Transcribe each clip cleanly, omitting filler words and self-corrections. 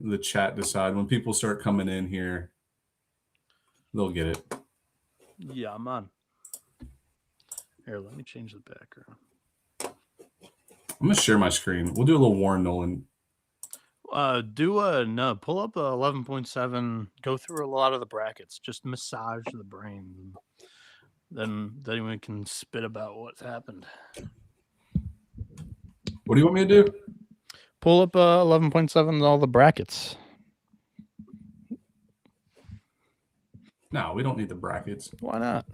the chat decide. When people start coming in here, they'll get it. Yeah, I'm on. Here, let me change the background. I'm gonna share my screen. We'll do a little Warren Nolan. Pull up 11.7. Go through a lot of the brackets. Just massage the brain. Then we can spit about what's happened. What do you want me to do? Pull up 11.7 all the brackets. No, we don't need the brackets. Why not?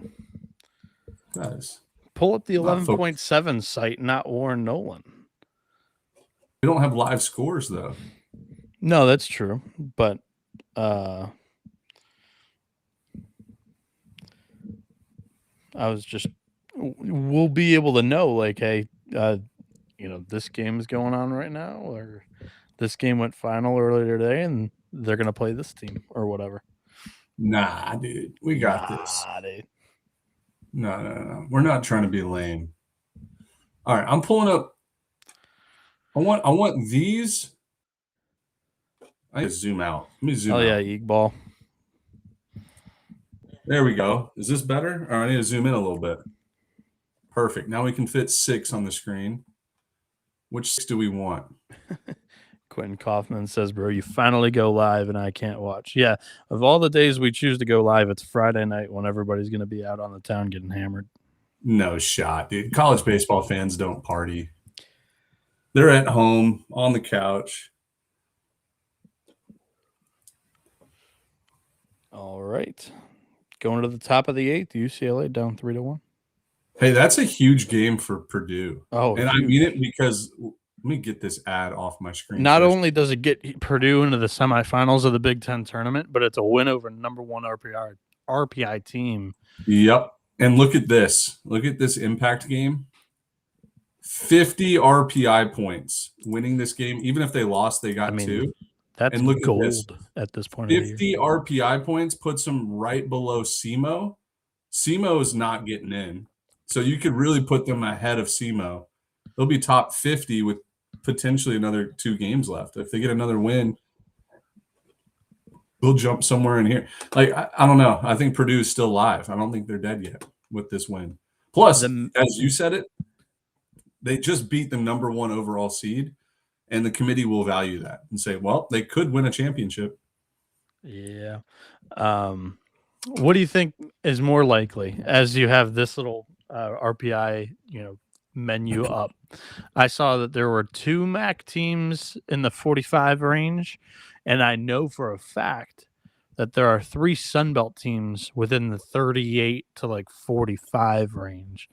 Guys, pull up the 11.7 site, not Warren Nolan. We don't have live scores though. No, that's true. But I was just, we'll be able to know, like, hey, this game is going on right now, or this game went final earlier today, and they're gonna play this team or whatever. Nah, dude, we got this. Dude. No. We're not trying to be lame. All right, I'm pulling up. I want these. I need to zoom out. Let me zoom out. Oh yeah, Eagball. There we go. Is this better? Or I need to zoom in a little bit. Perfect. Now we can fit 6 on the screen. Which 6 do we want? Quentin Kaufman says, bro, you finally go live and I can't watch. Yeah, of all the days we choose to go live, it's Friday night when everybody's going to be out on the town getting hammered. No shot, dude. College baseball fans don't party. They're at home on the couch. All right. Going to the top of the 8th, UCLA down 3-1. Hey, that's a huge game for Purdue. Oh, and huge. I mean it because let me get this ad off my screen. Not only does it get Purdue into the semifinals of the Big Ten tournament, but it's a win over number 1 RPI team. Yep. And look at this. Look at this impact game. 50 RPI points winning this game. Even if they lost, they got 2. That's and look gold at this point. 50 RPI points puts them right below SEMO. SEMO is not getting in. So you could really put them ahead of SEMO. They'll be top 50 with potentially another 2 games left. If they get another win, they'll jump somewhere in here. Like, I don't know. I think Purdue is still alive. I don't think they're dead yet with this win. Plus, as you said it, they just beat the number 1 overall seed, and the committee will value that and say, well, they could win a championship. Yeah. What do you think is more likely as you have this little RPI, menu up? I saw that there were 2 MAC teams in the 45 range, and I know for a fact that there are 3 Sunbelt teams within the 38 to like 45 range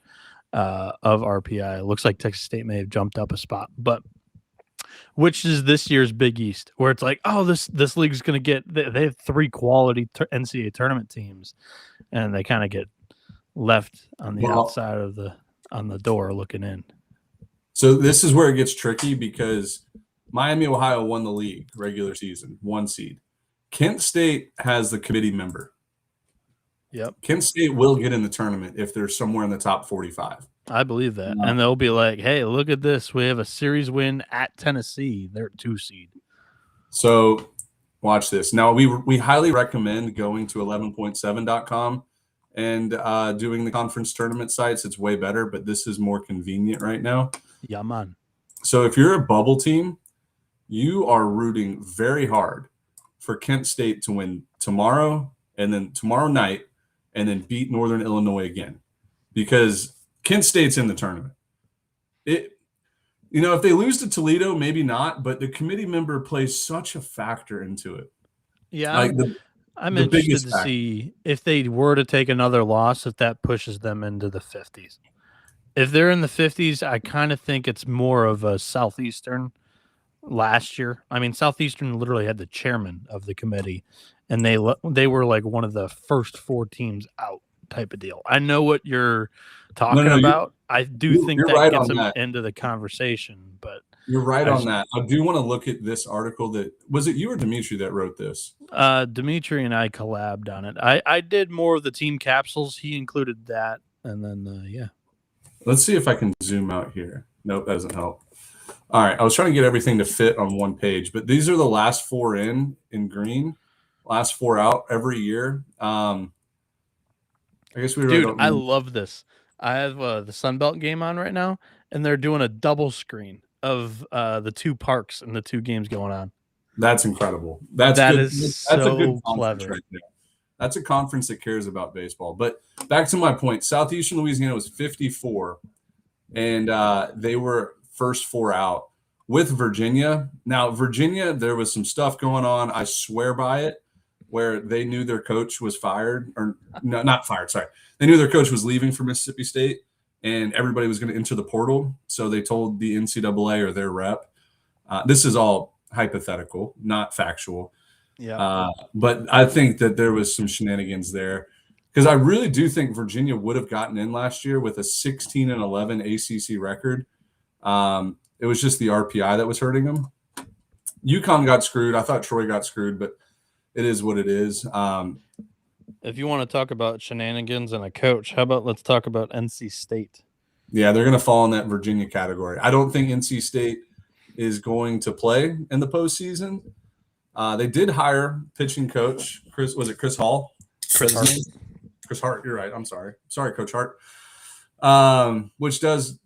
of RPI. It looks like Texas State may have jumped up a spot, but which is this year's Big East, where it's like, oh, this league is going to get, they have 3 quality NCAA tournament teams, and they kind of get left on the outside of on the door looking in. So this is where it gets tricky because Miami, Ohio won the league regular season, 1 seed. Kent State has the committee member. Yep. Kent State will get in the tournament if they're somewhere in the top 45. I believe that. And they'll be like, hey, look at this. We have a series win at Tennessee. They're 2 seed. So watch this. Now, we highly recommend going to 11.7.com and doing the conference tournament sites. It's way better, but this is more convenient right now. Yeah, man. So if you're a bubble team, you are rooting very hard for Kent State to win tomorrow and then tomorrow night and then beat Northern Illinois again, because Kent State's in the tournament. If they lose to Toledo, maybe not, but the committee member plays such a factor into it. Yeah, I'm interested to see if they were to take another loss, if that pushes them into the 50s. If they're in the 50s, I kind of think it's more of a Southeastern last year. I mean, Southeastern literally had the chairman of the committee, and they were like one of the first 4 teams out type of deal. I know what you're talking about. I do think that right gets them into the conversation, but you're right on that. I do want to look at this article. That was it you or Dimitri that wrote this? Dimitri and I collabed on it. I did more of the team capsules. He included that, and then yeah. Let's see if I can zoom out here. Nope, that doesn't help. All right, I was trying to get everything to fit on one page, but these are the last 4 in green, last 4 out every year. I guess we really Dude, don't I need. love this. I have the Sunbelt game on right now, and they're doing a double screen of the two parks and the two games going on. That's incredible. That's That good. is That's a good so conference clever. right there. That's a conference that cares about baseball. But back to my point, Southeastern Louisiana was 54, and they were first 4 out with Virginia. Now, Virginia, there was some stuff going on. I swear by it, where they knew their coach was fired, or no, not fired. Sorry, they knew their coach was leaving for Mississippi State, and everybody was going to enter the portal. So they told the NCAA or their rep. This is all hypothetical, not factual. Yeah. But I think that there was some shenanigans there because I really do think Virginia would have gotten in last year with a 16-11 ACC record. It was just the RPI that was hurting them. UConn got screwed. I thought Troy got screwed, but it is what it is. If you want to talk about shenanigans and a coach, how about let's talk about NC State? Yeah, they're going to fall in that Virginia category. I don't think NC State is going to play in the postseason. They did hire pitching coach Chris. Was it Chris Hall? Chris Hart. Chris Hart. You're right. I'm sorry, Coach Hart. Which does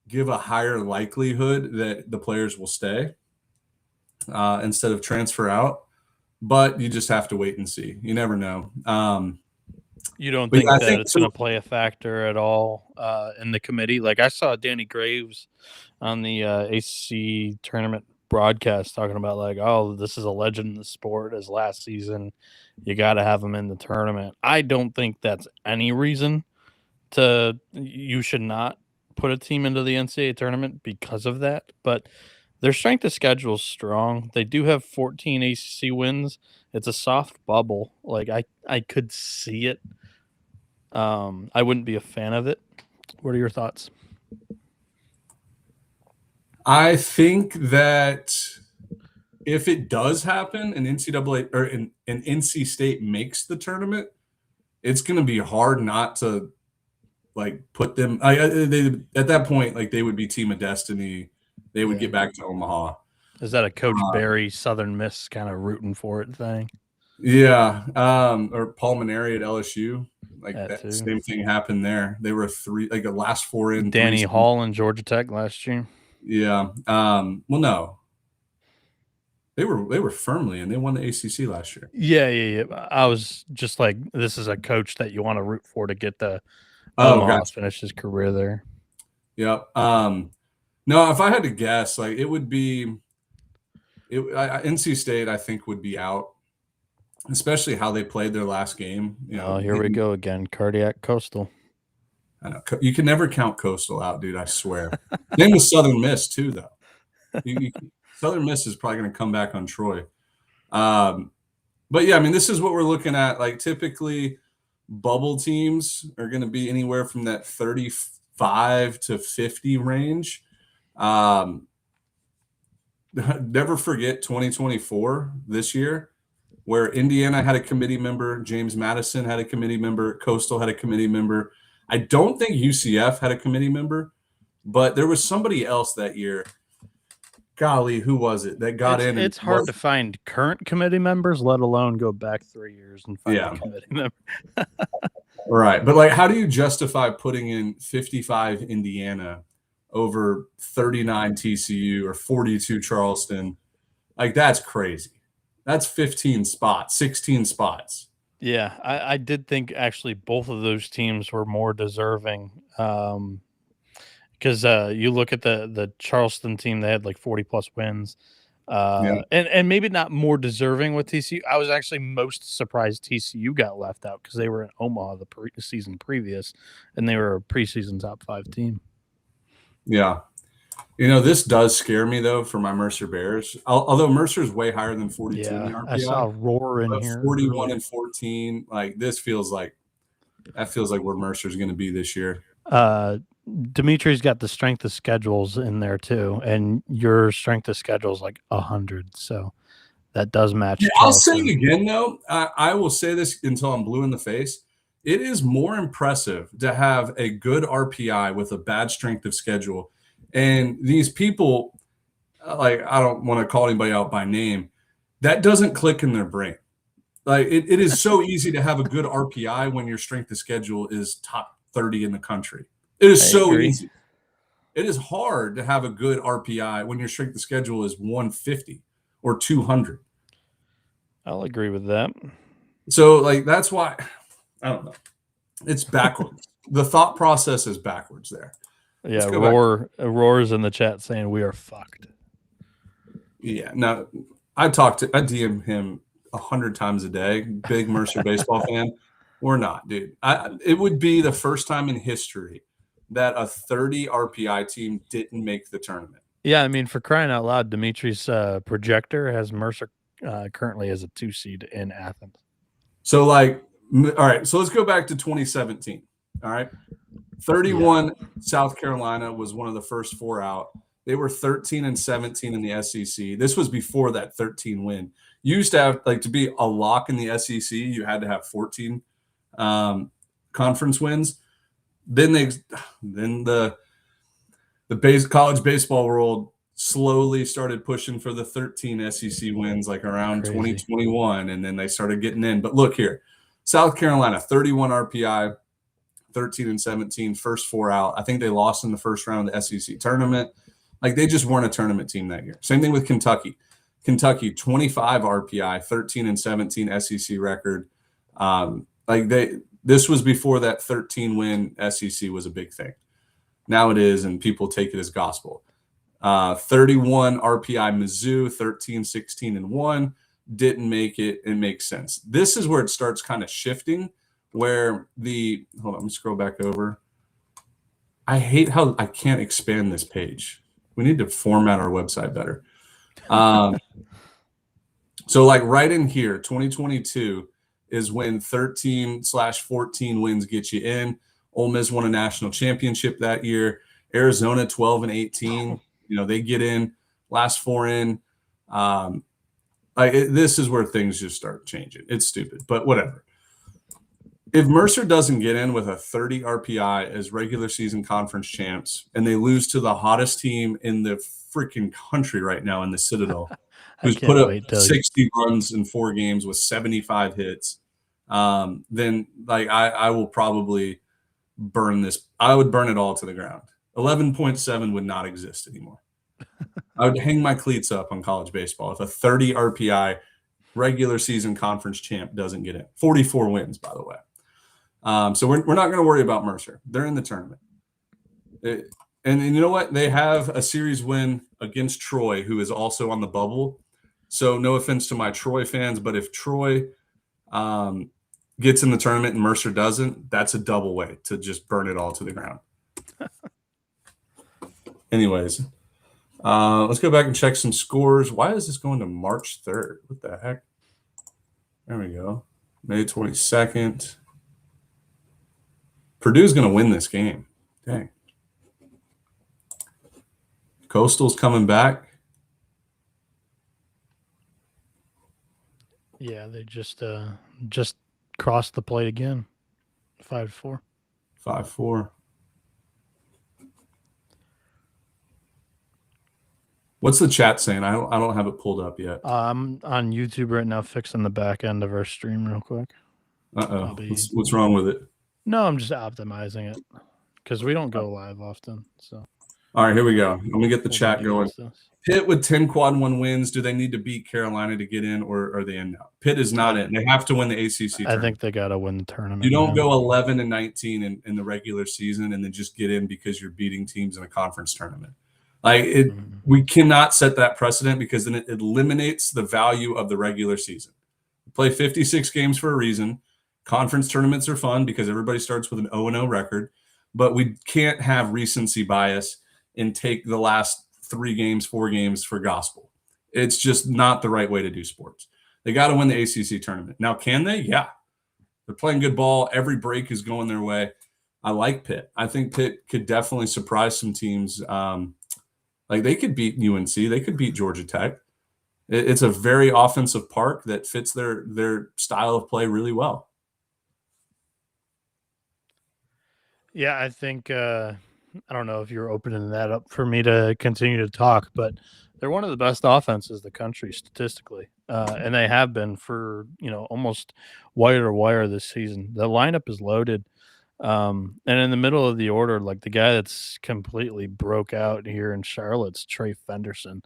give a higher likelihood that the players will stay instead of transfer out. But you just have to wait and see. You never know. You don't think that it's going to play a factor at all in the committee? Like I saw Danny Graves on the ACC tournament broadcast talking about like, oh, this is a legend in the sport as last season. You got to have him in the tournament. I don't think that's any reason you should not put a team into the NCAA tournament because of that. But their strength of schedule is strong. They do have 14 ACC wins. It's a soft bubble. Like I could see it. I wouldn't be a fan of it. What are your thoughts? I think that if it does happen, an NCAA or an NC State makes the tournament, it's going to be hard not to like put them. At that point, like they would be Team of Destiny. They would get back to Omaha. Is that a Coach Barry Southern Miss kind of rooting for it thing? Yeah, or Paul Maneri at LSU. Like that too. Same thing happened there. They were the last 4 in. Danny Hall in Georgia Tech last year. Yeah. Well, no. They were firmly in. They won the ACC last year. Yeah. I was just like, this is a coach that you want to root for to get the Omaha finish his career there. Yep. No, if I had to guess, like it would be NC State. I think would be out, especially how they played their last game. Here we go again. Cardiac Coastal. I know you can never count Coastal out, dude. I swear. Same with Southern Miss too, though. Southern Miss is probably going to come back on Troy. But yeah, I mean, this is what we're looking at. Like typically, bubble teams are going to be anywhere from that 35 to 50 range. Never forget 2024 this year, where Indiana had a committee member, James Madison had a committee member, Coastal had a committee member. I don't think UCF had a committee member, but there was somebody else that year. Golly, who was it that got in? It's hard to find current committee members, let alone go back 3 years and find a committee member. Right. But like, how do you justify putting in 55 Indiana over 39 TCU or 42 Charleston? Like, that's crazy. That's 15 spots, 16 spots. Yeah, I did think actually both of those teams were more deserving. Because you look at the Charleston team, they had like 40 plus wins. And maybe not more deserving with TCU. I was actually most surprised TCU got left out because they were in Omaha the season previous, and they were a preseason top 5 team. Yeah. This does scare me, though, for my Mercer Bears. Although Mercer's way higher than 42 in the RPI. I saw a roar in here. 41 and 14. Like, that feels like where Mercer's going to be this year. Dimitri's got the strength of schedules in there too, and your strength of schedule is like 100, so that does match. Yeah, I'll say it again, though. I will say this until I'm blue in the face. It is more impressive to have a good RPI with a bad strength of schedule. And these people like I don't want to call anybody out by name, that doesn't click in their brain. Like it is so easy to have a good RPI when your strength of schedule is top 30 in the country. It I is so agree. easy. It is hard to have a good RPI when your strength of schedule is 150 or 200. I'll agree with that. So like that's why I don't know. It's backwards. The thought process is backwards there. Yeah, Let's go back. roars in the chat saying we are fucked. Yeah. Now I DM him 100 times a day. Big Mercer baseball fan. We're not, dude. It would be the first time in history that a 30 RPI team didn't make the tournament. Yeah, I mean, for crying out loud, Dimitri's projector has Mercer currently as a 2 seed in Athens. So, like, all right. So let's go back to 2017. All right. 31 South Carolina was one of the first 4 out. They were 13 and 17 in the SEC. This was before that 13 win. You used to have, like, to be a lock in the SEC, you had to have 14 conference wins. Then the college baseball world slowly started pushing for the 13 SEC wins, like around 2021, and then they started getting in. But look here, South Carolina, 31 RPI, 13 and 17, first 4 out. I think they lost in the first round of the SEC tournament. Like they just weren't a tournament team that year. Same thing with Kentucky. Kentucky, 25 RPI, 13 and 17 SEC record. This was before that 13 win SEC was a big thing. Now it is, and people take it as gospel. 31 RPI Mizzou, 13, 16, and 1. Didn't make it. It makes sense. This is where it starts kind of shifting, where hold on, let me scroll back over. I hate how I can't expand this page. We need to format our website better. So like right in here, 2022 is when 13/14 wins get you in. Ole Miss won a national championship that year. Arizona 12 and 18. They get in. Last 4 in. This is where things just start changing. It's stupid, but whatever. If Mercer doesn't get in with a 30 RPI as regular season conference champs, and they lose to the hottest team in the freaking country right now in the Citadel, who's put up 60 runs in 4 games with 75 hits, then I will probably burn this. I would burn it all to the ground. 11.7 would not exist anymore. I would hang my cleats up on college baseball if a 30 RPI regular season conference champ doesn't get in. 44 wins, by the way. So we're not going to worry about Mercer. They're in the tournament. And you know what? They have a series win against Troy, who is also on the bubble. So no offense to my Troy fans, but if Troy gets in the tournament and Mercer doesn't, that's a double way to just burn it all to the ground. Anyways, let's go back and check some scores. Why is this going to March 3rd? What the heck? There we go. May 22nd. Purdue's going to win this game. Dang. Coastal's coming back. Yeah, they just crossed the plate again. 5-4. 5-4. What's the chat saying? I don't have it pulled up yet. I'm on YouTube right now fixing the back end of our stream real quick. Uh-oh. What's wrong with it? No, I'm just optimizing it because we don't go live often. So, all right, here we go. I'm gonna get the chat going. Pitt with 10 quad 1 wins. Do they need to beat Carolina to get in, or are they in now? Pitt is not in. They have to win the ACC tournament. I think they got to win the tournament. You don't go 11 and 19 in the regular season and then just get in because you're beating teams in a conference tournament. We cannot set that precedent because then it eliminates the value of the regular season. We play 56 games for a reason. Conference tournaments are fun because everybody starts with an 0-0 record, but we can't have recency bias and take the last 3 games, 4 games for gospel. It's just not the right way to do sports. They got to win the ACC tournament. Now, can they? Yeah. They're playing good ball. Every break is going their way. I like Pitt. I think Pitt could definitely surprise some teams. They could beat UNC. They could beat Georgia Tech. It's a very offensive park that fits their style of play really well. Yeah, I think I don't know if you're opening that up for me to continue to talk, but They're one of the best offenses in the country statistically, and they have been for almost wire to wire this season. The lineup is loaded, and in the middle of the order, like the guy that's completely broke out here in Charlotte's Trey Fenderson.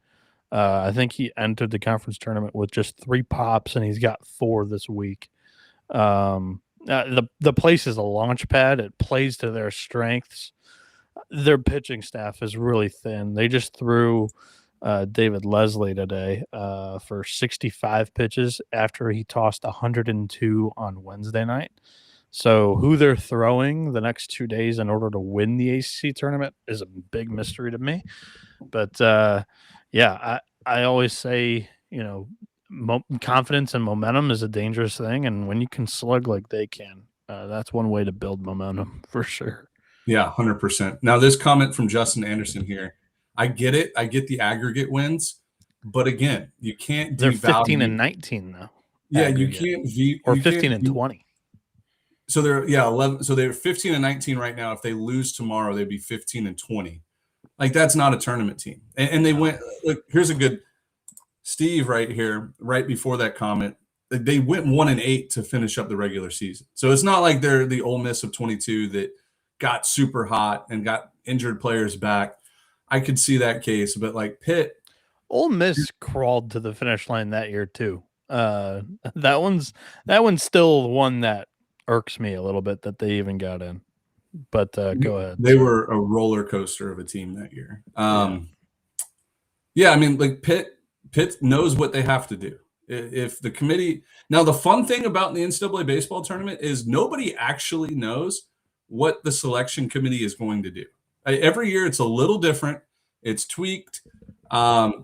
I think he entered the conference tournament with just 3 pops, and he's got 4 this week. The place is a launch pad. It plays to their strengths. Their pitching staff is really thin. They just threw David Leslie today for 65 pitches after he tossed 102 on Wednesday night. So who they're throwing the next 2 days in order to win the ACC tournament is a big mystery to me. But yeah, I always say, confidence and momentum is a dangerous thing, and when you can slug like they can, that's one way to build momentum for sure. Yeah, 100%. Now, this comment from Justin Anderson here, I get it. I get the aggregate wins, but again, you can't They're devalue. 15 and 19 though. Yeah, aggregate. you can't or you 15 can't and 20. So they're 11. So they're 15 and 19 right now. If they lose tomorrow, they'd be 15 and 20. Like that's not a tournament team. And they went. Look, here's a good Steve right here. Right before that comment, they went 1-8 to finish up the regular season. So it's not like they're the Ole Miss of 22 that got super hot and got injured players back. I could see that case, but like Pitt, Ole Miss crawled to the finish line that year too. That one's still the one that irks me a little bit that they even got in. But go ahead. They were a roller coaster of a team that year. Yeah, I mean, like Pitt knows what they have to do. If the committee now, the fun thing about the NCAA baseball tournament is nobody actually knows what the selection committee is going to do. Every year, it's a little different. It's tweaked.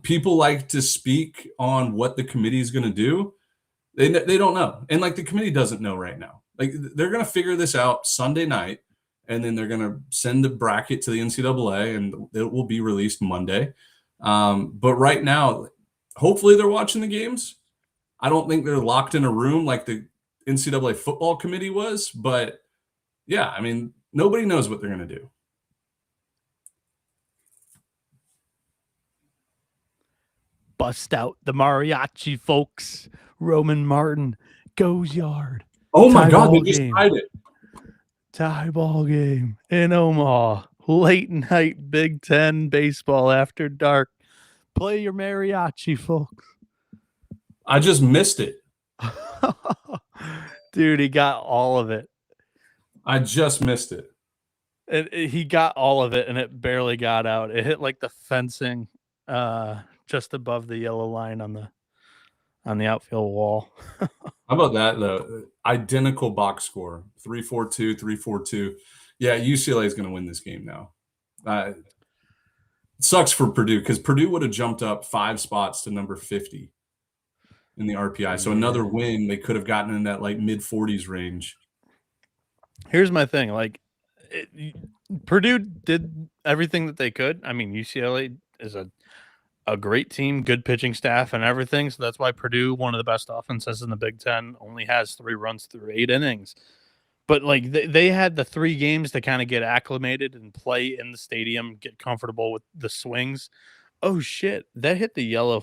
People like to speak on what the committee is going to do. They don't know, and like the committee doesn't know right now. Like they're going to figure this out Sunday night, and then they're going to send the bracket to the NCAA, and it will be released Monday. But right now, hopefully they're watching the games. I don't think they're locked in a room like the NCAA football committee was, but yeah, I mean, nobody knows what they're going to do. Bust out the mariachi, folks. Roman Martin goes yard. Oh my God, they just tied it. Tie ball game in Omaha. Late night Big Ten baseball after dark. Play your mariachi, folks. I just missed it. Dude, he got all of it. I just missed it. He got all of it, and it barely got out. It hit like the fencing just above the yellow line on the outfield wall. How about that, though? Identical box score, 3-4-2, 3-4-2. Yeah, UCLA is going to win this game now. It sucks for Purdue because Purdue would have jumped up 5 spots to number 50 in the RPI. So another win, they could have gotten in that like mid-40s range. Here's my thing. Like, Purdue did everything that they could. I mean, UCLA is a great team, good pitching staff and everything. So that's why Purdue, one of the best offenses in the Big Ten, only has 3 runs through 8 innings. But like they had the 3 games to kind of get acclimated and play in the stadium, get comfortable with the swings. Oh shit, that hit the yellow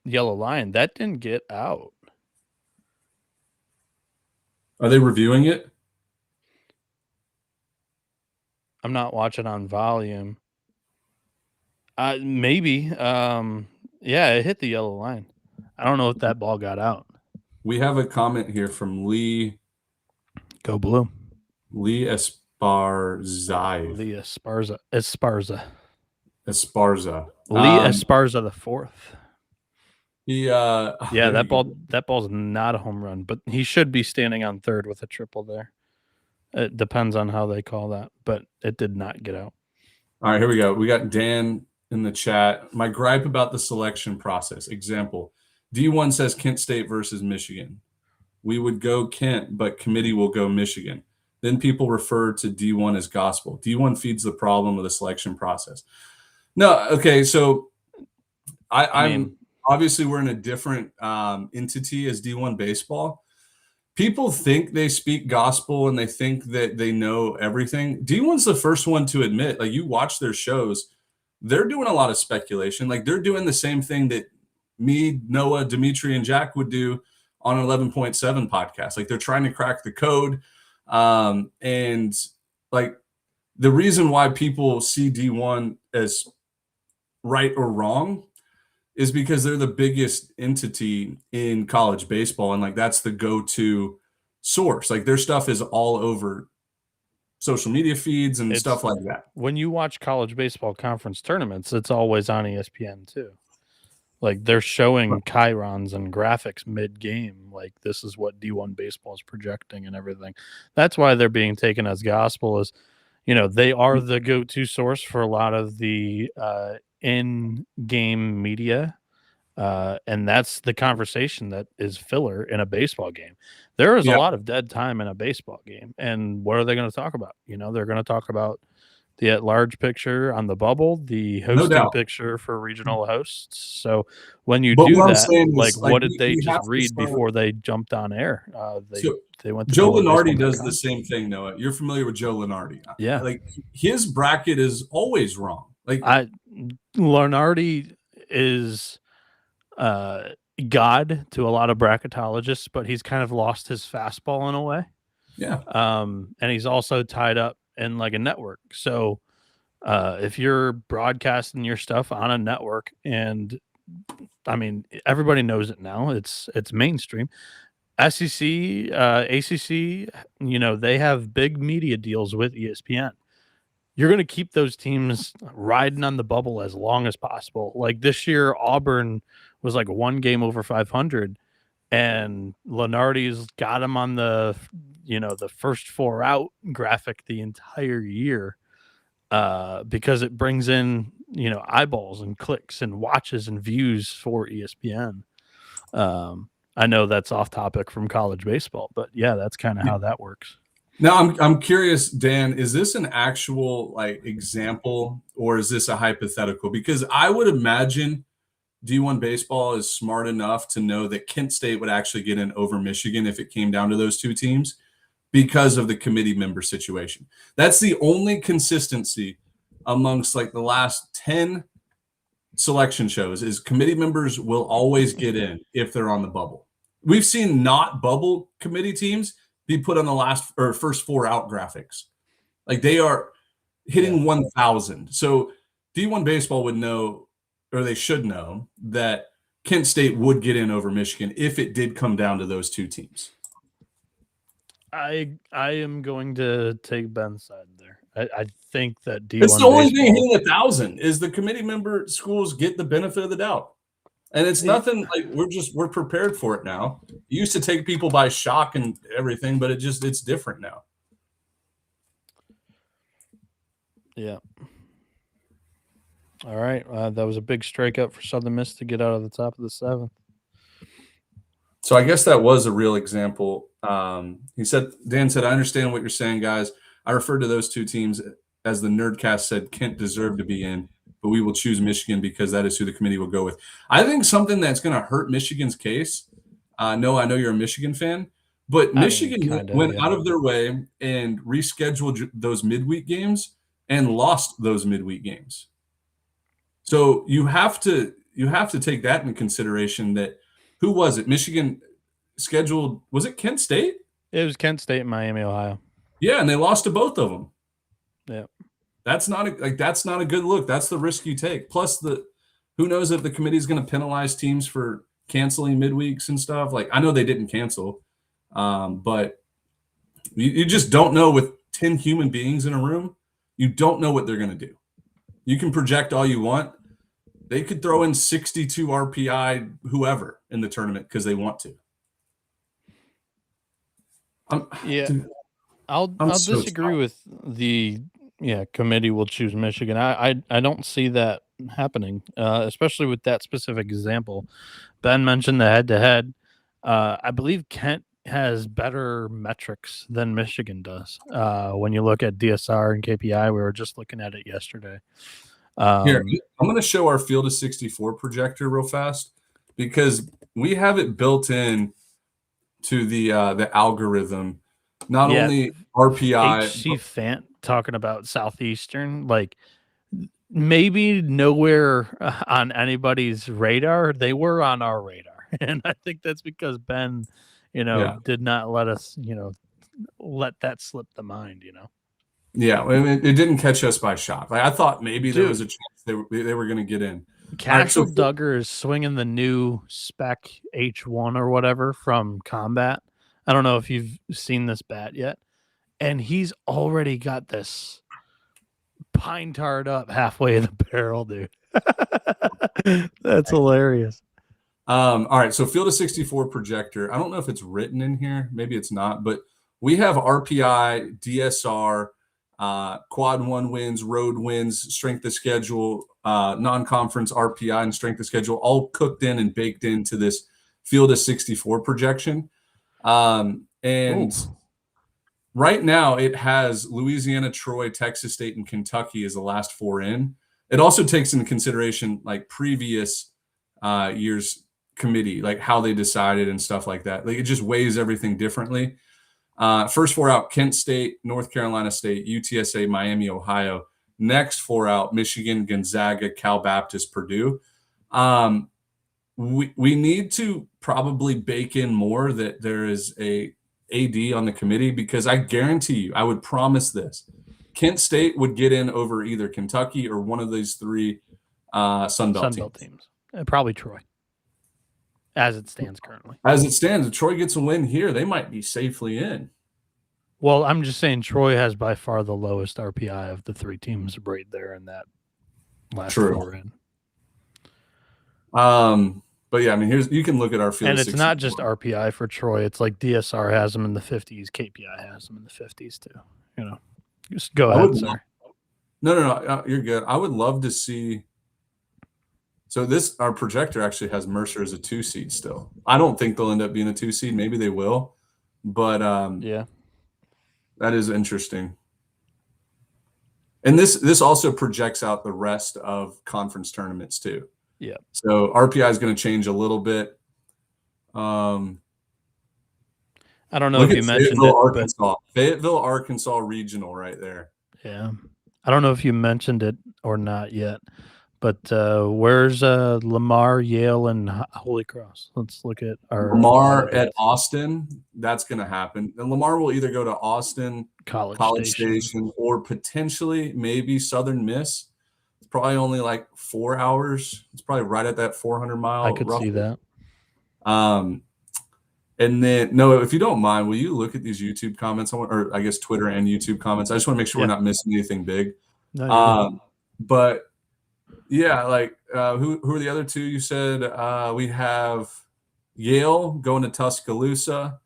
line. That didn't get out. Are they reviewing it? I'm not watching on volume. Maybe. Yeah, it hit the yellow line. I don't know if that ball got out. We have a comment here from Lee. Go blue. Lee Esparza. Lee Esparza. Lee Esparza the 4th. Yeah, that ball's not a home run, but he should be standing on third with a triple there. It depends on how they call that, but it did not get out. All right, here we go. We got Dan in the chat. My gripe about the selection process. Example, D1 says Kent State versus Michigan. We would go Kent, but committee will go Michigan. Then people refer to D1 as gospel. D1 feeds the problem of the selection process. No, okay, so I mean, obviously we're in a different entity as D1 baseball. People think they speak gospel and they think that they know everything. D1's the first one to admit, like you watch their shows, they're doing a lot of speculation. Like they're doing the same thing that me, Noah, Dimitri, and Jack would do on an 11.7 podcast. Like they're trying to crack the code. And like the reason why people see D1 as right or wrong is because they're the biggest entity in college baseball. And like that's the go-to source. Like their stuff is all over social media feeds and stuff like that. When you watch college baseball conference tournaments, it's always on ESPN too. Like they're showing chyrons and graphics mid-game. Like this is what D1 baseball is projecting and everything. That's why they're being taken as gospel. Is they are the go-to source for a lot of the in-game media. And that's the conversation that is filler in a baseball game. There is a lot of dead time in a baseball game. And what are they going to talk about? They're going to talk about the at-large picture on the bubble, the hosting picture for regional hosts. So when you do that, like what did they just read before they jumped on air? They went to Joe Lenardi does the same thing, Noah. You're familiar with Joe Lenardi. Yeah. Like his bracket is always wrong. Like Lenardi is God to a lot of bracketologists, but he's kind of lost his fastball in a way. Yeah. And he's also tied up in like a network. So if you're broadcasting your stuff on a network, and I mean everybody knows it now, it's mainstream. SEC, ACC, they have big media deals with ESPN. You're going to keep those teams riding on the bubble as long as possible. Like this year, Auburn was like one game over 500, and Lenardi's got him on the first 4 out graphic the entire year because it brings in eyeballs and clicks and watches and views for ESPN. I know that's off topic from college baseball, but yeah, that's kind of how that works. Now I'm curious, Dan, is this an actual like example or is this a hypothetical? Because I would imagine D1 baseball is smart enough to know that Kent State would actually get in over Michigan if it came down to those two teams because of the committee member situation. That's the only consistency amongst like the last 10 selection shows is committee members will always get in if they're on the bubble. We've seen not bubble committee teams be put on the last or first 4 out graphics. Like they are hitting 1,000. So D1 baseball would know, or they should know, that Kent State would get in over Michigan if it did come down to those two teams. I am going to take Ben's side there. I think that D1 it's the only thing hitting 1,000 is the committee member schools get the benefit of the doubt. And it's nothing like we're prepared for it now. It used to take people by shock and everything, but it's different now. Yeah. All right. That was a big strikeout for Southern Miss to get out of the top of the 7th. So I guess that was a real example. Dan said, I understand what you're saying, guys. I referred to those two teams as the Nerdcast said Kent deserved to be in, but we will choose Michigan because that is who the committee will go with. I think something that's going to hurt Michigan's case. No, I know you're a Michigan fan, but Michigan went out of their way and rescheduled those midweek games and lost those midweek games. So you have to take that into consideration. That who was it? Michigan scheduled, was it Kent State? It was Kent State and Miami, Ohio. Yeah, and they lost to both of them. Yeah. That's not a good look. That's the risk you take. Plus who knows if the committee is going to penalize teams for canceling midweeks and stuff. Like I know they didn't cancel, but you just don't know with 10 human beings in a room. You don't know what they're going to do. You can project all you want. They could throw in 62 RPI whoever in the tournament because they want to. I'll disagree with the committee will choose Michigan. I don't see that happening, especially with that specific example. Ben mentioned the head-to-head. I believe Kent has better metrics than Michigan does. When you look at DSR and KPI, we were just looking at it yesterday. Here, I'm going to show our Field of 64 projector real fast because we have it built in to the algorithm. Not only RPI. HC Fant talking about Southeastern, like maybe nowhere on anybody's radar. They were on our radar, and I think that's because Ben, Yeah. did not let us, let that slip the mind. Yeah, I mean, it didn't catch us by shock. Like I thought maybe there was Dude, a chance they were going to get in. All right, Cashel Duggar is swinging the new Spec H1 or whatever from Combat. I don't know if you've seen this bat yet, and he's already got this pine tarred up halfway in the barrel, dude. That's hilarious. all right, so field of 64 projector. I don't know if it's written in here. Maybe it's not, but we have RPI, DSR, quad one wins, road wins, strength of schedule, non-conference RPI and strength of schedule, all cooked in and baked into this field of 64 projection. And Ooh. right now it has Louisiana, Troy, Texas State, and Kentucky as the last four in. It also takes into consideration like previous years committee, like how they decided and stuff like that. Like it just weighs everything differently. First four out: Kent State, North Carolina State, UTSA, Miami, Ohio. Next four out: Michigan, Gonzaga, Cal Baptist, Purdue. We need to probably bake in more that there is a AD on the committee, because I guarantee you, I would promise this: Kent State would get in over either Kentucky or one of these three Sun Belt teams. Probably Troy, as it stands currently. As it stands, if Troy gets a win here, they might be safely in. Well, I'm just saying Troy has by far the lowest RPI of the three teams right there in that last four in. But yeah, I mean, you can look at our field. And it's not just RPI for Troy. It's like DSR has them in the 50s. KPI has them in the 50s too. Just go ahead, sorry. No, you're good. I would love to see. So our projector actually has Mercer as a 2 seed still. I don't think they'll end up being a 2 seed. Maybe they will, but yeah, that is interesting. And this also projects out the rest of conference tournaments too. Yeah. So RPI is going to change a little bit. I don't know if you mentioned it, Arkansas. Fayetteville, Arkansas regional right there. Yeah. I don't know if you mentioned it or not yet, but where's Lamar, Yale, and Holy Cross? Let's look at our Lamar at Austin. That's going to happen. And Lamar will either go to Austin, College Station, or potentially maybe Southern Miss. It's probably only like 4 hours. It's probably right at that 400-mile. I could see that. And then, Noah, if you don't mind, will you look at these YouTube comments, or I guess Twitter and YouTube comments? I just want to make sure we're not missing anything big. No, but yeah, like who are the other two you said? We have Yale going to Tuscaloosa,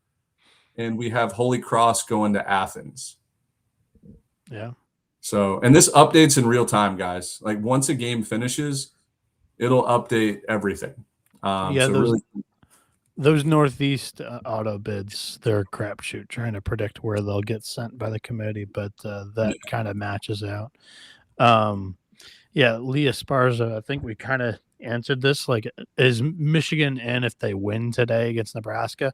and we have Holy Cross going to Athens. Yeah. So, and this updates in real time, guys. Like once a game finishes, it'll update everything. Those Northeast auto bids, they're a crapshoot trying to predict where they'll get sent by the committee, but that kind of matches out. Yeah, Lee Esparza, I think we kind of answered this. Like, is Michigan in if they win today against Nebraska?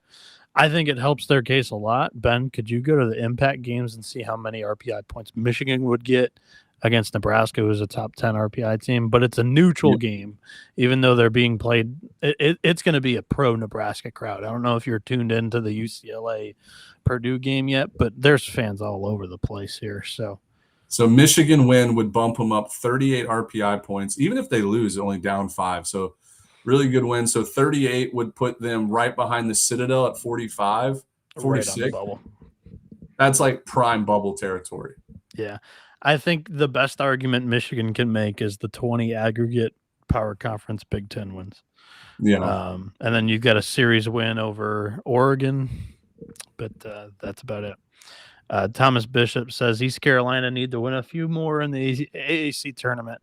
I think it helps their case a lot. Ben, could you go to the impact games and see how many RPI points Michigan would get against Nebraska, who's a top 10 RPI team? But it's a neutral game, even though they're being played. It's going to be a pro Nebraska crowd. I don't know if you're tuned into the UCLA Purdue game yet, but there's fans all over the place here. So Michigan win would bump them up 38 RPI points, even if they lose, only down 5. So really good win. So 38 would put them right behind the Citadel at 45, 46. Right on the bubble. That's like prime bubble territory. Yeah. I think the best argument Michigan can make is the 20 aggregate power conference Big Ten wins. Yeah. And then you've got a series win over Oregon, but that's about it. Thomas Bishop says East Carolina need to win a few more in the AAC tournament,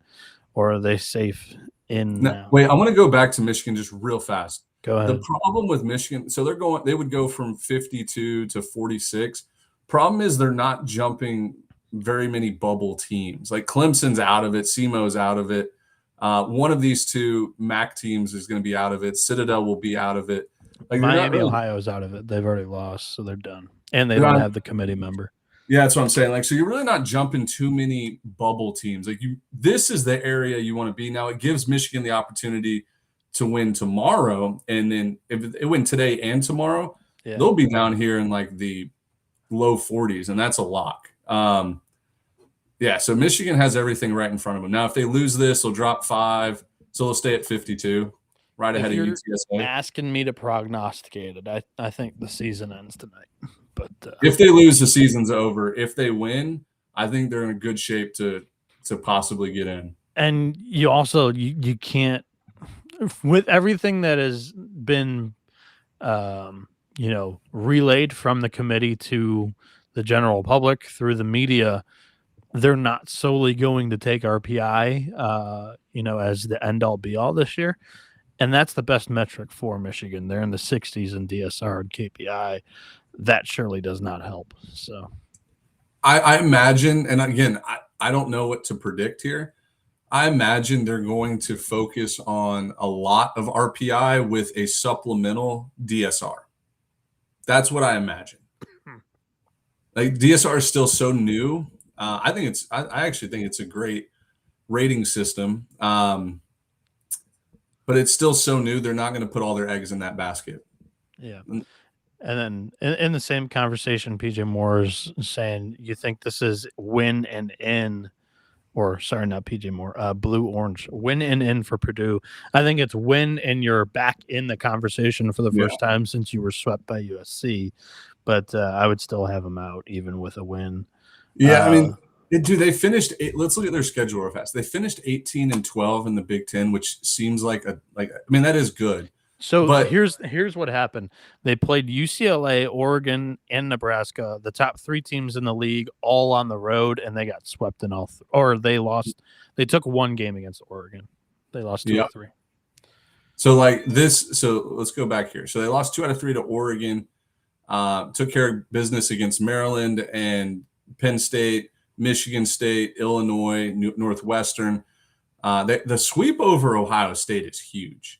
or are they safe in now? Wait, I want to go back to Michigan just real fast. Go ahead. The problem with Michigan, so they would go from 52 to 46. Problem is they're not jumping very many bubble teams. Like Clemson's out of it, SEMO's out of it. One of these two MAC teams is going to be out of it. Citadel will be out of it. Like Miami, Ohio's out of it. They've already lost, so they're done. And they don't have the committee member. Yeah, that's what I'm saying. Like, so you're really not jumping too many bubble teams. Like this is the area you want to be. Now it gives Michigan the opportunity to win tomorrow, and then if it win today and tomorrow, Yeah. they'll be down here in like the low 40s, and that's a lock. Yeah, so Michigan has everything right in front of them. Now, if they lose this, they'll drop 5, so they'll stay at 52, right If ahead of you're UTSA. asking me to prognosticate it, I think the season ends tonight. But If they lose, the season's over. If they win, I think they're in a good shape to possibly get in. and you also you can't, with everything that has been relayed from the committee to the general public through the media, they're not solely going to take RPI, as the end all be all this year. And that's the best metric for Michigan. They're in the 60s in DSR and KPI. That surely does not help. So I imagine, and again, I don't know what to predict here. I imagine they're going to focus on a lot of RPI with a supplemental DSR. That's what I imagine. Like DSR is still so new. I actually think it's a great rating system. But it's still so new. They're not going to put all their eggs in that basket. yeah. And then in the same conversation, PJ Moore is saying, you think this is win and in, or sorry, not PJ Moore, blue orange, win and in for Purdue. I think it's win and you're back in the conversation for the Yeah. first time since you were swept by USC. But I would still have them out even with a win. Yeah, I mean, they finished. Let's look at their schedule real fast. They finished 18-12 in the Big Ten, which seems like I mean, that is good. So But here's what happened. They played UCLA, Oregon, and Nebraska, the top 3 teams in the league, all on the road, and they got swept in all. Or they lost. They took 1 game against Oregon. They lost 2 yeah. or 3. So like this. So let's go back here. So they lost 2 out of 3 to Oregon. Took care of business against Maryland and Penn State, Michigan State, Illinois, Northwestern. The sweep over Ohio State is huge.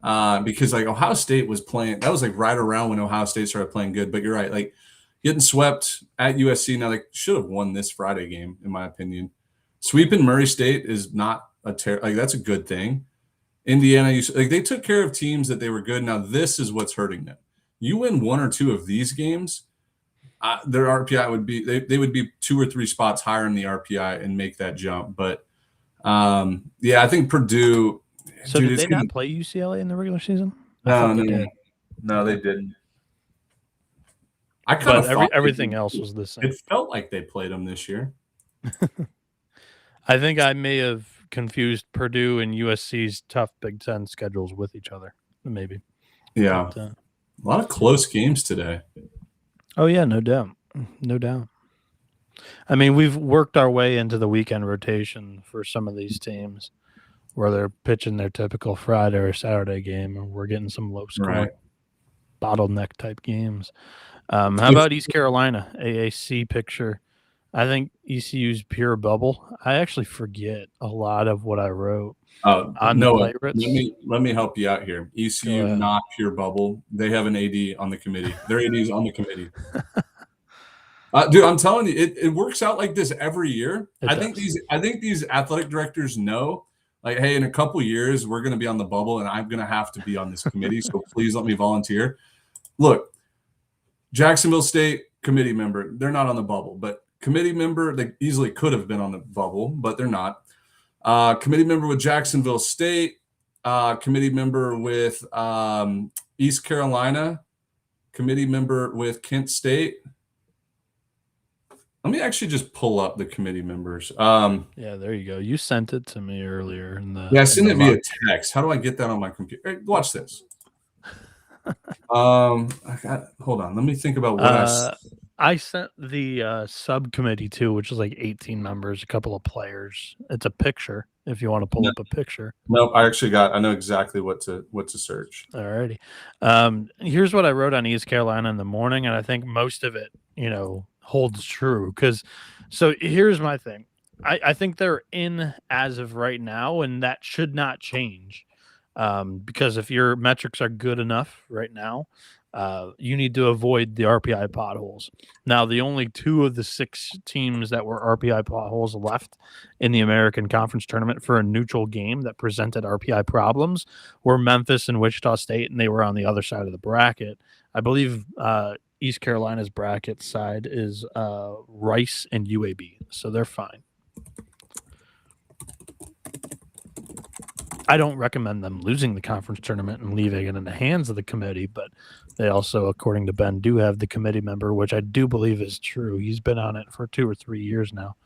Because like Ohio State was playing, that was like right around when Ohio State started playing good. But you're right, like getting swept at USC. Now they should have won this Friday game, in my opinion. Sweeping Murray State is not that's a good thing. Indiana, they took care of teams that they were good. Now this is what's hurting them. You win 1 or 2 of these games, their RPI would be they would be 2 or 3 spots higher in the RPI and make that jump. But yeah, I think Purdue. So did they not play UCLA in the regular season? No, they didn't. I kind of thought everything else was the same. It felt like they played them this year. I think I may have confused Purdue and USC's tough Big Ten schedules with each other, maybe. Yeah, a lot of close games today. Oh yeah, no doubt, no doubt. I mean, we've worked our way into the weekend rotation for some of these teams, where they're pitching their typical Friday or Saturday game, and we're getting some low scoring bottleneck type games. How about East Carolina AAC picture? I think ECU's pure bubble. I actually forget a lot of what I wrote on the favorites. Let me help you out here. ECU not pure bubble. They have an AD on the committee. Their AD is on the committee. Dude, I'm telling you, it works out like this every year. I think these athletic directors know, like, hey, in a couple years we're going to be on the bubble, and I'm going to have to be on this committee. So please let me volunteer. Look, Jacksonville State committee member, they're not on the bubble, but committee member, they easily could have been on the bubble, but they're not. Committee member with Jacksonville State, committee member with East Carolina, committee member with Kent State. Let me actually just pull up the committee members. Yeah, there you go. You sent it to me earlier. I sent it via text. How do I get that on my computer? Hey, watch this. Hold on. Let me think about what I sent the subcommittee too, which is like 18 members, a couple of players. It's a picture if you want to pull up a picture. Nope, I know exactly what to search. Alrighty. Here's what I wrote on East Carolina in the morning, and I think most of it, holds true. So here's my thing. I think they're in as of right now, and that should not change. Because if your metrics are good enough right now, you need to avoid the RPI potholes. Now, the only 2 of the 6 teams that were RPI potholes left in the American Conference tournament for a neutral game that presented RPI problems were Memphis and Wichita State, and they were on the other side of the bracket. I believe East Carolina's bracket side is Rice and UAB, so they're fine. I don't recommend them losing the conference tournament and leaving it in the hands of the committee, but they also, according to Ben, do have the committee member, which I do believe is true. He's been on it for 2 or 3 years now.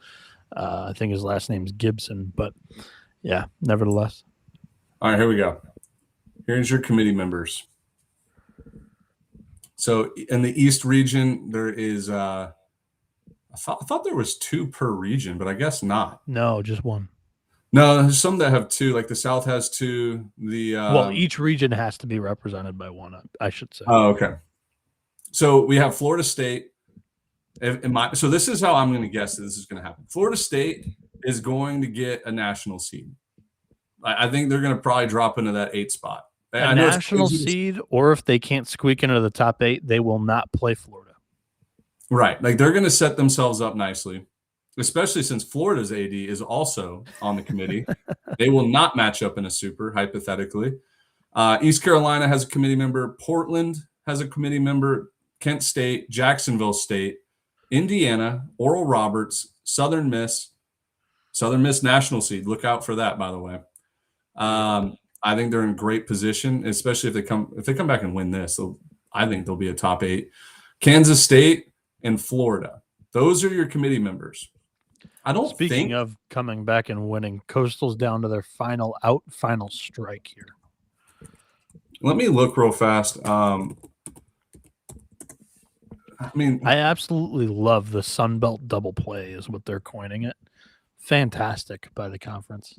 I think his last name's Gibson, but yeah, nevertheless. All right, here we go. Here's your committee members. So in the East region, there is I thought there was 2 per region, but I guess not. No, just 1. No, there's some that have 2. Like the South has 2. Well, each region has to be represented by 1, I should say. Oh, okay. So we have Florida State. So this is how I'm going to guess that this is going to happen. Florida State is going to get a national seed. I think they're going to probably drop into that 8 spot. A national seed, or if they can't squeak into the top 8, they will not play Florida. Right. Like they're going to set themselves up nicely, especially since Florida's AD is also on the committee. They will not match up in a super, hypothetically. East Carolina has a committee member. Portland has a committee member. Kent State, Jacksonville State, Indiana, Oral Roberts, Southern Miss national seed. Look out for that, by the way. I think they're in great position, especially if they come back and win this. So I think they'll be a top 8. Kansas State and Florida. Those are your committee members. Speaking of coming back and winning, Coastal's down to their final strike here. Let me look real fast. I absolutely love the Sun Belt double play is what they're coining it. Fantastic by the conference.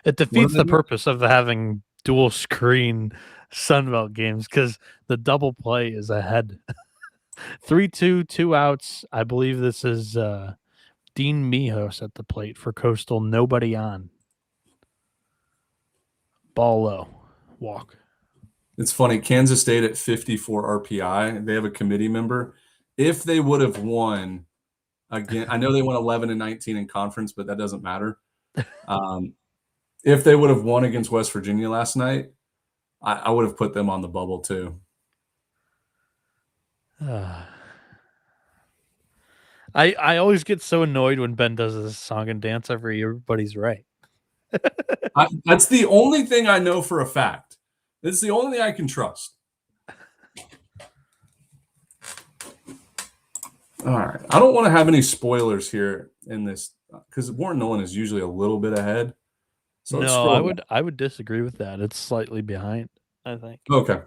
It defeats the purpose of having dual screen Sun Belt games because the double play is ahead. 3-2, 2 outs. I believe this is Dean Mijos at the plate for Coastal. Nobody on. Ball low. Walk. It's funny. Kansas State at 54 RPI. They have a committee member. If they would have won again, I know they won 11 and 19 in conference, but that doesn't matter. If they would have won against West Virginia last night, I would have put them on the bubble too. I always get so annoyed when Ben does this song and dance every year, but he's right. That's the only thing I know for a fact. It's the only thing I can trust. All right. I don't want to have any spoilers here in this because Warren Nolan is usually a little bit ahead. So no, I would disagree with that. It's slightly behind, I think. Okay.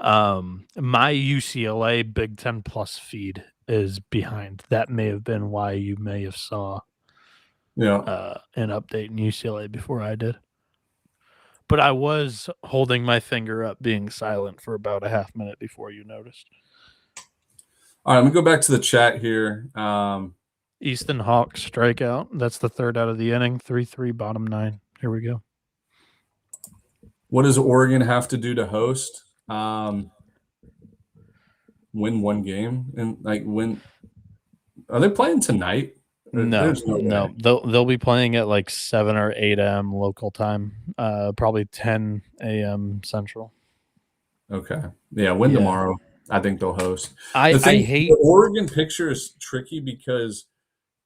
My UCLA Big Ten Plus feed is behind. That may have been why you may have saw an update in UCLA before I did. But I was holding my finger up being silent for about a half minute before you noticed. All right, let me go back to the chat here. Easton Hawk strikeout. That's the 3rd out of the inning. 3-3, bottom 9. Here we go. What does Oregon have to do to host? Win 1 game and win. Are they playing tonight? No. They'll be playing at like 7 or 8 a.m. local time. Probably 10 a.m. Central. Okay. Yeah, win tomorrow. I think they'll host. I hate the Oregon picture is tricky because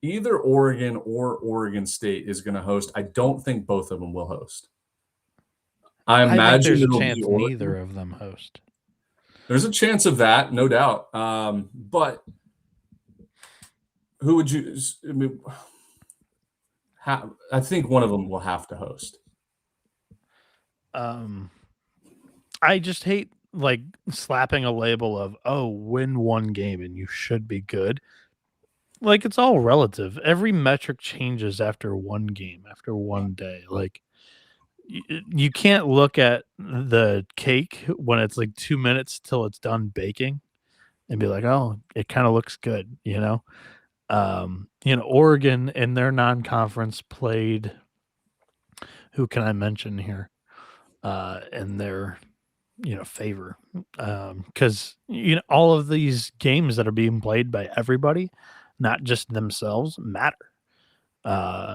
either Oregon or Oregon State is going to host. I don't think both of them will host. I imagine there's a chance neither of them host. There's a chance of that, no doubt. But who would you? I think one of them will have to host. I just hate slapping a label of win 1 game and you should be good. Like it's all relative. Every metric changes after 1 game, after 1 day. Like you can't look at the cake when it's 2 minutes till it's done baking and be like, oh, it kind of looks good, Oregon in their non-conference played, who can I mention here? In their favor, because all of these games that are being played by everybody, not just themselves, matter.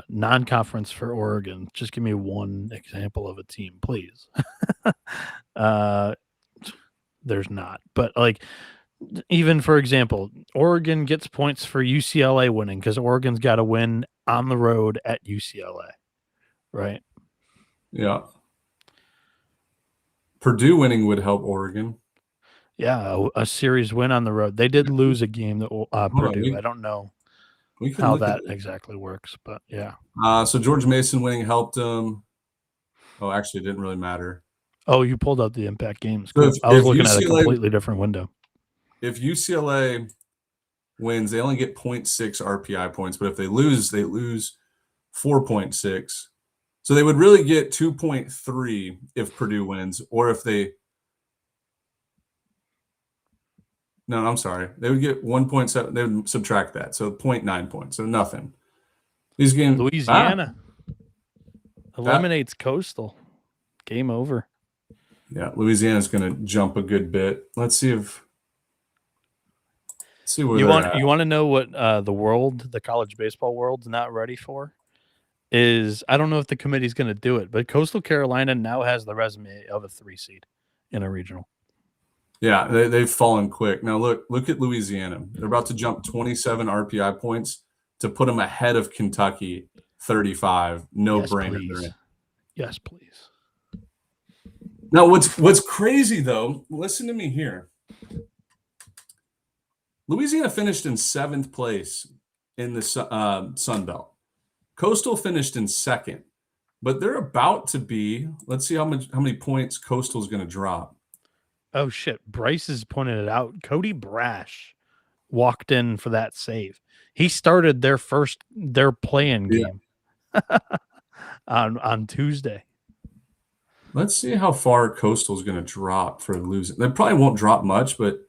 Non-conference for Oregon. Just give me one example of a team, please. uh, there's not, but like even for example, Oregon gets points for UCLA winning because Oregon's got to win on the road at UCLA, right? Yeah. Purdue winning would help Oregon. Yeah, a series win on the road. They did lose a game that Hold on, Purdue. I don't know we can how look at that it. exactly works, but yeah. So George Mason winning helped them. Oh, actually, it didn't really matter. Oh, you pulled out the impact games. So Cool. I was if looking at a UCLA completely different window. if UCLA wins, they only get 0.6 RPI points, but if they lose 4.6. So they would really get 2.3 if Purdue wins, or if they. No, I'm sorry. They would get 1.7. They would subtract that. So 0.9 points. So nothing. These games. Louisiana eliminates Coastal. Game over. Yeah, Louisiana's going to jump a good bit. Let's see where You they're want at. you want to know what the college baseball world's not ready for? Is I don't know if the committee's going to do it, but Coastal Carolina now has the resume of a 3 seed in a regional. Yeah, they've fallen quick. Now look at Louisiana. They're about to jump 27 RPI points to put them ahead of Kentucky, 35. No brainer. Please. Yes, please. Now what's crazy though? Listen to me here. Louisiana finished in 7th place in the Sun Belt. Coastal finished in 2nd, but they're about to be. Let's see how many points Coastal's going to drop. Oh shit! Bryce has pointed it out. Cody Brash walked in for that save. He started their playing game on Tuesday. Let's see how far Coastal's going to drop for losing. They probably won't drop much, but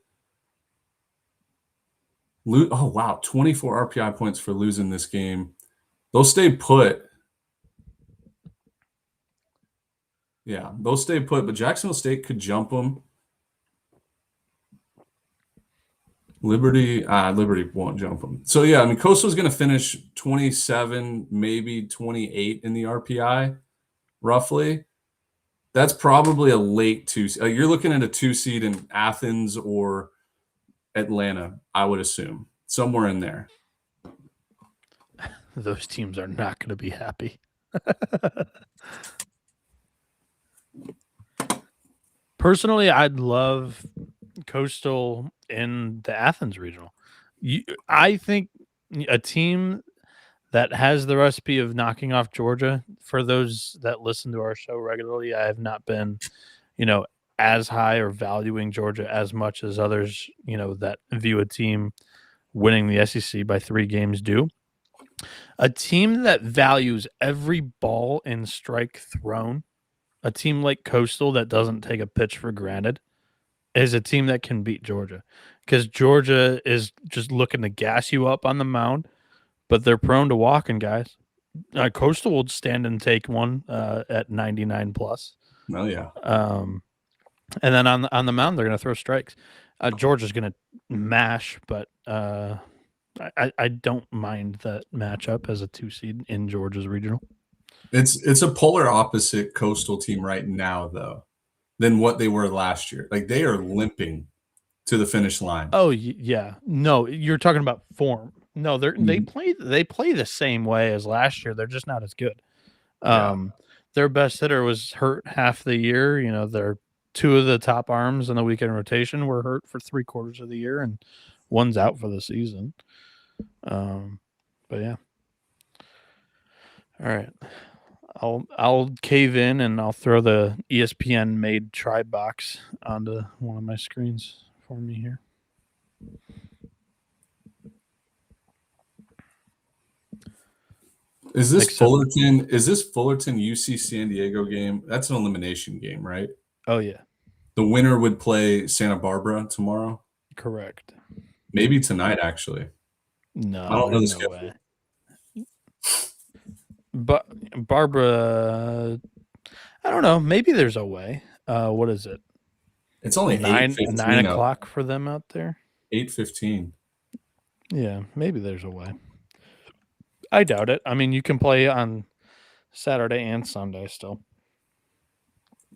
oh wow, 24 RPI points for losing this game. They'll stay put. Yeah, they'll stay put, but Jacksonville State could jump them. Liberty won't jump them. So yeah, I mean, Coastal's going to finish 27, maybe 28 in the RPI, roughly. That's probably a late 2. You're looking at a 2 seed in Athens or Atlanta, I would assume, somewhere in there. Those teams are not going to be happy. Personally, I'd love Coastal in the Athens regional. I think a team that has the recipe of knocking off Georgia, for those that listen to our show regularly, I have not been, as high or valuing Georgia as much as others, that view a team winning the SEC by 3 games do. A team that values every ball and strike thrown, a team like Coastal that doesn't take a pitch for granted, is a team that can beat Georgia, because Georgia is just looking to gas you up on the mound, but they're prone to walking guys. Coastal will stand and take one at 99 plus. Oh yeah. And then on the mound, they're going to throw strikes. Georgia's going to mash, but I don't mind that matchup as a 2 seed in Georgia's regional. It's a polar opposite Coastal team right now, though, than what they were last year. Like, they are limping to the finish line. Oh yeah, no, you're talking about form. No, they play the same way as last year. They're just not as good. Their best hitter was hurt half the year. Their 2 of the top arms in the weekend rotation were hurt for 3/4 of the year, and one's out for the season. But yeah. All right. I'll cave in and I'll throw the ESPN made tribe box onto one of my screens for me here. Is this Fullerton UC San Diego game? That's an elimination game, right? Oh yeah. The winner would play Santa Barbara tomorrow. Correct. Maybe tonight, actually. No, I don't know the no way. But Barbara, I don't know. Maybe there's a way. What is it? It's only 9 8:15 out. o'clock for them out there. 8:15. Yeah, maybe there's a way. I doubt it. I mean, you can play on Saturday and Sunday still.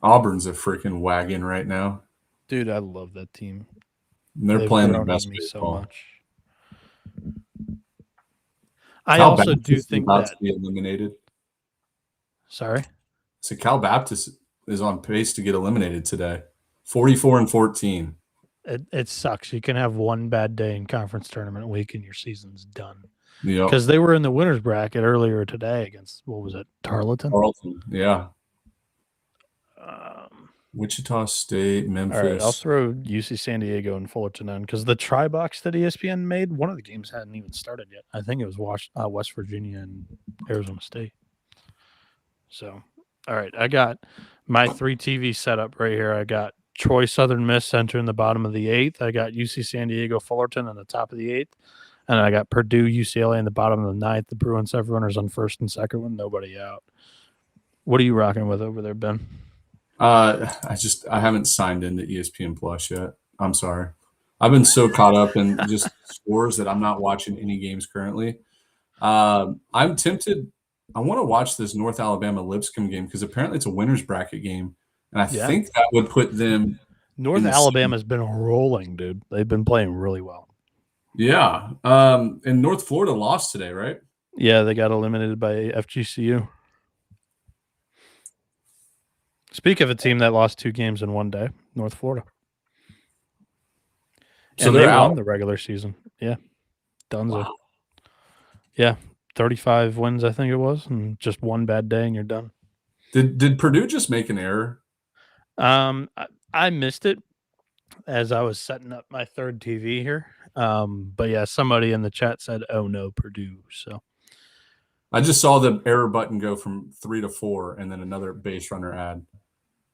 Auburn's a freaking wagon right now. Dude, I love that team. They're They've playing their grown best on me so baseball. much. I Cal also Baptist do is think about that. to be eliminated. Sorry. So Cal Baptist is on pace to get eliminated today. 44-14. It sucks. You can have one bad day in conference tournament week and your season's done. Yep. Because they were in the winners bracket earlier today against, what was it, Tarleton? Tarleton, yeah. Wichita State, Memphis. All right, I'll throw UC San Diego and Fullerton in because the try box that ESPN made, one of the games hadn't even started yet. I think it was West Virginia and Arizona State. So, all right, I got my 3 TV setup right here. I got Troy Southern Miss entering the bottom of the 8th. I got UC San Diego Fullerton in the top of the 8th. And I got Purdue UCLA in the bottom of the 9th. The Bruins have runners on first and second with nobody out. What are you rocking with over there, Ben? I haven't signed into ESPN Plus yet. I'm sorry. I've been so caught up in just scores that I'm not watching any games currently. I'm tempted. I want to watch this North Alabama Lipscomb game because apparently it's a winner's bracket game, and I think that would put them. North Alabama's been rolling, dude. They've been playing really well. Yeah. And North Florida lost today, right? Yeah, they got eliminated by FGCU. Speak of a team that lost 2 games in one day, North Florida. So and they won the regular season. Yeah. Dunzo. Wow. Yeah. 35 wins, I think it was, and just one bad day and you're done. Did Purdue just make an error? I missed it as I was setting up my third TV here. But yeah, somebody in the chat said, "Oh no, Purdue." So I just saw the error button go from 3 to 4 and then another base runner ad.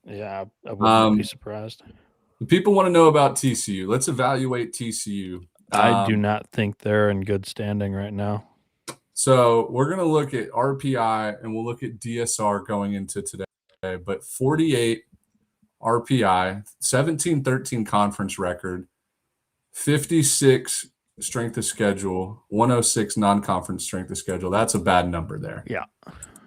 Yeah, I wouldn't be surprised. People want to know about TCU. Let's evaluate TCU. I do not think they're in good standing right now. So we're going to look at RPI and we'll look at DSR going into today. But 48 RPI, 17-13 conference record, 56 strength of schedule, 106 non-conference strength of schedule. That's a bad number there. Yeah.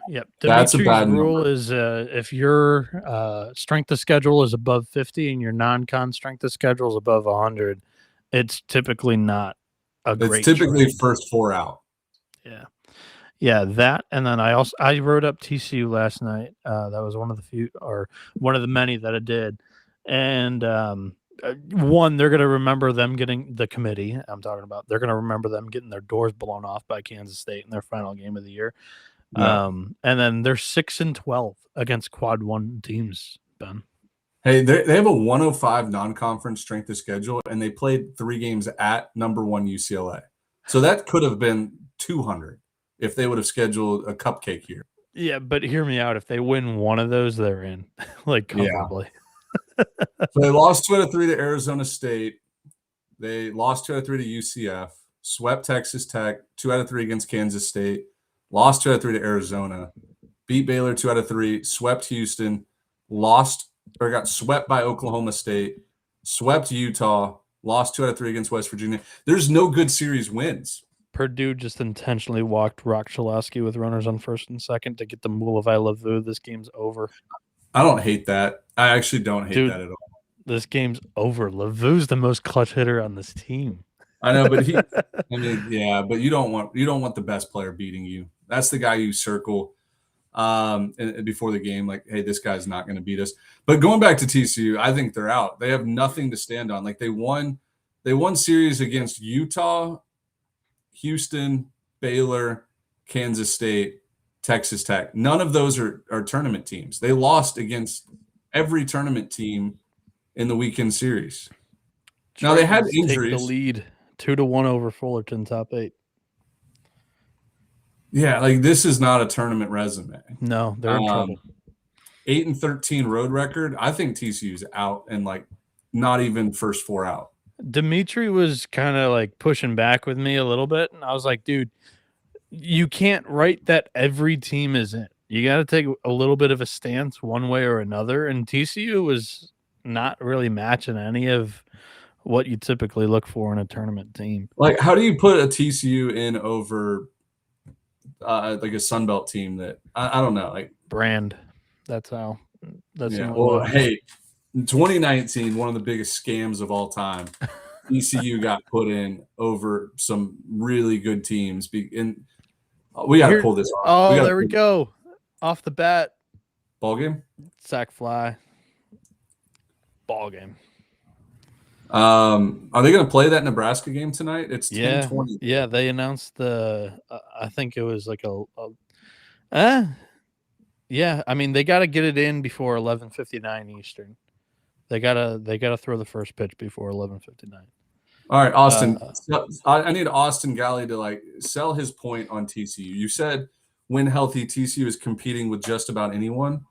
Yep. That's a bad rule number. is if your strength of schedule is above 50 and your non-con strength of schedule is above 100, it's typically not a great. It's typically trend. first 4 out. Yeah. Yeah, that, and then I wrote up TCU last night. That was one of the few, or one of the many that I did. And one, they're going to remember them getting the committee. I'm talking about. They're going to remember them getting their doors blown off by Kansas State in their final game of the year. Yeah. And then they're 6-12 against quad 1 teams. Ben. Hey, they have a 105 non-conference strength of schedule, and they played 3 games at number 1 UCLA. So that could have been 200 if they would have scheduled a cupcake here. Yeah, but hear me out. If they win one of those, they're in, like, comfortably. Yeah. So they lost 2 out of 3 to Arizona State. They lost 2 out of 3 to UCF. Swept Texas Tech. 2 out of 3 against Kansas State. Lost 2 out of 3 to Arizona. Beat Baylor 2 out of 3. Swept Houston. Got swept by Oklahoma State. Swept Utah. Lost 2 out of 3 against West Virginia. There's no good series wins. Purdue just intentionally walked Rock Chalosky with runners on first and second to get the Mulavai Lavu. This game's over. I don't hate that. I actually don't hate that at all. This game's over. Lavu's the most clutch hitter on this team. I know, but but you don't want the best player beating you. That's the guy you circle and before the game, like, hey, this guy's not going to beat us. But going back to TCU, I think they're out. They have nothing to stand on. Like, they won series against Utah, Houston, Baylor, Kansas State, Texas Tech. None of those are tournament teams. They lost against every tournament team in the weekend series. Now they had injuries. Take the lead 2-1 over Fullerton, top 8. Yeah, like, this is not a tournament resume. No, they're in trouble. 8-13 road record. I think TCU's out and, like, not even first 4 out. Dimitri was kind of like pushing back with me a little bit, and I was like, dude, you can't write that every team is in. You got to take a little bit of a stance one way or another, and TCU was not really matching any of what you typically look for in a tournament team. Like, how do you put a TCU in over like a Sun Belt team that I don't know, like Brand. That's how. That's the yeah. only Well, way. hey, in 2019, one of the biggest scams of all time, ECU got put in over some really good teams. And we got to Here. pull this off. We Oh, got to there we pull go. Off the bat, ball game. sack fly. Ball game. Are they going to play that Nebraska game tonight? It's 10:20. Yeah. They announced the. I think it was like yeah. I mean, they got to get it in before 11:59 Eastern. They gotta throw the first pitch before 11:59. All right, Austin. I need Austin Galley to like sell his point on TCU. You said when healthy, TCU is competing with just about anyone.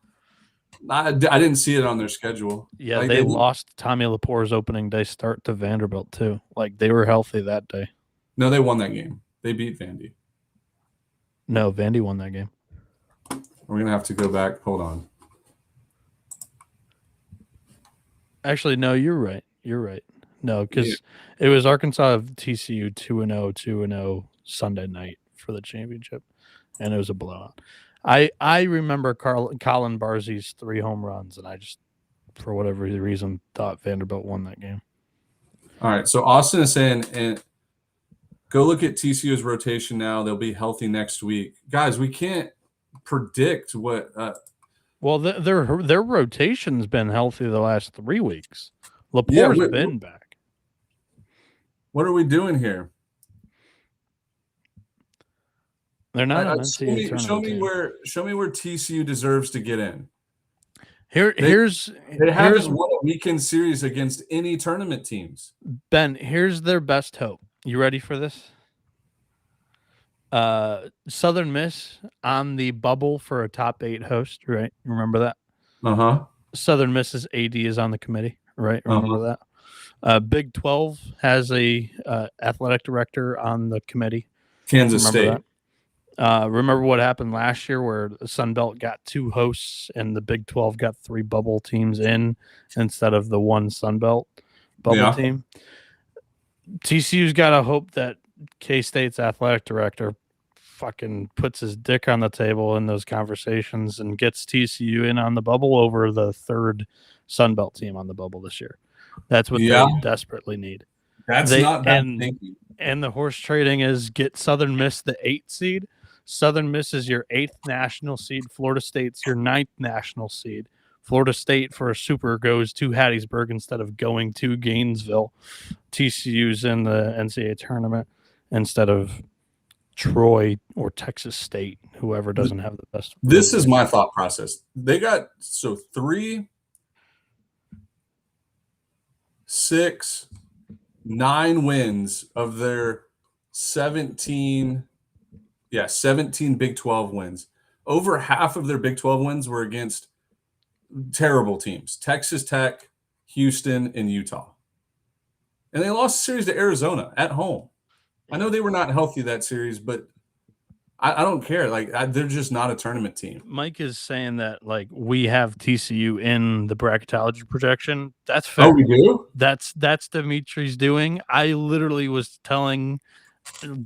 I didn't see it on their schedule. Yeah, Like they lost Tommy Laporte's opening day start to Vanderbilt too. Like they were healthy that day. No, they won that game. They beat Vandy. No, Vandy won that game. We're gonna have to go back. Hold on. Actually, no, you're right. You're right. No, because it was Arkansas TCU 2-0, 2-0 Sunday night for the championship, and it was a blowout. I remember Colin Barzey's 3 home runs, and I just, for whatever reason, thought Vanderbilt won that game. All right, so Austin is saying, and go look at TCU's rotation now. They'll be healthy next week, guys. We can't predict what. Well, their rotation's been healthy the last 3 weeks. Laporte's been back. What are we doing here? They're not an NCAA tournament team. Show me where TCU deserves to get in. They haven't won a weekend series against any tournament teams. Ben, here's their best hope. You ready for this? Southern Miss on the bubble for a top 8 host, right? Remember that? Uh-huh. Southern Miss's AD is on the committee, right? Remember that? Big 12 has a athletic director on the committee. Kansas State. Remember what happened last year where the Sun Belt got 2 hosts and the Big 12 got 3 bubble teams in instead of the 1 Sun Belt bubble team? TCU's got to hope that K-State's athletic director fucking puts his dick on the table in those conversations and gets TCU in on the bubble over the 3rd Sun Belt team on the bubble this year. That's what they desperately need. That's not bad thinking. And the horse trading is get Southern Miss the 8th seed. Southern Miss is your 8th national seed. Florida State's your 9th national seed. Florida State for a super goes to Hattiesburg instead of going to Gainesville. TCU's in the NCAA tournament instead of Troy or Texas State, whoever doesn't have the best. This is my thought process. They got 3, 6, 9 wins of their 17 Big 12 wins. Over half of their Big 12 wins were against terrible teams: Texas Tech, Houston, and Utah. And they lost the series to Arizona at home. I know they were not healthy that series, but I don't care. Like they're just not a tournament team. Mike is saying that like we have TCU in the bracketology projection. That's fair. Oh, we do? That's Dimitri's doing. I literally was telling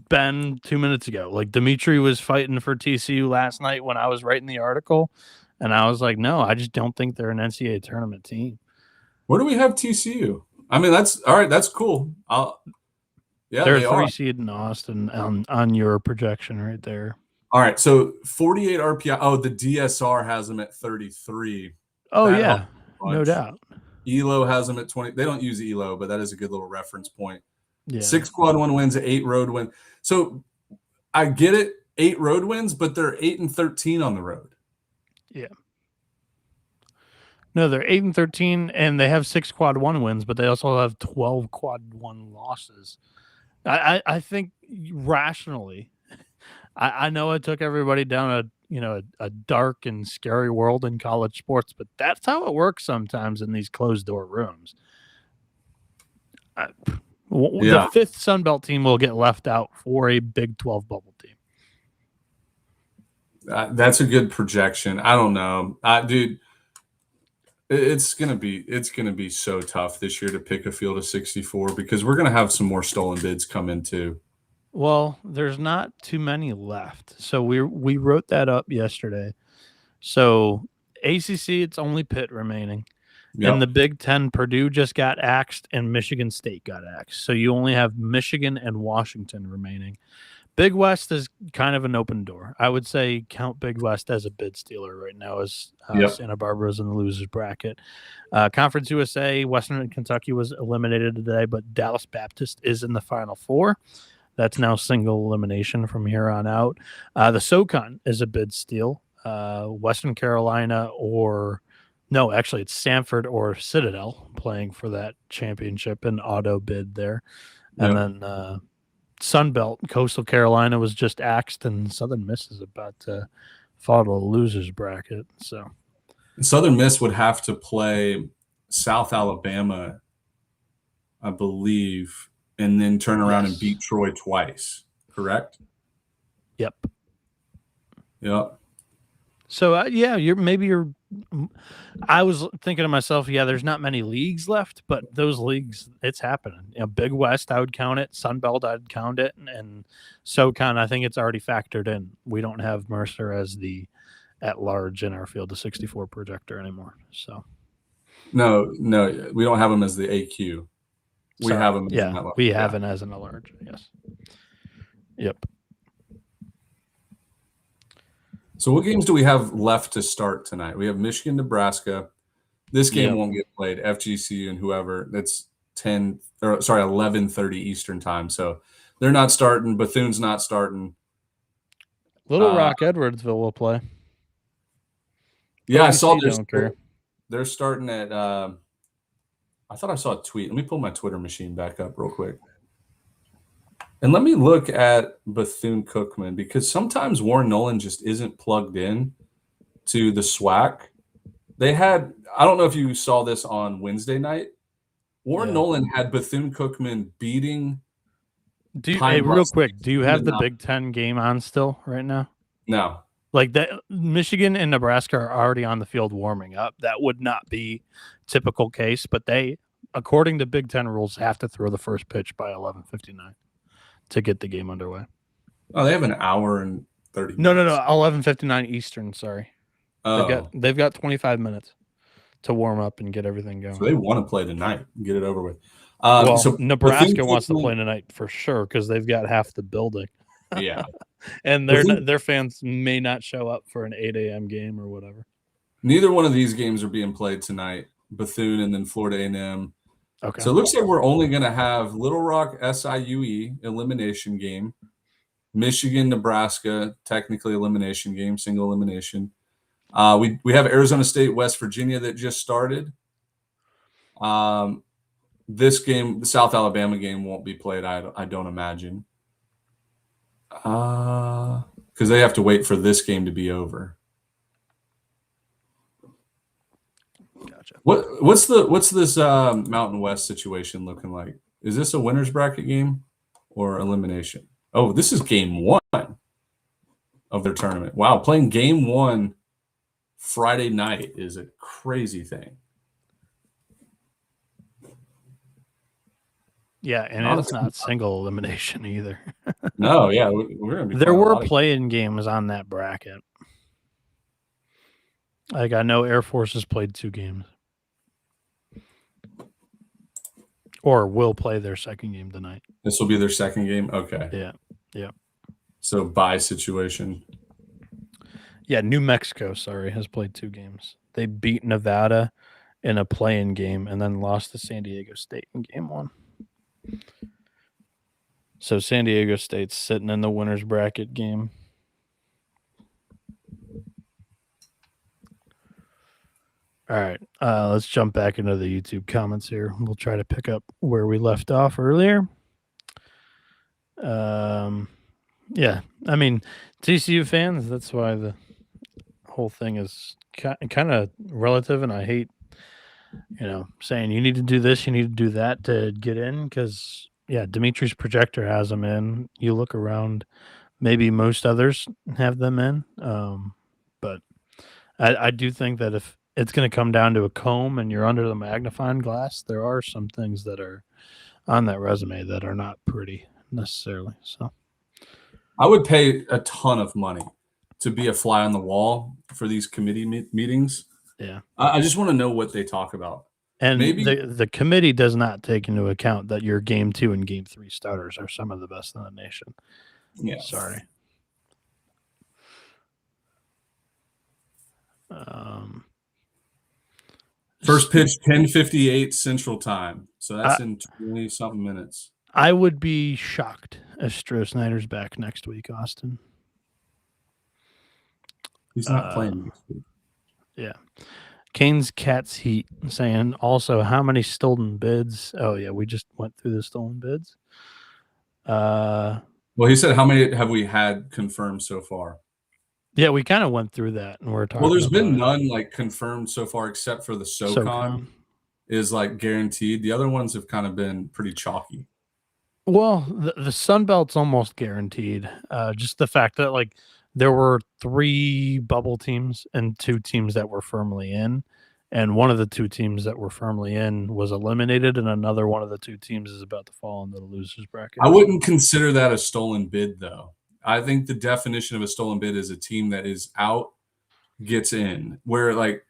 Ben 2 minutes ago, like Dimitri was fighting for TCU last night when I was writing the article, and I was like, no, I just don't think they're an NCAA tournament team. Where do we have TCU? I mean, that's all right. That's cool. They're a 3 seed in Austin on your projection right there. All right, so 48 RPI. Oh, the DSR has them at 33. Oh, yeah, no doubt. ELO has them at 20. They don't use ELO, but that is a good little reference point. Yeah. 6 quad 1 wins, 8 road wins. So I get it, 8 road wins, but they're 8-13 on the road. Yeah. No, they're 8-13, and they have 6 quad 1 wins, but they also have 12 quad 1 losses. I think rationally, I know it took everybody down a dark and scary world in college sports, but that's how it works sometimes in these closed door rooms. The 5th Sun Belt team will get left out for a Big 12 bubble team. That's a good projection. I don't know, dude. It's gonna be so tough this year to pick a field of 64 because we're gonna have some more stolen bids come in too. Well, there's not too many left. So we wrote that up yesterday. So ACC, it's only Pitt remaining. In the Yep. Big Ten, Purdue just got axed and Michigan State got axed. So you only have Michigan and Washington remaining. Big West is kind of an open door. I would say count Big West as a bid stealer right now, as Yep. Santa Barbara's in the losers bracket. Conference USA, Western Kentucky was eliminated today, but Dallas Baptist is in the Final Four. That's now single elimination from here on out. The SoCon is a bid steal. Western Carolina actually it's Stanford or Citadel playing for that championship and auto bid there. And Yep. then Sunbelt, Coastal Carolina was just axed, and Southern Miss is about to fall to a losers bracket. So Southern Miss would have to play South Alabama, I believe, and then turn around and beat Troy twice. Correct? Yep. Yep. So I was thinking to myself, there's not many leagues left, but those leagues, it's happening. Big West, I would count it. Sunbelt, I'd count it, and SoCon, I think it's already factored in. We don't have Mercer as the at-large in our field of 64 projector anymore. So no, we don't have them as the AQ. We have them. We have it as an at-large. Yes. Yep. So what games do we have left to start tonight? We have Michigan, Nebraska. This game won't get played. FGC and whoever. That's 11:30 Eastern time. So they're not starting. Bethune's not starting. Little Rock, Edwardsville will play. Yeah, I saw this. They're starting at. I thought I saw a tweet. Let me pull my Twitter machine back up real quick. And let me look at Bethune-Cookman because sometimes Warren Nolan just isn't plugged in to the SWAC. They had, I don't know if you saw this on Wednesday night. Warren Nolan had Bethune-Cookman beating. Real quick, do you have the Big Ten game on still right now? No. Like that, Michigan and Nebraska are already on the field warming up. That would not be typical case, but they, according to Big Ten rules, have to throw the first pitch by 11:59 to get the game underway. Oh, they have an hour and 30 minutes. No, 11:59 Eastern, sorry. Oh. They've got 25 minutes to warm up and get everything going. So they want to play tonight and get it over with. So Nebraska wants to play tonight for sure because they've got half the building. Yeah. And their fans may not show up for an 8 a.m. game or whatever. Neither one of these games are being played tonight. Bethune and then Florida A&M. Okay. So it looks like we're only going to have Little Rock SIUE elimination game, Michigan, Nebraska, technically elimination game, single elimination. We have Arizona State, West Virginia that just started. This game, the South Alabama game, won't be played, I don't imagine. Because they have to wait for this game to be over. Gotcha. What's this Mountain West situation looking like? Is this a winner's bracket game or elimination? Oh, this is game one of their tournament. Wow, playing game one Friday night is a crazy thing. Yeah, and it's not single elimination either. No, yeah, we're gonna be. There were playing games on that bracket. Like I know Air Force has played 2 games, or will play their second game tonight. This will be their second game. Okay. Yeah. So bye situation. Yeah, New Mexico, has played 2 games. They beat Nevada in a play-in game and then lost to San Diego State in game 1. So San Diego State's sitting in the winner's bracket game. All right, let's jump back into the YouTube comments here. We'll try to pick up where we left off earlier. Yeah, I mean, TCU fans, that's why the whole thing is kind of relative, and I hate, saying you need to do this, you need to do that to get in, because Dimitri's projector has them in. You look around, maybe most others have them in, but I do think that it's going to come down to a comb and you're under the magnifying glass, there are some things that are on that resume that are not pretty necessarily. So I would pay a ton of money to be a fly on the wall for these committee meetings. yeah. I just want to know what they talk about. And Maybe, the committee does not take into account that your game 2 and game 3 starters are some of the best in the nation. yeah. Sorry. First pitch 10:58 Central Time, so that's in 20 something minutes. I would be shocked if Stroh Snyder's back next week, Austin. He's not playing next week. Yeah. Canes Cats Heat saying also how many stolen bids? Oh yeah, we just went through the stolen bids. Well, he said how many have we had confirmed so far? Yeah, we kind of went through that, and we're talking. Well, there's been about none like confirmed so far, except for the SoCon is like guaranteed. The other ones have kind of been pretty chalky. Well, the Sun Belt's almost guaranteed. Just the fact that like there were 3 bubble teams and 2 teams that were firmly in, and one of the 2 teams that were firmly in was eliminated, and another one of the 2 teams is about to fall into the losers bracket. I wouldn't consider that a stolen bid, though. I think the definition of a stolen bid is a team that is out, gets in. Where like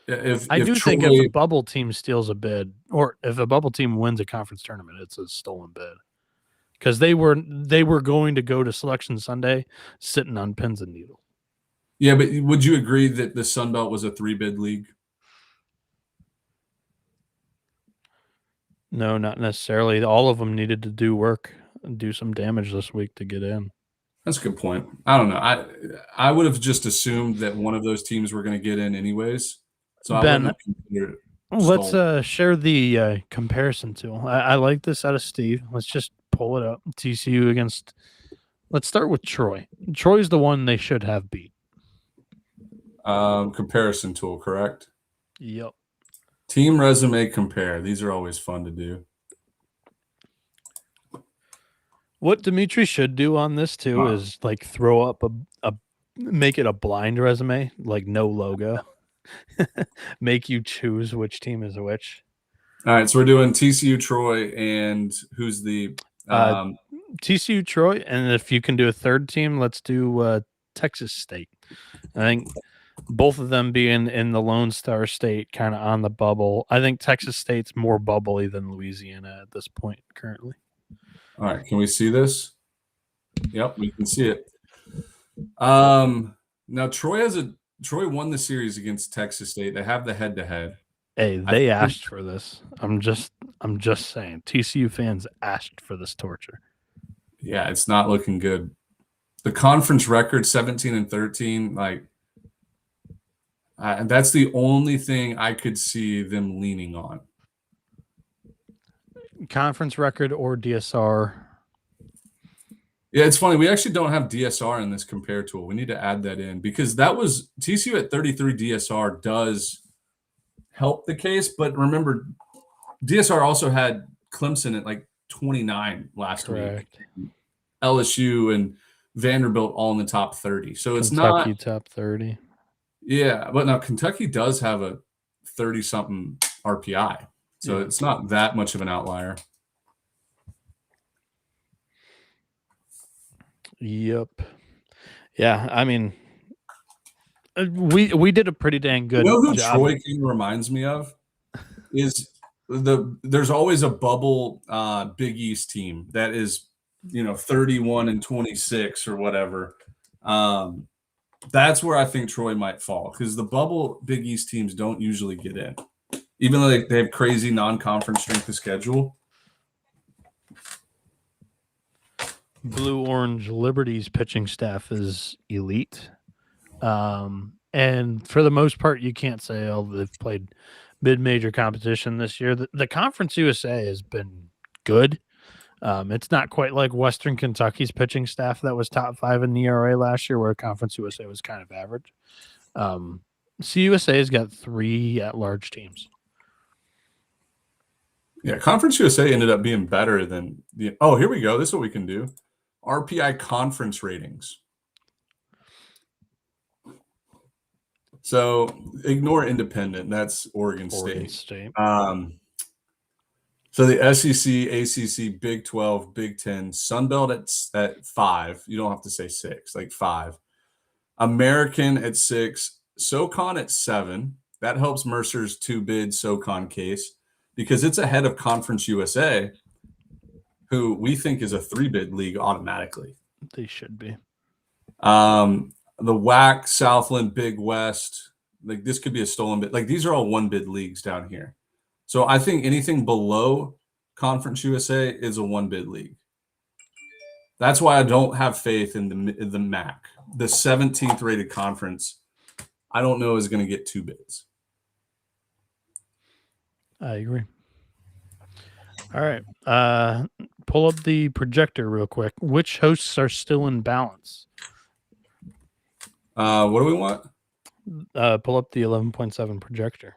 if think if a bubble team steals a bid, or if a bubble team wins a conference tournament, it's a stolen bid. Because they were going to go to Selection Sunday sitting on pins and needles. Yeah, but would you agree that the Sun Belt was a 3-bid league? No, not necessarily. All of them needed to do work and do some damage this week to get in. That's a good point. I don't know. I would have just assumed that one of those teams were going to get in anyways. So Ben, I wouldn't have considered it. Let's share the comparison tool. I like this out of Steve. Let's just pull it up. TCU against. Let's start with Troy. Troy's the one they should have beat. Comparison tool, correct? Yep. Team resume compare. These are always fun to do. What Dimitri should do on this too is like throw up a make it a blind resume, like no logo. Make you choose which team is which. All right, so we're doing TCU Troy, and who's the TCU Troy, and if you can do a third team, let's do Texas State. I think both of them being in the Lone Star State, kind of on the bubble. I think Texas State's more bubbly than Louisiana at this point currently. All right, can we see this? Yep, we can see it. Now Troy won the series against Texas State. They have the head-to-head. Hey, they asked for this. I'm just saying. TCU fans asked for this torture. Yeah, it's not looking good. The conference record 17-13, like that's the only thing I could see them leaning on. Conference record or DSR? Yeah, it's funny. We actually don't have DSR in this compare tool. We need to add that in because that was TCU at 33 DSR does help the case. But remember, DSR also had Clemson at like 29 last week. LSU and Vanderbilt all in the top 30. So it's Kentucky not top 30. Yeah, but now Kentucky does have a 30-something RPI. So it's not that much of an outlier. Yep. Yeah, I mean, we did a pretty dang good who job. Troy King reminds me of is there's always a bubble Big East team that is 31-26 or whatever. That's where I think Troy might fall because the bubble Big East teams don't usually get in, even though they have crazy non-conference strength of schedule. Blue Orange Liberty's pitching staff is elite. And for the most part, you can't say, they've played mid-major competition this year. The Conference USA has been good. It's not quite like Western Kentucky's pitching staff that was top 5 in the ERA last year, where Conference USA was kind of average. CUSA has got 3 at-large teams. Yeah, Conference USA ended up being better than the. Oh, here we go. This is what we can do. RPI conference ratings. So ignore independent. That's Oregon Oregon State. State. So the SEC, ACC, Big 12, Big 10, Sun Belt at 5. You don't have to say 6, like 5. American at 6, SoCon at 7. That helps Mercer's 2-bid SoCon case because it's ahead of Conference USA, who we think is a 3-bid league automatically. They should be. The WAC, Southland, Big West, like this could be a stolen bid. Like these are all 1-bid leagues down here. So I think anything below Conference USA is a 1-bid league. That's why I don't have faith in the MAC. The 17th rated conference, I don't know is going to get 2 bids. I agree. All right. Pull up the projector real quick. Which hosts are still in balance? What do we want? Pull up the 11.7 projector.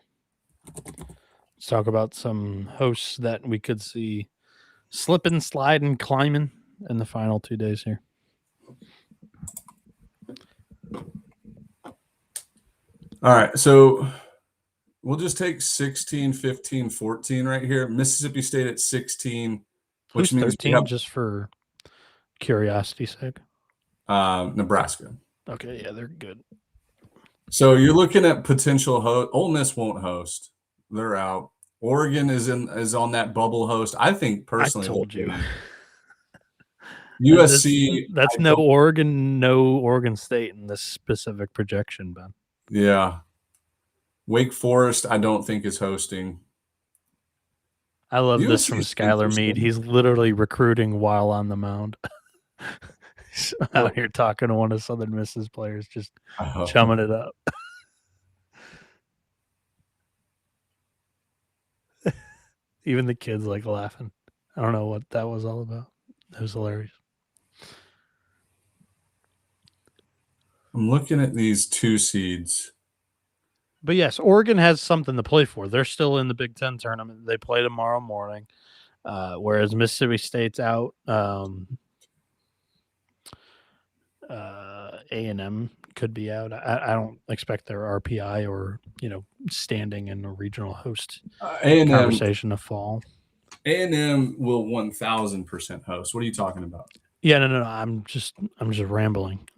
Let's talk about some hosts that we could see slipping, sliding, climbing in the final 2 days here. All right. So we'll just take 16, 15, 14 right here. Mississippi State at 16, which Who's means 13, just for curiosity's sake? Nebraska. Okay, yeah, they're good. So you're looking at potential host. Ole Miss won't host; they're out. Oregon is on that bubble host. I think personally, I told you. USC. That's no Oregon State in this specific projection, Ben. Yeah. Wake Forest, I don't think is hosting. I love this from Skylar Mead. He's literally recruiting while on the mound. Out here talking to one of Southern Miss's players, just chumming it up. Even the kids like laughing. I don't know what that was all about. It was hilarious. I'm looking at these 2 seeds. But yes, Oregon has something to play for. They're still in the Big Ten tournament. They play tomorrow morning, whereas Mississippi State's out. A&M could be out. I don't expect their RPI or standing in a regional host conversation to fall. A&M will 1,000% host. What are you talking about? Yeah, no. I'm just rambling,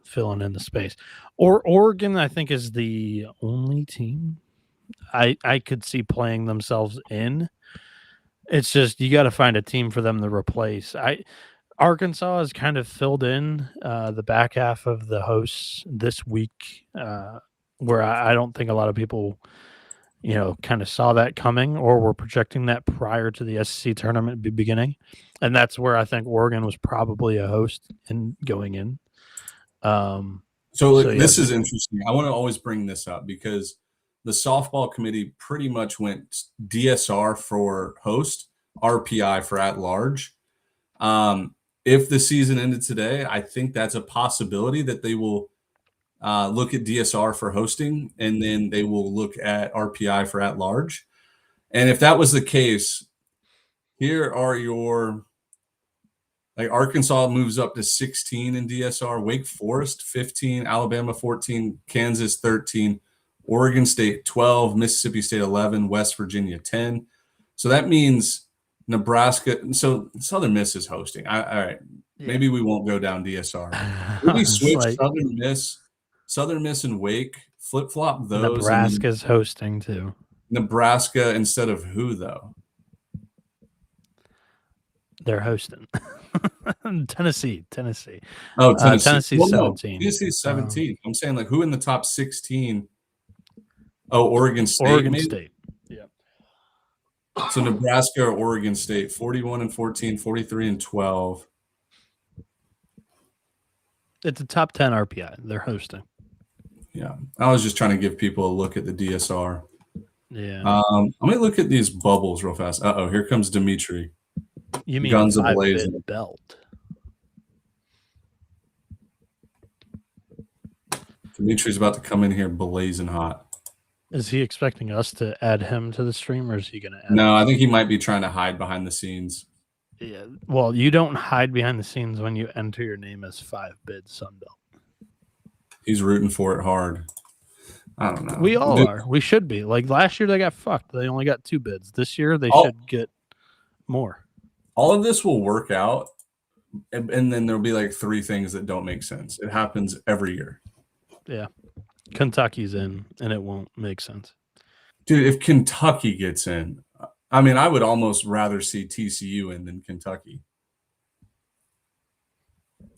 filling in the space. Or Oregon, I think, is the only team I could see playing themselves in. It's just you got to find a team for them to replace. Arkansas has kind of filled in the back half of the hosts this week, where I don't think a lot of people, kind of saw that coming or were projecting that prior to the SEC tournament beginning. And that's where I think Oregon was probably a host in going in. This is interesting. I want to always bring this up because the softball committee pretty much went DSR for host, RPI for at large. If the season ended today, I think that's a possibility that they will look at DSR for hosting, and then they will look at RPI for at large. And if that was the case, here are your Arkansas moves up to 16 in DSR, Wake Forest 15, Alabama 14, Kansas 13, Oregon State 12, Mississippi State 11, West Virginia 10. So that means Nebraska. So Southern Miss is hosting. All right. Yeah. Maybe we won't go down DSR. Maybe switch Southern Miss and Wake, flip-flop those. Nebraska's hosting too. Nebraska instead of who, though? They're hosting. Tennessee. Oh, Tennessee. Tennessee's 17. Tennessee's 17. I'm saying who in the top 16? Oh, Oregon State. Oregon State. Yeah. So Nebraska or Oregon State, 41 and 14, 43 and 12. It's a top 10 RPI. They're hosting. Yeah. I was just trying to give people a look at the DSR. Yeah. Let me look at these bubbles real fast. Uh-oh, here comes Dimitri. You mean Guns a belt? Dimitri's about to come in here blazing hot. Is he expecting us to add him to the stream, or is he going to add No, I think he might be trying to hide behind the scenes. Yeah. Well, you don't hide behind the scenes when you enter your name as 5-bid Sunbelt. He's rooting for it hard. I don't know. We all are. We should be. Like last year, they got fucked. They only got 2 bids. This year, they should get more. All of this will work out, and then there'll be like 3 things that don't make sense. It happens every year. Yeah. Kentucky's in, and it won't make sense. Dude, if Kentucky gets in, I mean, I would almost rather see TCU in than Kentucky.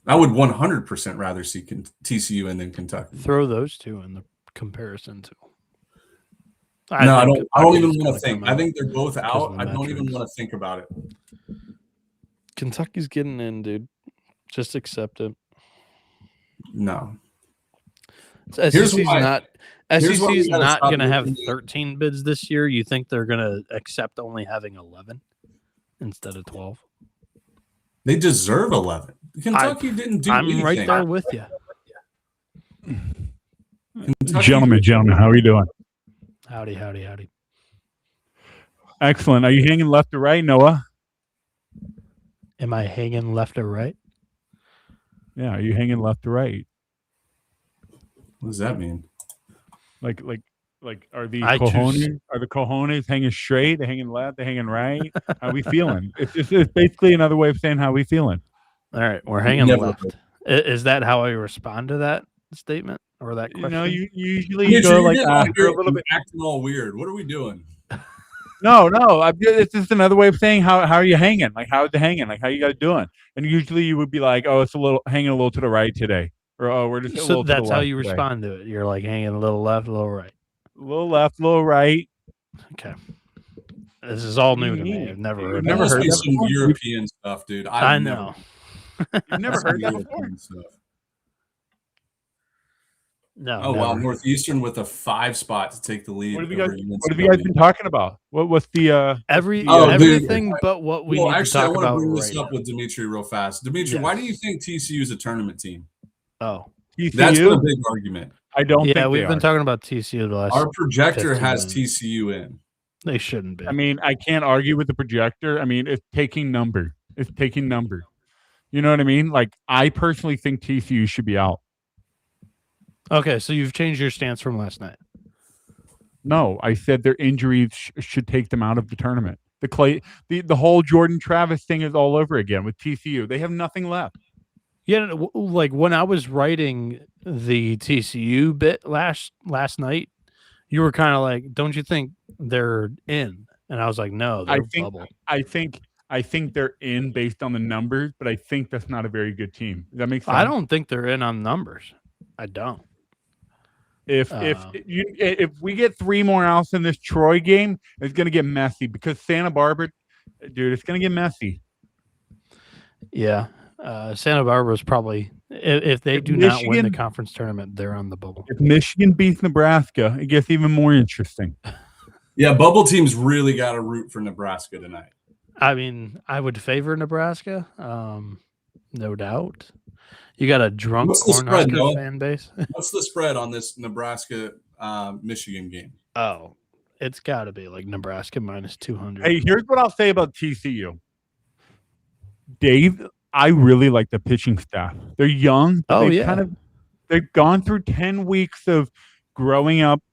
I would 100% rather see TCU in than Kentucky. Throw those 2 in the comparison too. I don't even want to think. I think they're both out. I don't even want to think about it. Kentucky's getting in, dude. Just accept it. No. SEC's not going to have 13 bids this year. You think they're going to accept only having 11 instead of 12? They deserve 11. Kentucky didn't do anything. I'm right there with you. Gentlemen, how are you doing? Howdy. Excellent. Are you hanging left or right, Noah? Am I hanging left or right? Yeah, are you hanging left or right? What does that mean? Like are the cojones hanging straight? They're hanging left, they're hanging right? How are we feeling? It's basically another way of saying how we feeling. All right, we're hanging left. Is that how I respond to that statement or that question? You usually go like you're a little bit acting all weird. What are we doing? No. It's just another way of saying how are you hanging? Like how's it hanging? Like how you guys doing? And usually you would be like, oh, it's hanging a little to the right today, or oh, we're just a little. So that's how you respond to it. You're like hanging a little left, a little right, a little left, a little right. Okay. This is all new to me. I've never heard some European stuff, dude. I know. You've never heard that before? No. Oh, wow. Northeastern with a 5 spot to take the lead. What have you guys been talking about? What's the everything but what we need to talk about? I want to bring this up with Dimitri real fast. Dimitri, why do you think TCU is a tournament team? Oh. TCU? That's been a big argument. I don't think we've been talking about TCU the last. Our projector has TCU in. They shouldn't be. I mean, I can't argue with the projector. I mean, it's taking number. You know what I mean? Like, I personally think TCU should be out. Okay, so you've changed your stance from last night. No, I said their injuries should take them out of the tournament. The whole Jordan Travis thing is all over again with TCU. They have nothing left. Yeah, like when I was writing the TCU bit last night, you were kind of like, "Don't you think they're in?" And I was like, "No, they're bubble." I think they're in based on the numbers, but I think that's not a very good team. Does that make sense? I don't think they're in on numbers. I don't. If we get 3 more outs in this Troy game, it's going to get messy because Santa Barbara, dude, it's going to get messy. Yeah. Santa Barbara is probably, if they do not win the conference tournament, they're on the bubble. If Michigan beats Nebraska, it gets even more interesting. Yeah, bubble teams really got to root for Nebraska tonight. I mean, I would favor Nebraska, no doubt. You got a drunk Cornhusker fan base. What's the spread on this Nebraska Michigan game? Oh, it's got to be like Nebraska minus 200. Hey, here's what I'll say about TCU. Dave, I really like the pitching staff. They're young. They've gone through 10 weeks of growing up,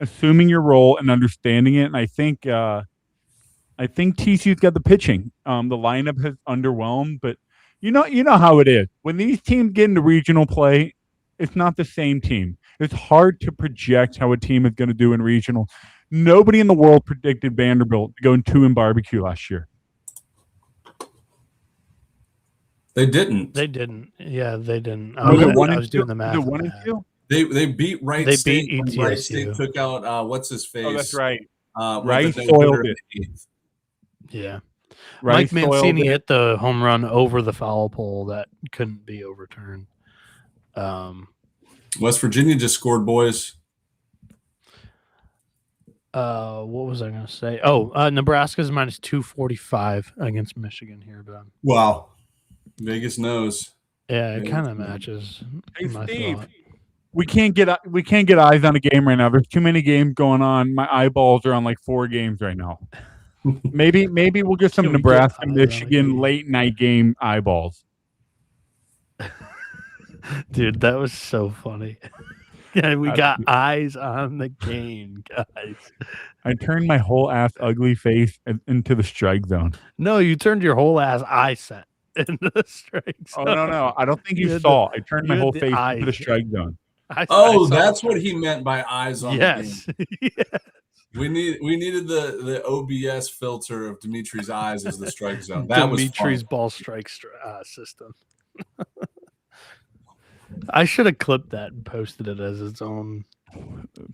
assuming your role and understanding it. And I think TCU's got the pitching. The lineup has underwhelmed, but you know how it is. When these teams get into regional play, it's not the same team. It's hard to project how a team is going to do in regional. Nobody in the world predicted Vanderbilt going 2 barbecue last year. They didn't. Yeah, they didn't. I was doing the math. 1-2? They beat Wright State. They beat ETSU. Wright State took out what's his face. Oh, that's right. Wright soiled it. Yeah. Mike Mancini hit the home run over the foul pole that couldn't be overturned. West Virginia just scored, boys. What was I going to say? Nebraska's minus 245 against Michigan here, but wow. Vegas knows. Yeah, it kind of matches. Hey, Steve, we can't get eyes on a game right now. There's too many games going on. My eyeballs are on like 4 games right now. Maybe we'll get some Nebraska Michigan late night game eyeballs. Dude, that was so funny. Yeah, we got eyes on the game, guys. I turned my whole ass ugly face into the strike zone. No, you turned your whole ass eye set into the strike Oh zone. no! I don't think you had saw. I turned my you had whole the face into the eyes. strike zone. I Oh, saw that's the what strike he zone. meant by eyes on the game. Yes. Yes. We needed the OBS filter of Dimitri's eyes as the strike zone. That Dimitri's was ball strike system. I should have clipped that and posted it as its own.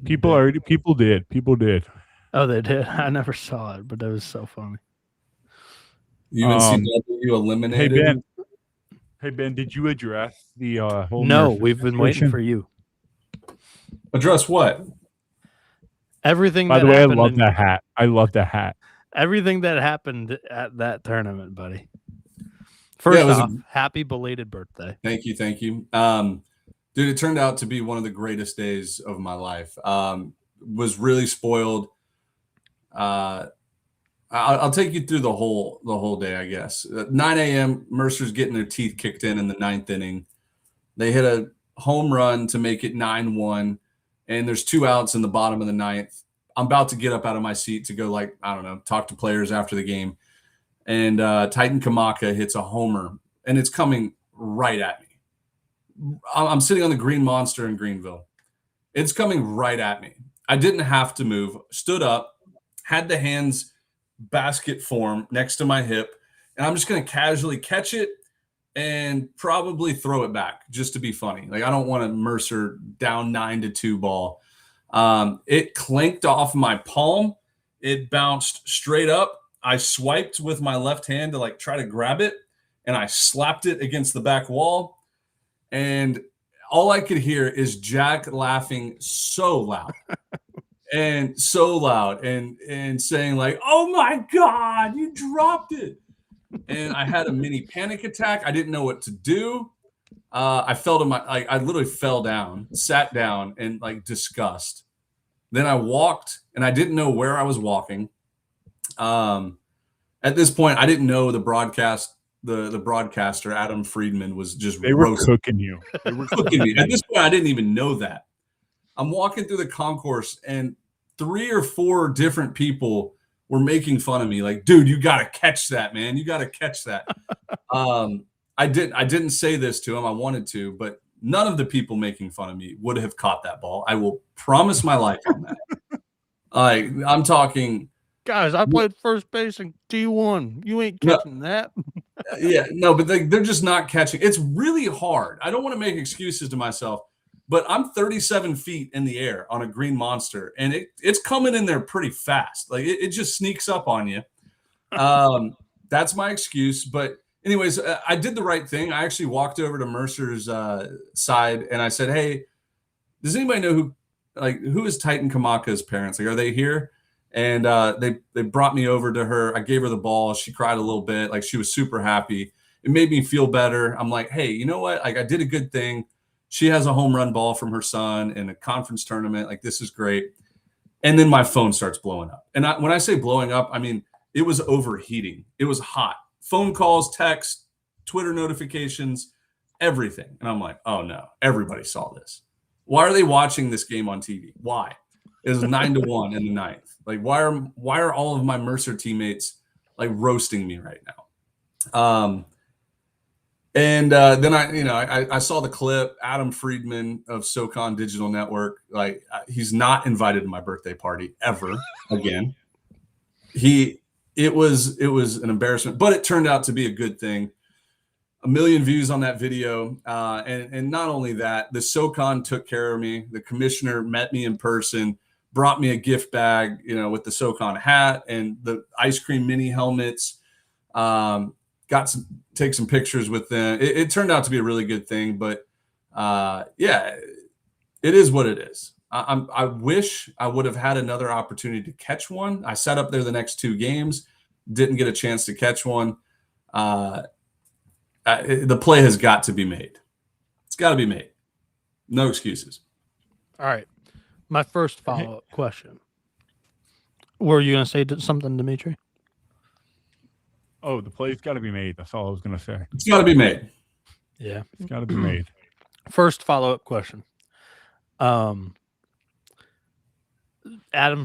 People did. Oh, they did. I never saw it, but it was so funny. UNCW eliminated. Hey Ben, did you address the whole? No, Mercer we've been waiting situation? for you. Address what? Everything. By that the way, I happened love that hat. I love that hat. Everything that happened at that tournament, buddy. First off, happy belated birthday. Thank you. Dude, it turned out to be one of the greatest days of my life. Was really spoiled. I'll take you through the whole day, I guess. 9 a.m., Mercer's getting their teeth kicked in the 9th inning. They hit a home run to make it 9-1, and there's 2 outs in the bottom of the 9th. I'm about to get up out of my seat to go, talk to players after the game. And Titan Kamaka hits a homer, and it's coming right at me. I'm sitting on the Green Monster in Greenville. It's coming right at me. I didn't have to move. Stood up, had the hands basket form next to my hip, and I'm just going to casually catch it and probably throw it back just to be funny. I don't want a Mercer down 9-2 ball. It clanked off my palm. It bounced straight up. I swiped with my left hand to try to grab it, and I slapped it against the back wall. And all I could hear is Jack laughing so loud and saying "Oh my God, you dropped it." And I had a mini panic attack. I didn't know what to do. I fell to I literally fell down, sat down in disgust. Then I walked, and I didn't know where I was walking. At this point, I didn't know the broadcaster, Adam Friedman, was just cooking you. They were cooking me. At this point, I didn't even know that. I'm walking through the concourse, and 3 or 4 different people were making fun of me. Dude, you got to catch that, man. You got to catch that. I didn't say this to him. I wanted to, but none of the people making fun of me would have caught that ball. I will promise my life on that. I'm talking. Guys, I played first base in D1. You ain't catching that. Yeah, no, but they're just not catching. It's really hard. I don't want to make excuses to myself, but I'm 37 feet in the air on a Green Monster, and it's coming in there pretty fast. It just sneaks up on you. That's my excuse. But anyways, I did the right thing. I actually walked over to Mercer's side, and I said, "Hey, does anybody know who is Titan Kamaka's parents? Are they here?" And they brought me over to her. I gave her the ball. She cried a little bit. She was super happy. It made me feel better. I'm like, hey, you know what? I did a good thing. She has a home run ball from her son in a conference tournament. This is great. And then my phone starts blowing up. And when I say blowing up, I mean, it was overheating. It was hot. Phone calls, text, Twitter notifications, everything. And I'm like, oh no, everybody saw this. Why are they watching this game on TV? Why? It was 9-1 in the 9th. Why are all of my Mercer teammates roasting me right now? And then I saw the clip. Adam Friedman of SoCon Digital Network. He's not invited to my birthday party ever again. It was an embarrassment, but it turned out to be a good thing. 1 million views on that video, and not only that, the SoCon took care of me. The commissioner met me in person. Brought me a gift bag, with the SoCon hat and the ice cream mini helmets. Take some pictures with them. It turned out to be a really good thing, but yeah, it is what it is. I wish I would have had another opportunity to catch one. I sat up there the next 2 games, didn't get a chance to catch one. The play has got to be made. It's got to be made. No excuses. All right. My first follow-up question. Were you going to say something, Dimitri? Oh, the play's got to be made. That's all I was going to say. It's got to be made. Yeah. It's got to be made. First follow-up question. Adam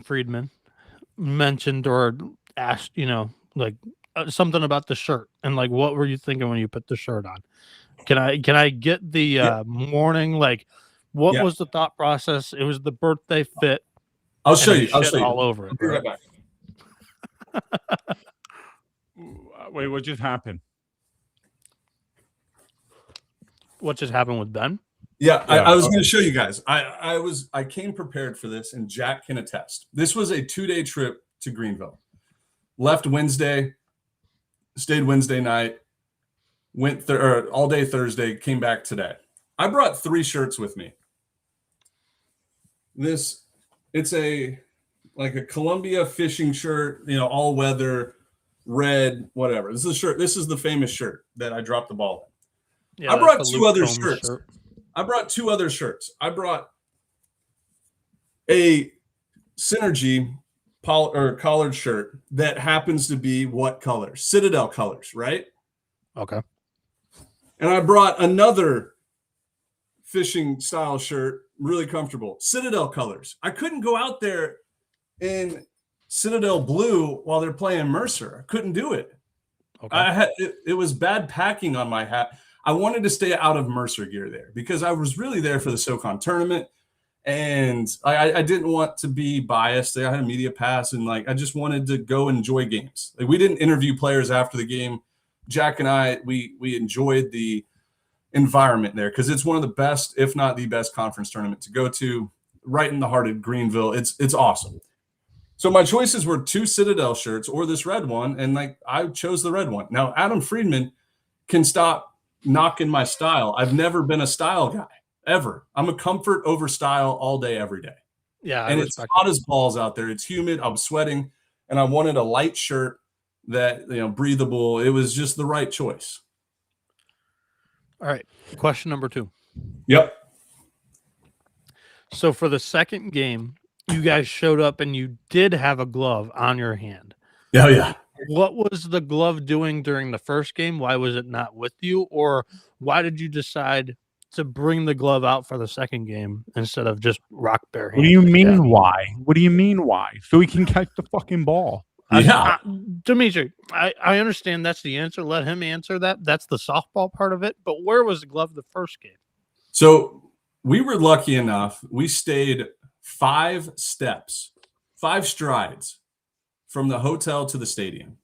Friedman mentioned or asked, like something about the shirt and like, what were you thinking when you put the shirt on? Can I get the morning? Like, what was the thought process? It was the birthday fit. I'll show you. I'll shit show you. all over it. I'll be right back. Wait, what just happened? What just happened with Ben? Yeah, I was going to show you guys. I came prepared for this, and Jack can attest. This was a 2-day trip to Greenville. Left Wednesday, stayed Wednesday night, went all day Thursday, came back today. I brought 3 shirts with me. It's a Columbia fishing shirt, all weather, red, whatever. This is a shirt. This is the famous shirt that I dropped the ball in. Yeah, I brought 2 other shirts. I brought 2 other shirts. I brought a Synergy collared shirt that happens to be what color? Citadel colors, right? Okay. And I brought another fishing style shirt, really comfortable, Citadel colors. I couldn't go out there in Citadel blue while they're playing Mercer. I couldn't do it. Okay. It was bad packing on my hat. I wanted to stay out of Mercer gear there because I was really there for the SoCon tournament, and I didn't want to be biased. I had a media pass, and I just wanted to go enjoy games. We didn't interview players after the game. Jack and I, we enjoyed the environment there because it's one of the best, if not the best, conference tournament to go to. Right in the heart of Greenville, it's awesome. So my choices were 2 Citadel shirts or this red one, and I chose the red one. Now Adam Friedman can stop knocking my style. I've never been a style guy ever. I'm a comfort over style all day, every day. Yeah, and it's hot as balls out there. It's humid. I'm sweating, and I wanted a light shirt that breathable. It was just the right choice. All right, question number 2. Yep. So for the second game, you guys showed up and you did have a glove on your hand. Oh yeah. What was the glove doing during the first game? Why was it not with you? Or why did you decide to bring the glove out for the second game instead of just rock bare hand? What do you mean why? What do you mean why? So he can catch the fucking ball. Yeah. Dimitri, I understand that's the answer. Let him answer that. That's the softball part of it. But where was the glove the first game? So we were lucky enough. We stayed 5 strides from the hotel to the stadium.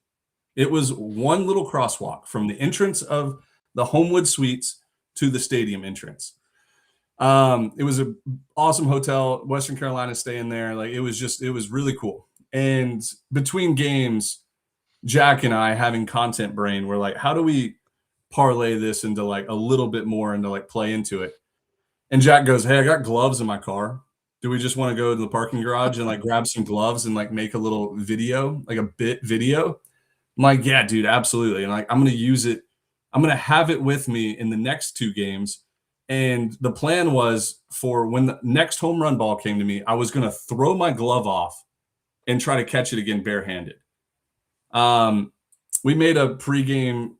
It was one little crosswalk from the entrance of the Homewood Suites to the stadium entrance. It was an awesome hotel, Western Carolina, staying there. It was really cool. And between games, Jack and I, having content brain, we're like, how do we parlay this into a little bit more and to play into it? And Jack goes, hey, I got gloves in my car. Do we just want to go to the parking garage and grab some gloves and make a little video, a bit video? I'm like, yeah, dude, absolutely. And I'm going to use it. I'm going to have it with me in the next 2 games. And the plan was for when the next home run ball came to me, I was going to throw my glove off and try to catch it again barehanded. We made a pregame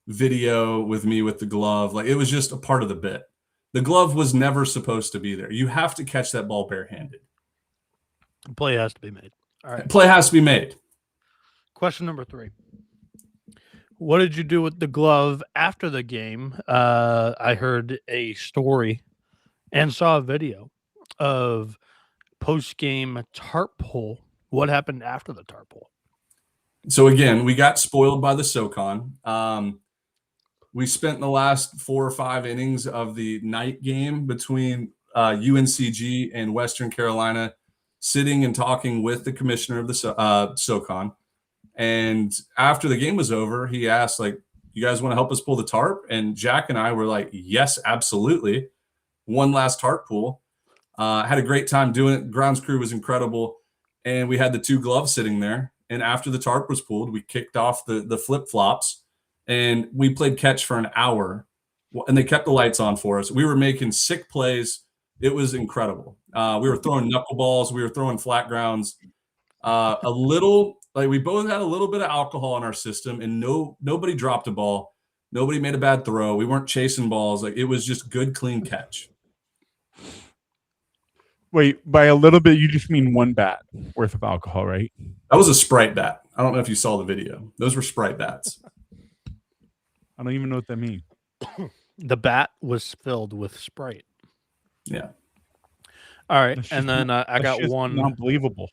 video with me with the glove. It was just a part of the bit. The glove was never supposed to be there. You have to catch that ball barehanded. Play has to be made. All right. Play has to be made. Question number 3. What did you do with the glove after the game? I heard a story and saw a video of post-game tarp pull. What happened after the tarp pull? So again, we got spoiled by the SoCon. We spent the last 4 or 5 innings of the night game between UNCG and Western Carolina sitting and talking with the commissioner of the SoCon. And after the game was over, he asked, you guys want to help us pull the tarp? And Jack and I were like, yes, absolutely. One last tarp pull. Had a great time doing it. Grounds crew was incredible. And we had the 2 gloves sitting there. And after the tarp was pulled, we kicked off the flip-flops. And we played catch for an hour, and they kept the lights on for us. We were making sick plays. It was incredible. We were throwing knuckleballs. We were throwing flat grounds. We both had a little bit of alcohol in our system, and nobody dropped a ball. Nobody made a bad throw. We weren't chasing balls. It was just good, clean catch. Wait, by a little bit, you just mean one bat worth of alcohol, right? That was a Sprite bat. I don't know if you saw the video. Those were Sprite bats. I don't even know what that means. The bat was filled with Sprite. Yeah. All right, That's and just then I got one. Unbelievable.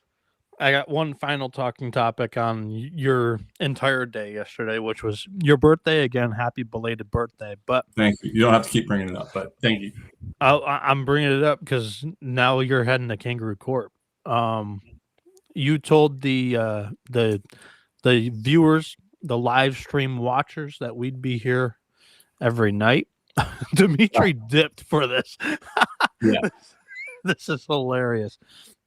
I got one final talking topic on your entire day yesterday, which was your birthday. Again, happy belated birthday. But Thank you. You don't have to keep bringing it up, but thank you. I'm bringing it up because now you're heading to Kangaroo Court. You told the viewers, the live stream watchers, that we'd be here every night. Dimitri dipped for this. Yeah. This is hilarious.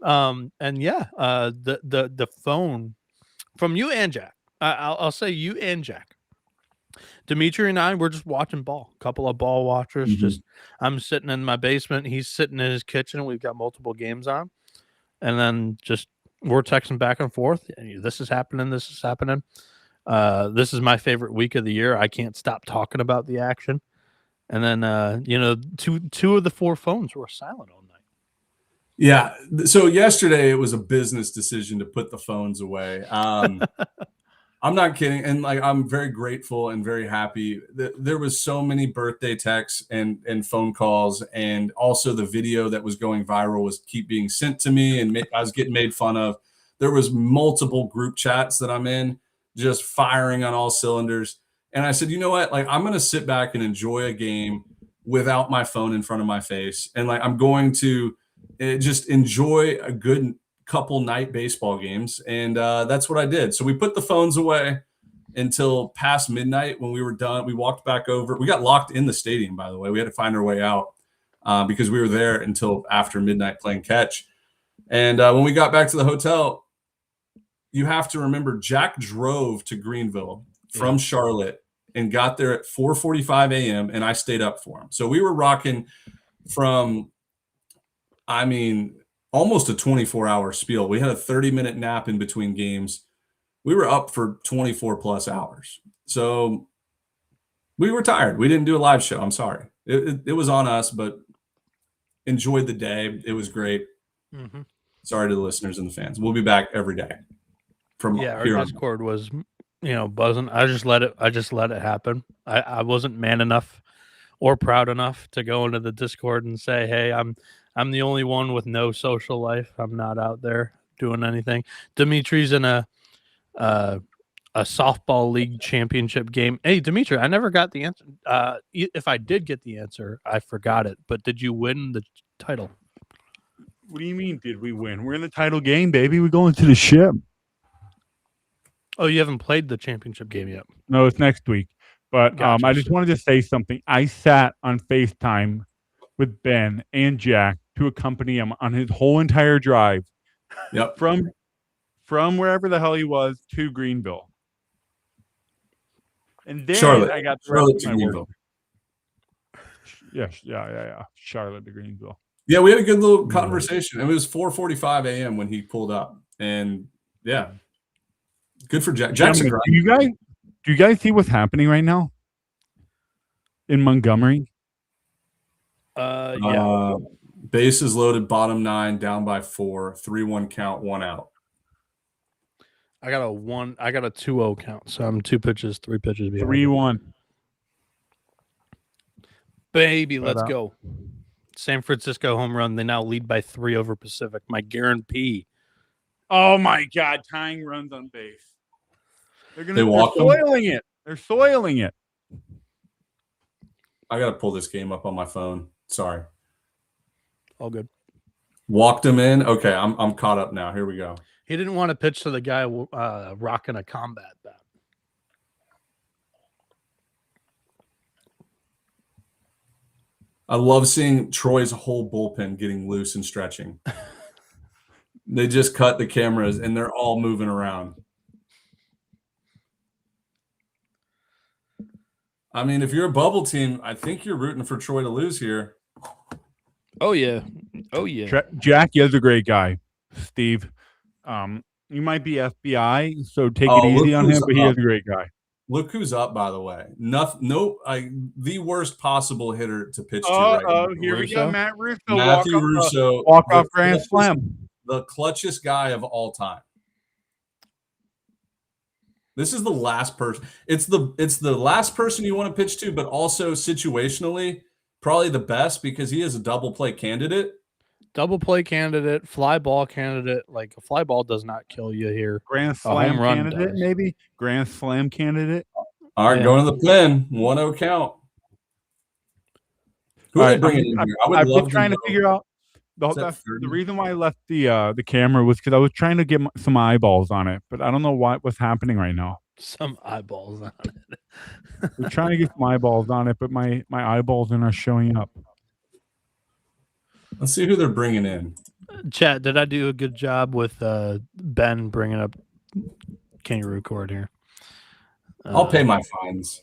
And yeah, the phone from you and Jack. I'll say you and Jack. Dimitri and I were just watching ball. A couple of ball watchers. Mhm. Just I'm sitting in my basement. He's sitting in his kitchen. We've got multiple games on, and then just we're texting back and forth. This is happening. This is happening. This is my favorite week of the year. I can't stop talking about the action. And then two of the four phones were silent all night. Yeah. So yesterday it was a business decision to put the phones away. I'm not kidding. And like, I'm very grateful and very happy that there was so many birthday texts and phone calls. And also the video that was going viral was keep being sent to me. And I was getting made fun of. There was multiple group chats that I'm in just firing on all cylinders. And I said, you know what? Like, I'm going to sit back and enjoy a game without my phone in front of my face. And like, I'm going to just enjoy a good couple night baseball games. And that's what I did. So we put the phones away until past midnight. When we were done, we walked back over. We got locked in the stadium, by the way. We had to find our way out because we were there until after midnight playing catch. And when we got back to the hotel, you have to remember Jack drove to Greenville from Charlotte and got there at 4:45 a.m. and I stayed up for him. So we were rocking from, almost a 24-hour spiel. We had a 30-minute nap in between games. We were up for 24 plus hours. So we were tired. We didn't do a live show. I'm sorry. It was on us, but enjoyed the day. It was great. Mm-hmm. Sorry to the listeners and the fans. We'll be back every day. Our Discord was, buzzing. I just let it happen. I wasn't man enough or proud enough to go into the Discord and say, hey, I'm the only one with no social life. I'm not out there doing anything. Dimitri's in a softball league championship game. Hey, Dimitri, I never got the answer. If I did get the answer, I forgot it. But did you win the title? What do you mean, did we win? We're in the title game, baby. We're going to the ship. Oh, you haven't played the championship game yet? No, it's next week. But Gotcha. I just wanted to say something. I sat on FaceTime with Ben and Jack to accompany him on his whole entire drive. Yep. From wherever the hell he was to Greenville. And then Charlotte. I got Charlotte to Greenville. Yeah. Charlotte to Greenville. Yeah, we had a good little conversation. It was 4:45 a.m. when he pulled up. And yeah. Good for Jack. Jackson. Do you guys see what's happening right now in Montgomery? Yeah. Bases loaded, bottom 9, down by 4, 3-1 count, 1 out. I got a 2-0 count, so I'm 2 pitches, 3 pitches behind. 3-1. Baby, let's go. San Francisco home run. They now lead by 3 over Pacific. My guarantee. Oh my God! Tying runs on base. They're soiling it. They're soiling it. I got to pull this game up on my phone. Sorry. All good. Walked him in. Okay, I'm caught up now. Here we go. He didn't want to pitch to the guy rocking a combat bat. I love seeing Troy's whole bullpen getting loose and stretching. They just cut the cameras and they're all moving around. I mean, if you're a bubble team, I think you're rooting for Troy to lose here. Oh, yeah. Jack is a great guy, Steve. You might be FBI, so take it easy on him, but he is a great guy. Look who's up, by the way. The worst possible hitter to pitch to right now. Here we go. Russo? Matt Russo. Matthew Russo. Walk-off grand slam. The clutchest guy of all time. This is the last person. It's the last person you want to pitch to, but also situationally, probably the best because he is a double play candidate. Double play candidate, fly ball candidate. Like a fly ball does not kill you here. Grand A slam home run candidate, does. maybe? Grand slam candidate. All right, going to the pen. 1-0 count. Who are they bringing in here? I've been trying to figure out. The reason why I left the camera was because I was trying to get some eyeballs on it, but I don't know what's happening right now. Some eyeballs on it. We're trying to get some eyeballs on it, but my eyeballs are not showing up. Let's see who they're bringing in. Chat, did I do a good job with Ben bringing up Kangaroo Court here? I'll pay my fines.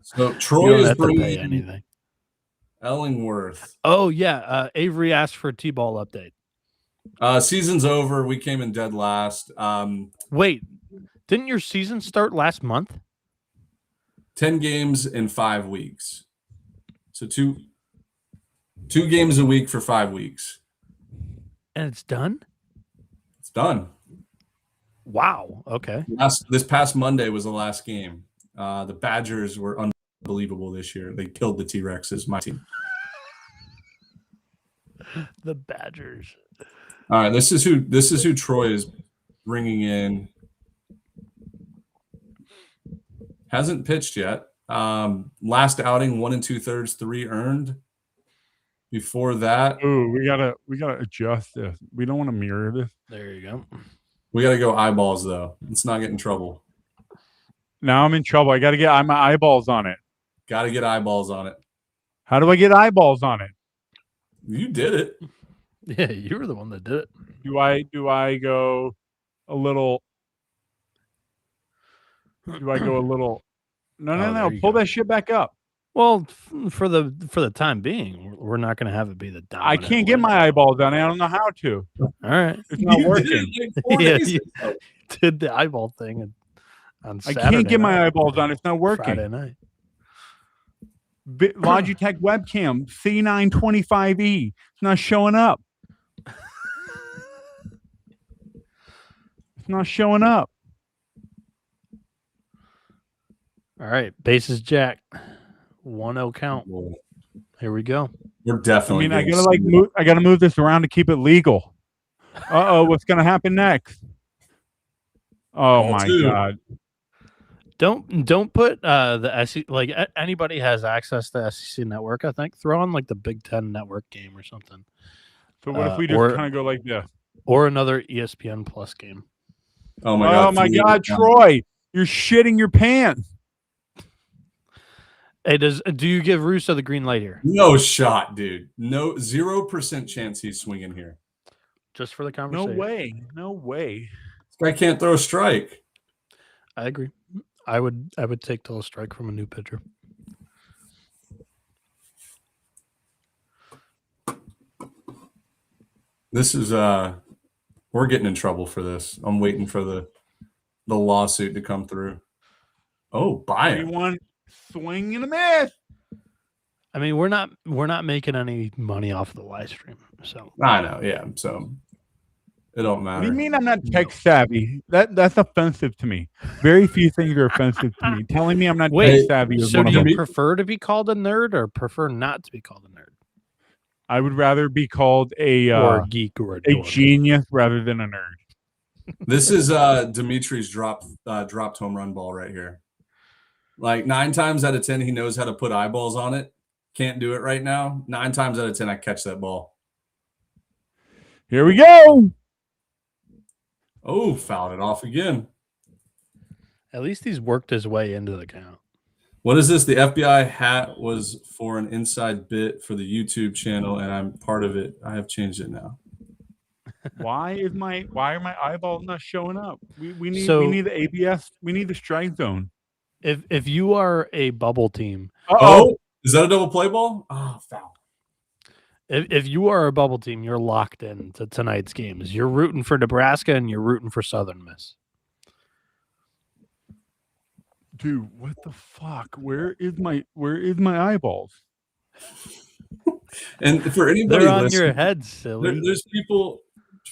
So You Troy don't is have to pay bringing anything. Ellingworth. Oh yeah, Avery asked for a T-ball update. Season's over. We came in dead last. Wait, didn't your season start last month? 10 games in 5 weeks. So two games a week for 5 weeks. And it's done? It's done. Wow. Okay. This past Monday was the last game. The Badgers were unbelievable this year. They killed the T-Rexes, my team. The Badgers. All right, this is who Troy is bringing in. Hasn't pitched yet. Last outing, 1 2/3, 3 earned. Before that, Ooh, we gotta adjust this. We don't want to mirror this. There you go. we got to go eyeballs though. Let's not get in trouble. Now I'm in trouble. I gotta get my eyeballs on it. Got to get eyeballs on it. How do I get eyeballs on it? You did it. Yeah, you were the one that did it. Do I go a little? Do I go a little? No. there you Pull go. that shit back up. Well, for the time being, we're not going to have it be the I dominant can't get one. my eyeballs on it. I don't know how to. All right. It's not You working. did it like 4 Yeah, days you ago. did the eyeball thing on I Saturday can't get my night, eyeballs on it. It's not working. Friday night. Logitech webcam C925E. It's not showing up. It's not showing up. All right, bases jack. 1-0 count. Here we go. We're I definitely. mean, I getting gotta sued. I gotta move this around to keep it legal. What's gonna happen next? Oh Ball my 2. god. Don't put the SEC, like anybody has access to SEC network. I think throw on like the Big Ten network game or something, So what if we just kind of go like this? or another ESPN Plus game. Oh my god! Oh my 3 god, down. Troy, you're shitting your pants. Hey, do you give Russo the green light here? No shot, dude. No 0% chance he's swinging here. Just for the No conversation. way. No way. This guy can't throw a strike. I agree. I would take till a strike from a new pitcher. This is we're getting in trouble for this. I'm waiting for the lawsuit to come through. Oh, buy it. 3-1 swing and a miss. I mean, we're not making any money off the live stream, so I know, yeah. So it don't matter. What do you mean I'm not tech savvy? That's offensive to me. Very few things are offensive to me. Telling me I'm not Wait, tech savvy is so one do of you them. prefer to be called a nerd or prefer not to be called a nerd? I would rather be called Or a geek or a a dork? genius rather than a nerd. This is Dimitri's dropped home run ball right here. Like 9 times out of 10, he knows how to put eyeballs on it. Can't do it right now. 9 times out of 10, I catch that ball. Here we go. Oh, fouled it off again. At least he's worked his way into the count. What is this? The FBI hat was for an inside bit for the YouTube channel, and I'm part of it. I have changed it now. Why are my eyeballs not showing up? We need the ABS. We need the strike zone. If you are a bubble team, Oh, is that a double play ball? Oh, foul. if you are a bubble team, you're locked into tonight's games. You're rooting for Nebraska and you're rooting for Southern Miss. Dude, what the fuck? Where is my eyeballs? And for anybody They're on listening, your head, silly. there's people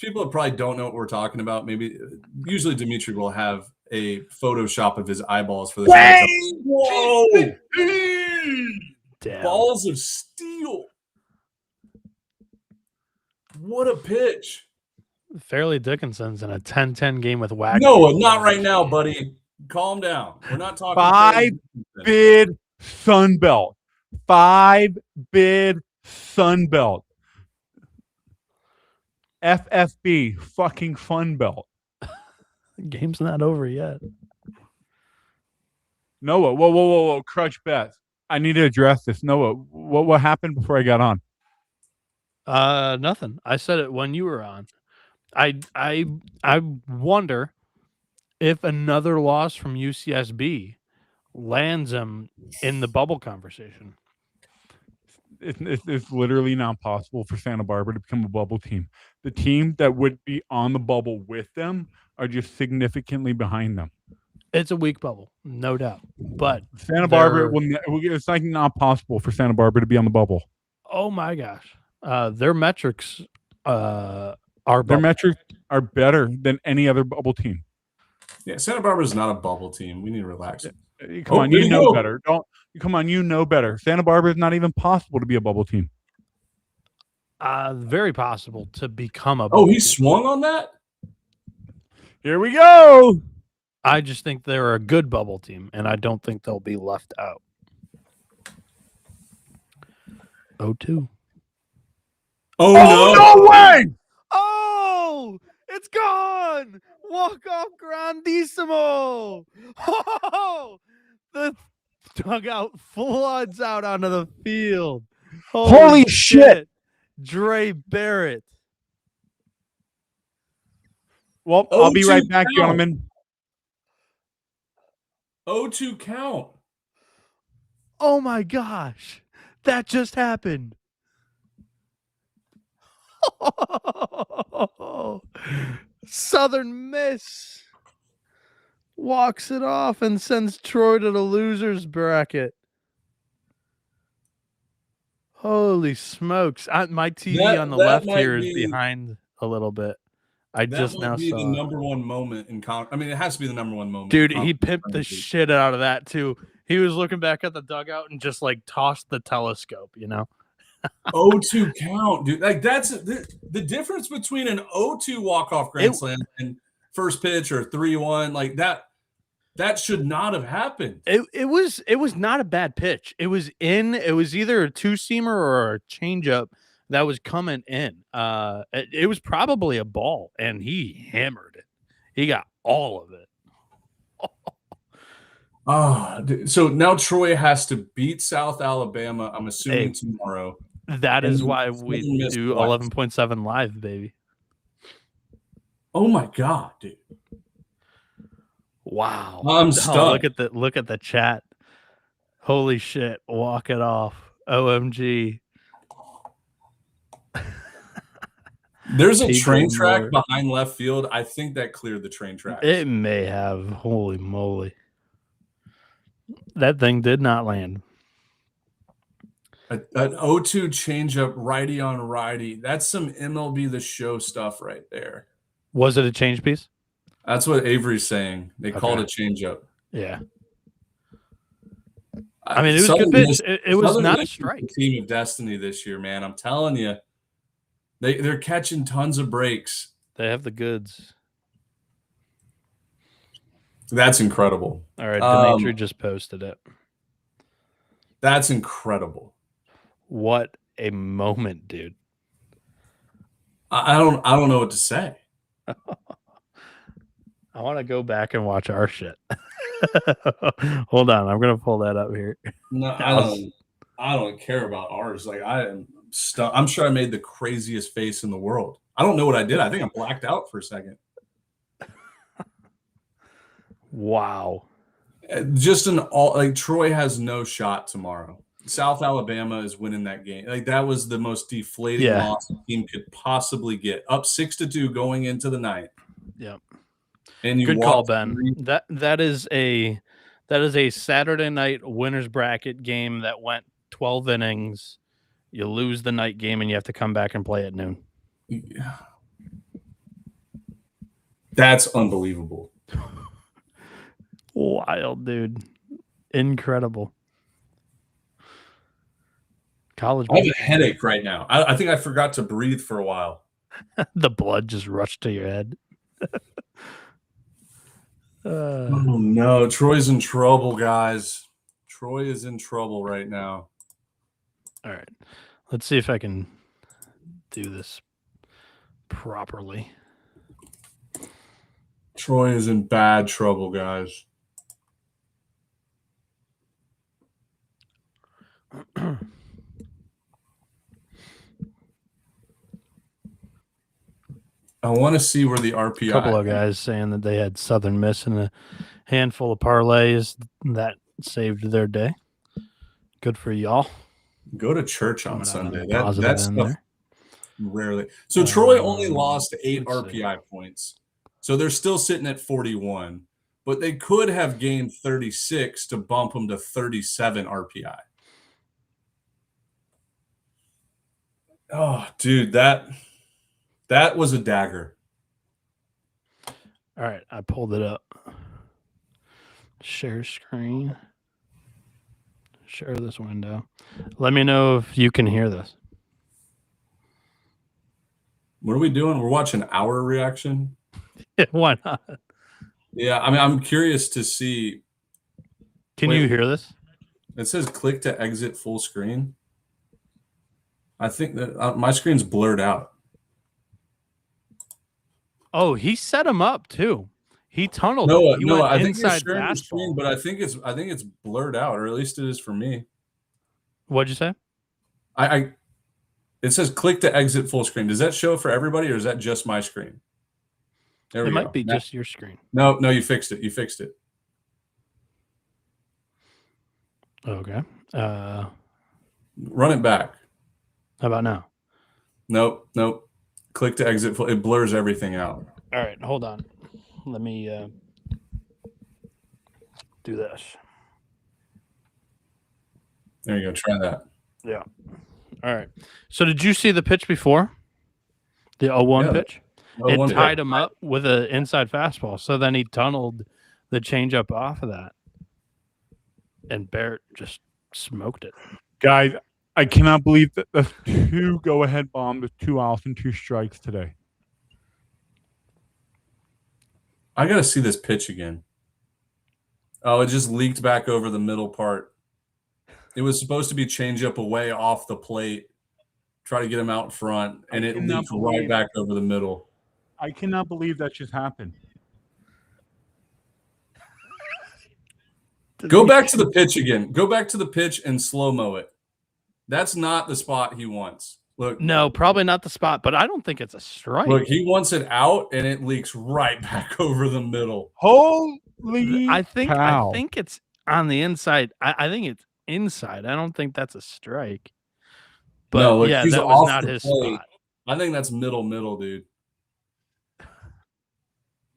that probably don't know what we're talking about. Maybe usually Dimitri will have a Photoshop of his eyeballs for this. Whoa! Damn. Balls of steel. What a pitch. Fairleigh Dickinson's in a 10-10 game with Wagner. No, not right now, buddy. Calm down. We're not talking 5-bid Sunbelt. 5-bid Sunbelt. FFB, fucking Fun Belt. Game's not over yet. Noah, whoa. Crutch Beth. I need to address this. Noah, what happened before I got on? Nothing. I said it when you were on. I wonder if another loss from UCSB lands them in the bubble conversation. It's literally not possible for Santa Barbara to become a bubble team. The team that would be on the bubble with them are just significantly behind them. It's a weak bubble, no doubt. But Santa Barbara, it's like not possible for Santa Barbara to be on the bubble. Oh my gosh, their metrics are better than any other bubble team. Yeah, Santa Barbara is not a bubble team. We need to relax. Come on, you know better. You know better. Santa Barbara is not even possible to be a bubble team. Very possible to become a bubble he team. swung on that? Here we go. I just think they're a good bubble team, and I don't think they'll be left out. 0-2. Oh no! No way! Oh, it's gone! Walk off grandissimo! Oh, the dugout floods out onto the field. Holy shit! Dre Barrett. Well, I'll be right back, gentlemen. 0-2 count. Oh my gosh. That just happened. Southern Miss walks it off and sends Troy to the losers bracket. Holy smokes. My TV on the left here is behind a little bit. I just now saw the number one moment in I mean, it has to be the number one moment. Dude, he pimped the shit out of that too. He was looking back at the dugout and just like tossed the telescope, you know? 0-2 count, dude. Like that's the difference between an 0-2 walk-off grand slam and first pitch or 3-1, like that should not have happened. It was not a bad pitch. It was either a two-seamer or a changeup that was coming in. It was probably a ball, and he hammered it. He got all of it. So now Troy has to beat South Alabama, I'm assuming tomorrow. That is why we do 11.7 live, baby. Oh my god, dude. Wow. I'm stunned. Look at the chat. Holy shit. Walk it off. OMG. There's a train track behind left field. I think that cleared the train track. It may have. Holy moly. That thing did not land. An 0-2 changeup, righty on righty. That's some MLB The Show stuff right there. Was it a change piece? That's what Avery's saying. They called it changeup. Yeah. I mean, it was a good pitch. It was not a strike. Team of destiny this year, man. I'm telling you. They're catching tons of breaks. They have the goods. That's incredible. All right, Dimitri just posted it. That's incredible. What a moment, dude. I don't know what to say. I want to go back and watch our shit. Hold on, I'm gonna pull that up here. No, I don't care about ours. Like I'm sure I made the craziest face in the world. I don't know what I did. I think I blacked out for a second. Wow. Just Troy has no shot tomorrow. South Alabama is winning that game. Like that was the most deflating loss the team could possibly get. Up 6-2 going into the ninth. Yep. And good call, Ben. That is a That is a Saturday night winners bracket game that went 12 innings. You lose the night game and you have to come back and play at noon. Yeah. That's unbelievable. Wild, dude. Incredible. College. I have a headache right now. I think I forgot to breathe for a while. The blood just rushed to your head. Oh no, Troy's in trouble, guys. Troy is in trouble right now. All right. Let's see if I can do this properly. Troy is in bad trouble, guys. I want to see where the RPI. A couple of guys saying that they had Southern Miss in a handful of parlays that saved their day. Good for y'all. Go to church on Sunday. That's stuff there. rarely. So Troy only lost 8 let's RPI points. So they're still sitting at 41, but they could have gained 36 to bump them to 37 RPI. Oh, dude, that was a dagger. All right, I pulled it up. Share screen. Share this window. Let me know if you can hear this. What are we doing? We're watching our reaction. Why not? Yeah, I mean, I'm curious to see. Can you hear this? It says click to exit full screen. I think that my screen's blurred out. Oh, he set him up too. He tunneled. No, I think inside you're sharing the screen, fastball. but I think it's blurred out, or at least it is for me. What'd you say? It says click to exit full screen. Does that show for everybody, or is that just my screen? There we It go. might be just your screen. No, you fixed it. You fixed it. Okay. Run it back. How about now? Nope. Click to exit full. It blurs everything out. All right, hold on. Let me do this. There you go. Try that. Yeah. All right. So did you see the pitch before? The 0-1 pitch? It tied him up with an inside fastball. So then he tunneled the changeup off of that. And Barrett just smoked it. Guys, I cannot believe that the 2 go-ahead bombs with 2 outs and 2 strikes today. I got to see this pitch again. Oh, it just leaked back over the middle part. It was supposed to be changeup away off the plate, try to get him out front, and it leaked right back over the middle. I cannot believe that just happened. Go back to the pitch again. Go back to the pitch and slow-mo it. That's not the spot he wants. Look. No, probably not the spot, but I don't think it's a strike. Look, he wants it out, and it leaks right back over the middle. Holy I cow. think it's on the inside. I think it's inside. I don't think that's a strike. But no, look, yeah, he's that was off not the his plate. spot. I think that's middle, dude.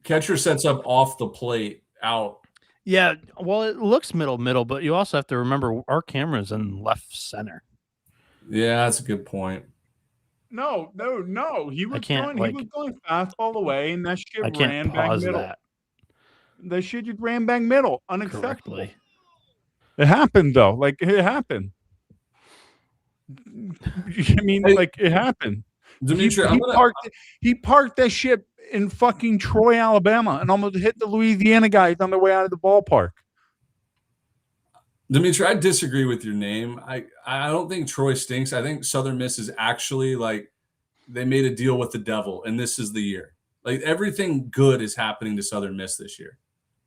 Catcher sets up off the plate, out. Yeah, well, it looks middle, but you also have to remember our camera's in left center. Yeah, that's a good point. No. He was going fastball away, and that shit ran back middle. That shit just ran back middle. Unacceptable. Correctly. It happened, though. Like, it happened. I mean, it happened. Dimitri, he parked that shit in fucking Troy, Alabama, and almost hit the Louisiana guys on their way out of the ballpark. Dimitri, I disagree with your name. I don't think Troy stinks. I think Southern Miss is actually they made a deal with the devil, and this is the year. Like, everything good is happening to Southern Miss this year.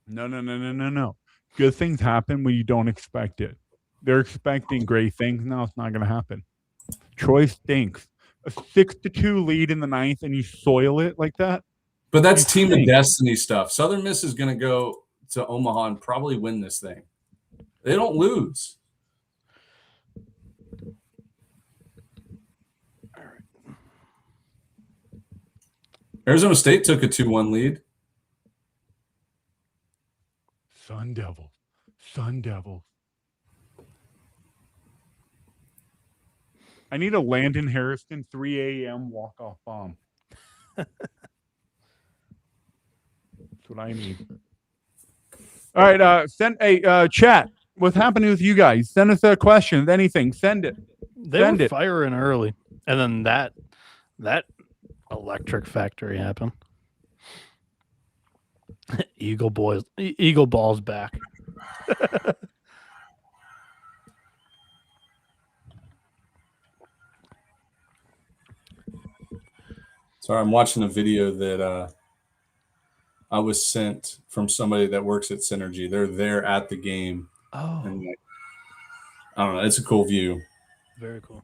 No. Good things happen when you don't expect it. They're expecting great things. No, it's not going to happen. Troy stinks. A 6-2 lead in the 9th, and you soil it like that. But that's team of destiny stuff. Southern Miss is going to go to Omaha and probably win this thing. They don't lose. All right. Arizona State took a 2-1 lead. Sun Devils. Sun Devils. I need a Landon Harrison 3 a.m. walk-off bomb. That's what I need. All right, chat. What's happening with you guys? Send us a question, anything. Send it. They were firing early, and then that electric factory happened. Eagle Ball's back. Sorry, I'm watching a video that I was sent from somebody that works at Synergy. They're there at the game. Oh, and I don't know. It's a cool view. Very cool.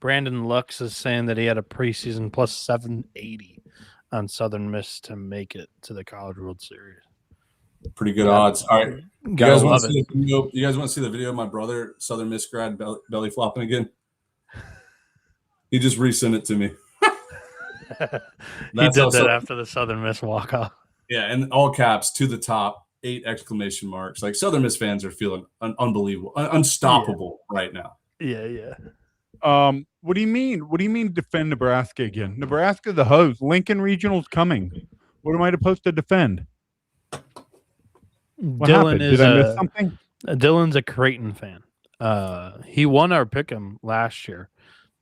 Brandon Lux is saying that he had a preseason plus 780 on Southern Miss to make it to the College World Series. Pretty good odds. All right. You Gotta guys want love to see it. the video? You guys want to see the video of my brother, Southern Miss grad, belly flopping again? He just resent it to me. He did that after the Southern Miss walk-off. Yeah, and all caps to the top, 8 exclamation marks. Like Southern Miss fans are feeling unbelievable, unstoppable right now. Yeah. What do you mean? What do you mean defend Nebraska again? Nebraska the host. Lincoln Regional's coming. What am I supposed to defend? What happened? Did I miss something? Dylan's a Creighton fan. He won our pick'em last year,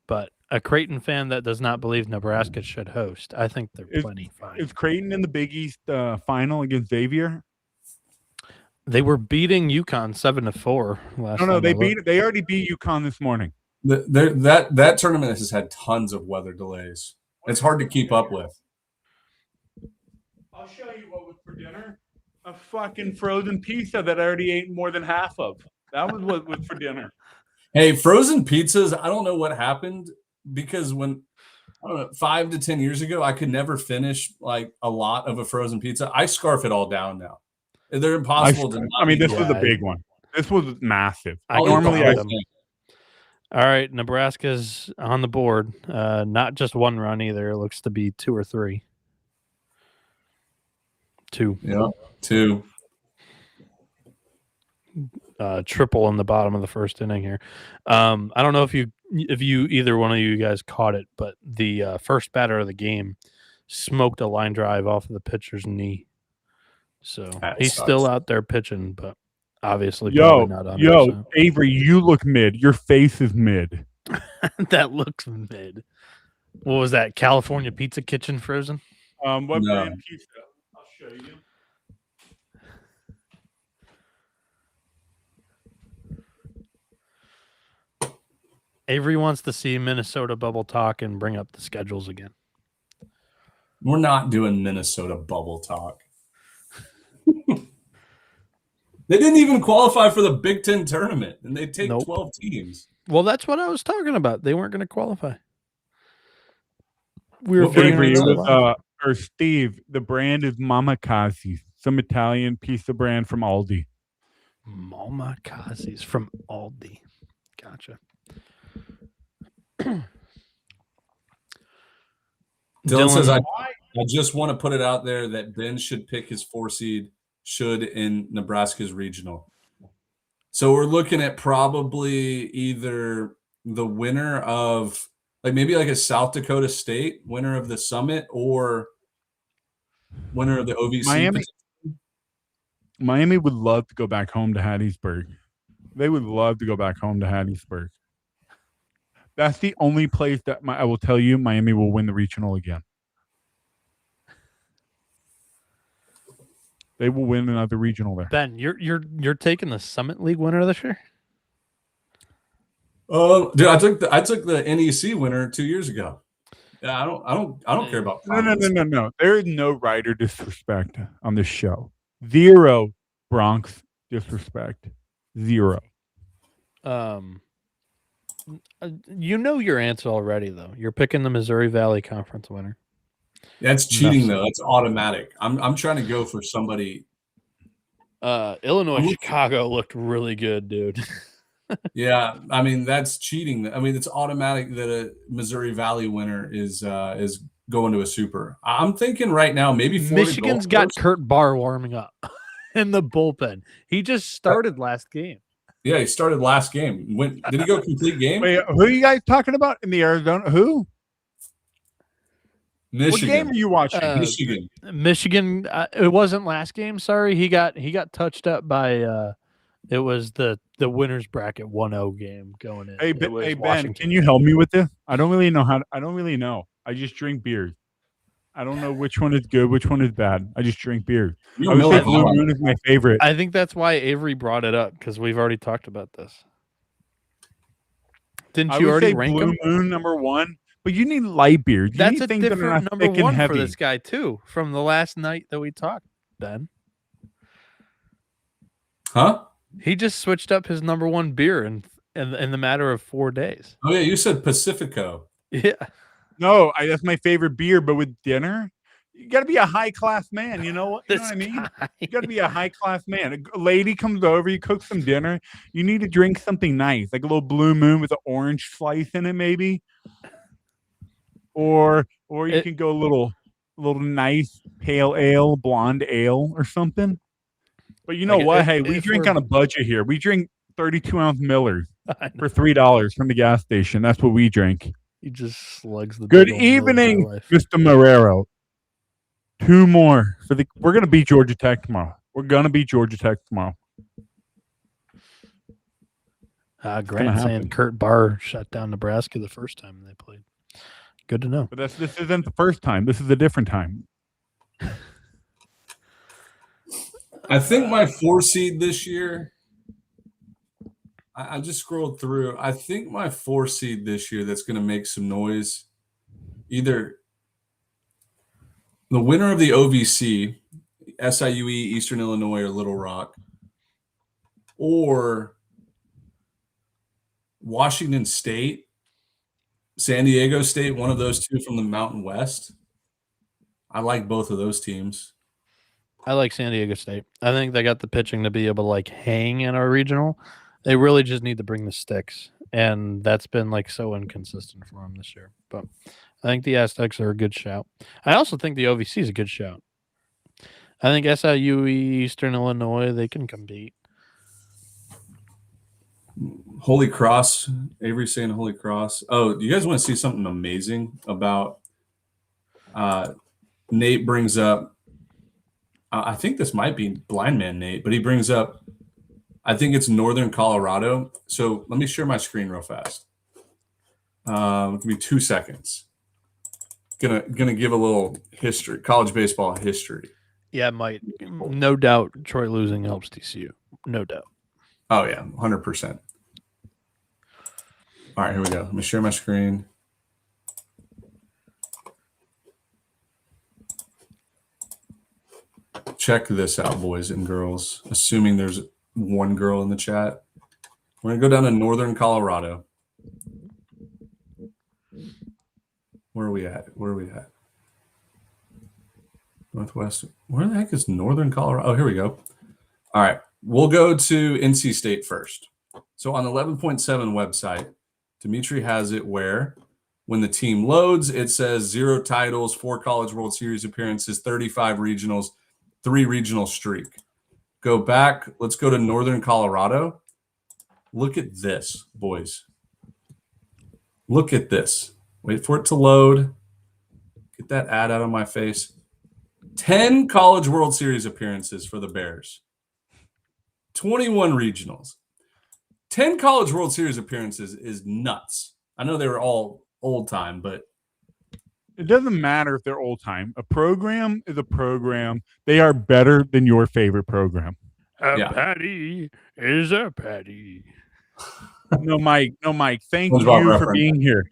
but a Creighton fan that does not believe Nebraska should host. I think they're plenty fine. Is Creighton in the Big East final against Xavier? They were beating UConn 7-4 last. No, they already beat UConn this morning. That tournament has had tons of weather delays. It's hard to keep up with. I'll show you what was for dinner. A fucking frozen pizza that I already ate more than half of. That was what was for dinner. Hey, frozen pizzas, I don't know what happened because when 5 to 10 years ago, I could never finish like a lot of a frozen pizza. I scarf it all down now. They're impossible to. I mean, this was a big one. This was massive. All right, Nebraska's on the board. Not just one run either. It looks to be 2 or 3. 2. Yeah, 2. Triple in the bottom of the first inning here. I don't know if you either one of you guys caught it, but the first batter of the game smoked a line drive off of the pitcher's knee. So he's still out there pitching, but obviously probably not 100%. Avery, you look mid. Your face is mid. That looks mid. What was that? California Pizza Kitchen frozen? What brand pizza? I'll show you. Avery wants to see Minnesota bubble talk and bring up the schedules again. We're not doing Minnesota bubble talk. They didn't even qualify for the Big Ten tournament, and they take 12 teams. Well, that's what I was talking about. They weren't going to qualify. Avery, or Steve, the brand is Mama Casi's, some Italian pizza brand from Aldi. Mama Casi's from Aldi. Gotcha. Dylan says, I just want to put it out there that Ben should pick his 4 seed in Nebraska's regional. So we're looking at probably either the winner of maybe a South Dakota State, winner of the Summit, or winner of the OVC. Miami would love to go back home to Hattiesburg. They would love to go back home to Hattiesburg. That's the only place that I will tell you Miami will win the regional again. They will win another regional there. Ben, you're taking the Summit League winner this year? Dude, I took the NEC winner 2 years ago. Yeah, I don't care about. No. There is no Rider disrespect on this show. 0 Bronx disrespect. 0. You know your answer already, though. You're picking the Missouri Valley Conference winner. That's cheating, though. That's automatic. I'm trying to go for somebody. Illinois Chicago looked really good, dude. Yeah, I mean that's cheating. I mean it's automatic that a Missouri Valley winner is going to a super. I'm thinking right now maybe Florida Michigan's got Kurt Barr warming up. in the bullpen. He just started last game. Yeah, he started last game. Did he go complete game? Wait, who are you guys talking about in the Arizona? Who? Michigan. What game are you watching? Michigan. Michigan. It wasn't last game. Sorry, he got touched up by. It was the winners bracket 1-0 game going in. Hey, It was Ben, Washington. can you help me with this? I don't really know. I just drink beers. I don't know which one is good, which one is bad. I just drink beer. I would say Blue Moon is my favorite. I think that's why Avery brought it up because we've already talked about this. Didn't you already rank Blue Moon number 1? But you need light beers. That's a different number 1 for this guy too. From the last night that we talked, Ben. Huh? He just switched up his number 1 beer in the matter of 4 days. Oh yeah, you said Pacifico. Yeah. No, that's my favorite beer. But with dinner, you got to be a high class man. You know what? You know what I mean? You got to be a high class man. A lady comes over, you cook some dinner. You need to drink something nice, like a little Blue Moon with an orange slice in it, maybe. Or you can go a little nice pale ale, blonde ale, or something. But you know what? Hey, we drink on a budget here. We drink 32-ounce Millers for $3 from the gas station. That's what we drink. He just slugs the. Good evening, Mr. Marrero. 2 more we're gonna beat Georgia Tech tomorrow. Grant saying Kurt Barr shut down Nebraska the first time they played. Good to know. But this isn't the first time. This is a different time. I think my 4 seed this year, I just scrolled through. I think my 4 seed this year that's going to make some noise, either the winner of the OVC, SIUE, Eastern Illinois, or Little Rock, or Washington State, San Diego State, one of those two from the Mountain West. I like both of those teams. I like San Diego State. I think they got the pitching to be able to hang in our regional. They really just need to bring the sticks, and that's been so inconsistent for them this year. But I think the Aztecs are a good shout. I also think the OVC is a good shout. I think SIUE, Eastern Illinois, they can compete. Holy Cross, Avery saying Holy Cross. Oh, do you guys want to see something amazing about Nate brings up? I think this might be Blind Man Nate, but he brings up, I think it's Northern Colorado. So let me share my screen real fast. Give me 2 seconds. Gonna give a little history, college baseball history. Yeah, it might. No doubt Troy losing helps TCU. No doubt. Oh, yeah, 100%. All right, here we go. Let me share my screen. Check this out, boys and girls, assuming there's one girl in the chat. We're going to go down to Northern Colorado. Where are we at? Northwest. Where the heck is Northern Colorado? Oh, here we go. All right. We'll go to NC State first. So on the 11.7 website, Dimitri has it where when the team loads, it says 0 titles, 4 College World Series appearances, 35 regionals, 3 regional streak. Go back. Let's go to Northern Colorado. Look at this, boys. Look at this. Wait for it to load. Get that ad out of my face. 10 College World Series appearances for the Bears. 21 regionals. 10 College World Series appearances is nuts. I know they were all old time, but it doesn't matter if they're old time. A program is a program. They are better than your favorite program. Patty is a patty. No, Mike. Thank you for being here.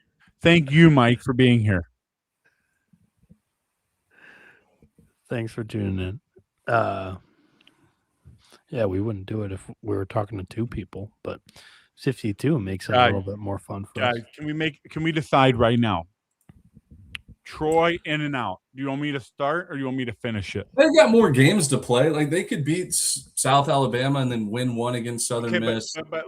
Thank you, Mike, for being here. Thanks for tuning in. Yeah, we wouldn't do it if we were talking to 2 people, but 52 makes it a little bit more fun for us. Can we decide right now? Troy in and out. Do you want me to start or do you want me to finish it? They've got more games to play. They could beat South Alabama and then win one against Southern Miss. But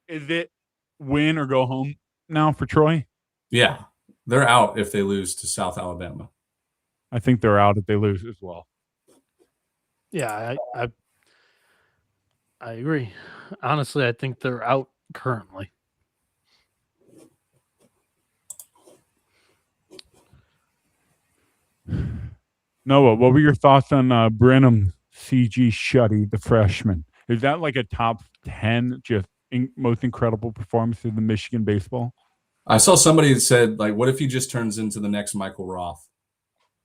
is it win or go home now for Troy? Yeah, they're out if they lose to South Alabama. I think they're out if they lose as well. Yeah, I agree. Honestly, I think they're out currently. Noah, what were your thoughts on Brenham CG Shuddy, the freshman? Is that like a top 10 just most incredible performance in the Michigan baseball? I saw somebody that said, like, what if he just turns into the next Michael Roth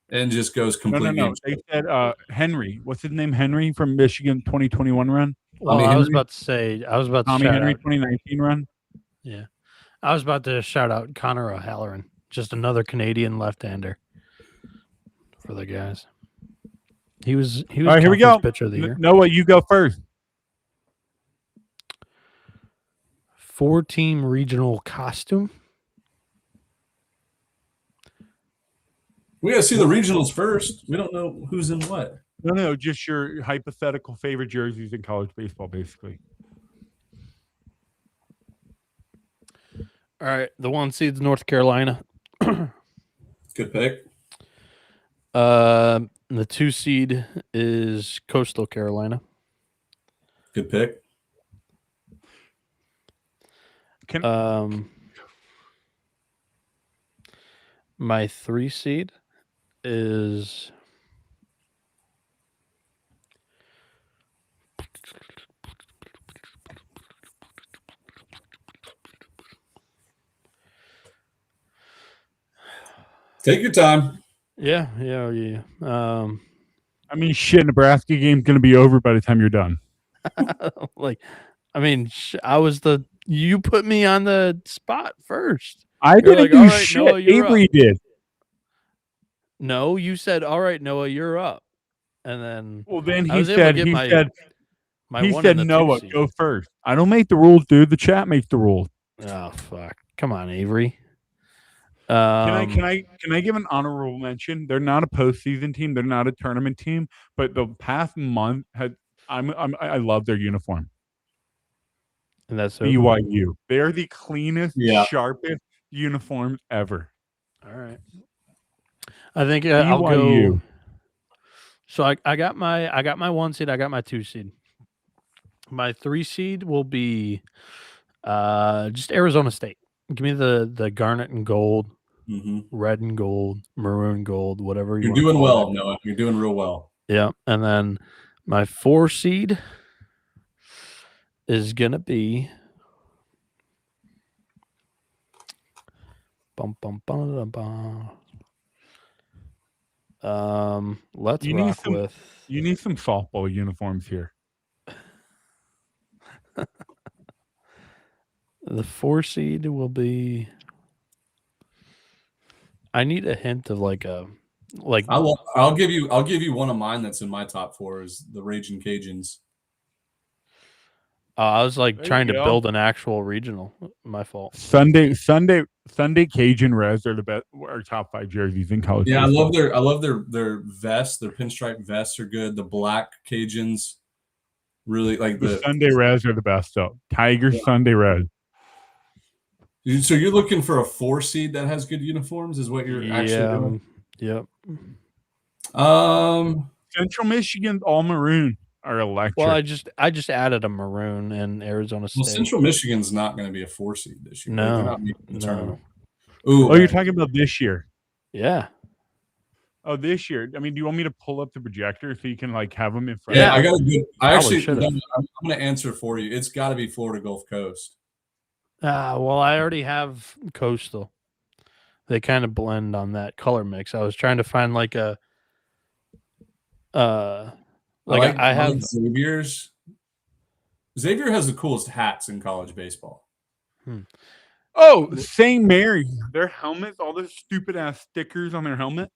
and just goes complete No. game? They said Henry. What's his name? Henry from Michigan 2021 run? Well, Tommy I was Henry? about to say, I was about to Tommy shout Henry out. 2019 run? Yeah. I was about to shout out Connor O'Halloran, just another Canadian left-hander for the guys. He was All right, here we go. pitcher of the year. Noah, you go first. 4-team regional costume. We got to see the regionals first. We don't know who's in what. No, just your hypothetical favorite jerseys in college baseball, basically. All right, the 1 seed's North Carolina. Good pick. The 2 seed is Coastal Carolina. Good pick. My 3 seed is Take your time. yeah. I mean, shit, Nebraska game's going to be over by the time you're done. You put me on the spot first. I You're didn't like, do "All right, shit. Noah, you're Avery did. No, you said, all right, Noah, you're up. And then Well, then I he was able to said, get he my said, my he one said, and the 2 Noah, seed. go first. I don't make the rules, dude. The chat makes the rules. Oh fuck! Come on, Avery. Can I give an honorable mention? They're not a postseason team. They're not a tournament team. But the past month I love their uniform. And that's BYU. They're the cleanest, Yeah. sharpest uniforms ever. all right. I think BYU. I'll go. So I got my 1 seed. I got my 2 seed. My 3 seed will be just Arizona State. Give me the garnet and gold, red and gold, maroon gold, whatever you You're want to doing call well, it. Noah. You're doing real well. Yeah, and then my 4 seed is gonna be let's rock with. You need some softball uniforms here. The 4 seed will be. I need a hint of I'll give you one of mine that's in my top 4 is the Raging Cajuns. I was There trying you to go. build an actual regional. My fault. Sunday Cajun Reds are our top 5 jerseys in college. Yeah, baseball. I love their vests. Their pinstripe vests are good. The black Cajuns really like the Sunday Reds are the best though. Tiger Sunday Reds. So you're looking for a 4 seed that has good uniforms, is what you're actually doing? Yep. Central Michigan's all maroon are electric. Well, I just added a maroon in Arizona State. Well, Central Michigan's not going to be a 4 seed this year. No, they're not making the tournament. Ooh, you're talking about this year? Yeah. Oh, this year. I mean, do you want me to pull up the projector so you can have them in front? Yeah, I got a good. I'm should've. going to answer for you. It's got to be Florida Gulf Coast. Well, I already have Coastal. They kind of blend on that color mix. I was trying to find I have Xavier's. Xavier has the coolest hats in college baseball. Oh, St. Mary. Their helmets, all those stupid ass stickers on their helmet.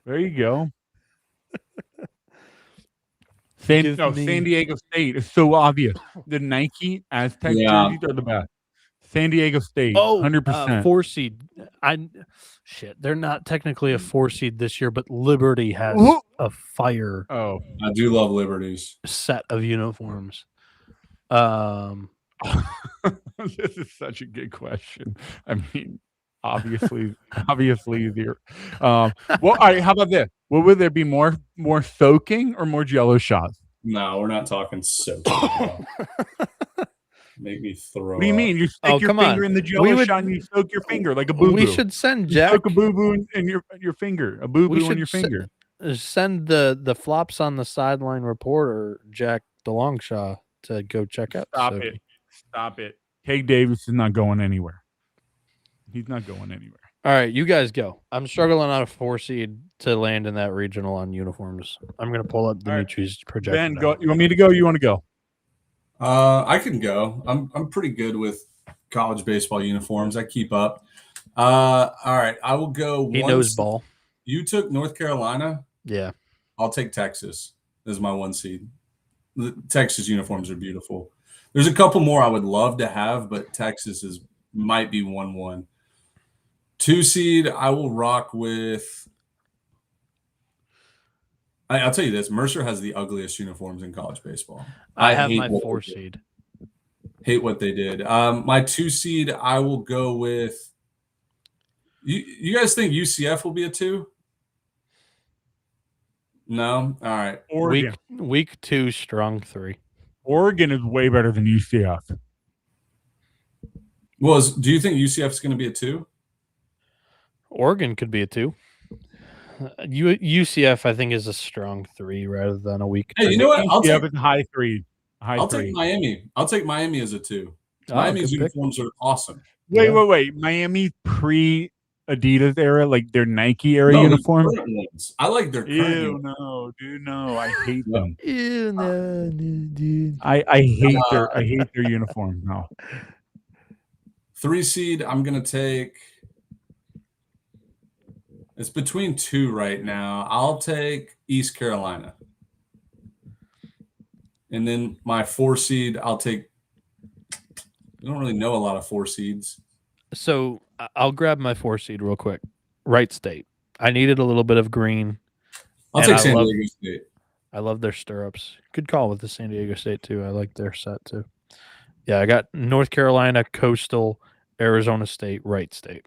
There you go. San Diego State is so obvious. The Nike Aztec jerseys are the best. San Diego State, 100%. 4 seed. They're not technically a 4 seed this year, but Liberty has a fire. Oh, I do love Liberties set of uniforms. This is such a good question. I mean, obviously they're. Well, all right. How about this? What would there be more soaking or more Jello shots? No, we're not talking soaking. Make me throw What do you up. mean? You stick your come finger on. in the Jello shot and you soak your finger like a boo-boo. We should send You Jack. soak a boo-boo in your finger. A boo-boo on your finger. Send the flops on the sideline reporter, Jack DeLongshaw, to go check out. Stop it. Cade Davis is not going anywhere. He's not going anywhere. All right, you guys go. I'm struggling on a 4 seed to land in that regional on uniforms. I'm going to pull up Dimitri's projection. Ben, go. You want me to go? You want to go? I can go. I'm pretty good with college baseball uniforms. I keep up. All right, I will go. He knows ball. You took North Carolina. Yeah. I'll take Texas as my 1 seed. The Texas uniforms are beautiful. There's a couple more I would love to have, but Texas might be 1-1. 2 seed, I will rock with. I'll tell you this: Mercer has the ugliest uniforms in college baseball. I have my 4 seed. Hate what they did. My 2 seed, I will go with. You guys think UCF will be a 2? No? All right. Oregon. Week 2, strong 3. Oregon is way better than UCF. Well, do you think UCF is going to be a 2? Oregon could be a 2. UCF, I think, is a strong 3 rather than a weak 2. Hey, you know what? I'll take high 3. I'll take Miami. I'll take Miami as a 2. Miami's uniforms are awesome. Wait. Miami pre-Adidas era, like their Nike era uniform. I like their current. Ew, no, dude, no. I hate them. Ew, no, dude. I hate their uniform. No. 3 seed, I'm gonna take. It's between 2 right now. I'll take East Carolina. And then my 4 seed, I'll take. I don't really know a lot of 4 seeds. So I'll grab my 4 seed real quick. Wright State. I needed a little bit of green. I'll take San Diego State. I love their stirrups. Good call with the San Diego State, too. I like their set, too. Yeah, I got North Carolina, Coastal, Arizona State, Wright State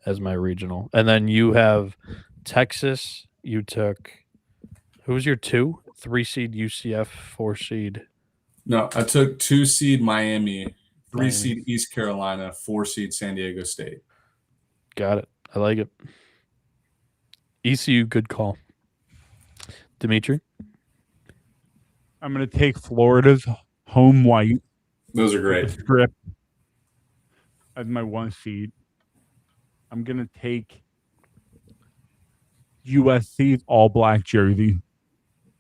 as my regional. And then you have Texas. You took – who was your 2? 3 seed UCF, 4 seed. No, I took 2 seed Miami, 3 seed East Carolina, 4 seed San Diego State. Got it. I like it. ECU, good call. Dimitri? I'm going to take Florida's home white. Those are great. Script as my 1 seed. I'm going to take USC's all-black jersey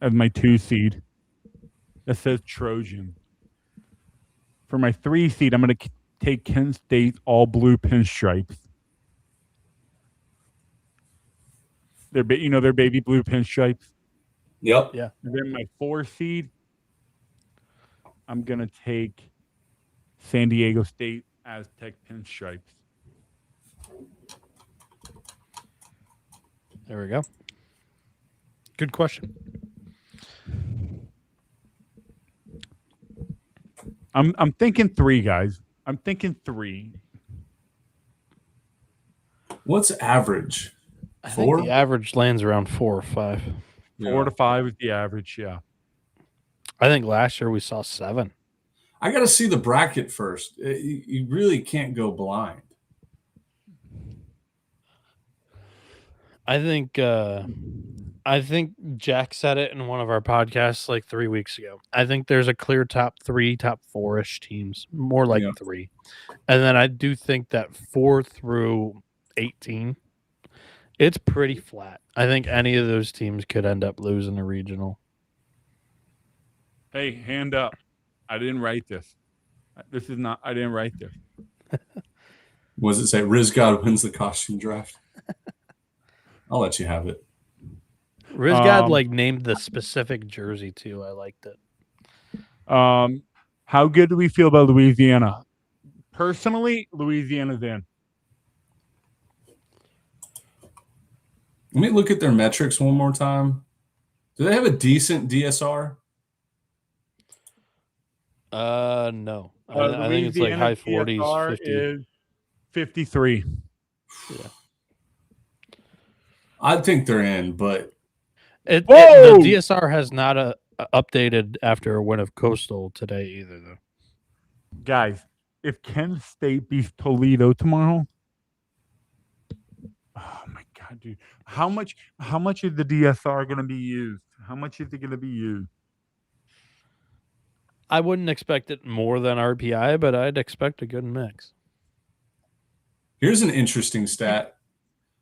as my 2 seed. That says Trojan. For my 3 seed, I'm going to take Kent State's all-blue pinstripes. Their baby blue pinstripes? Yep. Yeah. And then my 4 seed, I'm going to take San Diego State Aztec pinstripes. There we go. Good question. I'm thinking 3, guys. I'm thinking 3. What's average? I 4? think the average lands around 4 or 5. 4 to 5 is the average, yeah. I think last year we saw 7. I got to see the bracket first. You really can't go blind. I think Jack said it in one of our podcasts like 3 weeks ago. I think there's a clear top 3, top 4-ish teams, more like 3. And then I do think that 4 through 18, it's pretty flat. I think any of those teams could end up losing a regional. Hey, hand up. I didn't write this. I didn't write this. What does it say? Riz God wins the costume draft. I'll let you have it. Rizgad named the specific jersey too. I liked it. How good do we feel about Louisiana? Personally, Louisiana's in. Let me look at their metrics one more time. Do they have a decent DSR? No. I think it's like high 40s, DSR 50. is 53. Yeah. I think they're in, but The DSR has not a updated after a win of Coastal today either, though. Guys, if Kent State beats Toledo tomorrow, oh my God, dude. How much is the DSR going to be used? How much is it going to be used? I wouldn't expect it more than RPI, but I'd expect a good mix. Here's an interesting stat.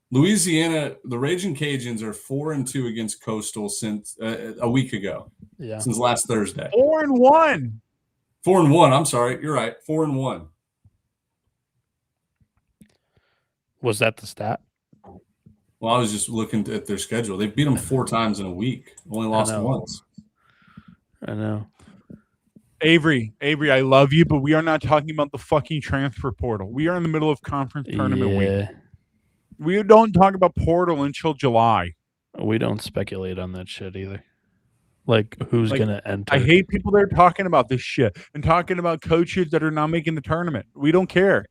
Louisiana, the Raging Cajuns are 4-2 against Coastal since a week ago. Yeah. Since last Thursday. 4-1. 4-1. I'm sorry. You're right. 4-1. Was that the stat? Well, I was just looking at their schedule. They beat them 4 times in a week. Only lost once. I know. Avery, I love you, but we are not talking about the fucking transfer portal. We are in the middle of conference tournament week. We don't talk about portal until July. We don't speculate on that shit either. Like, who's going to enter? I hate people that are talking about this shit and talking about coaches that are not making the tournament. We don't care.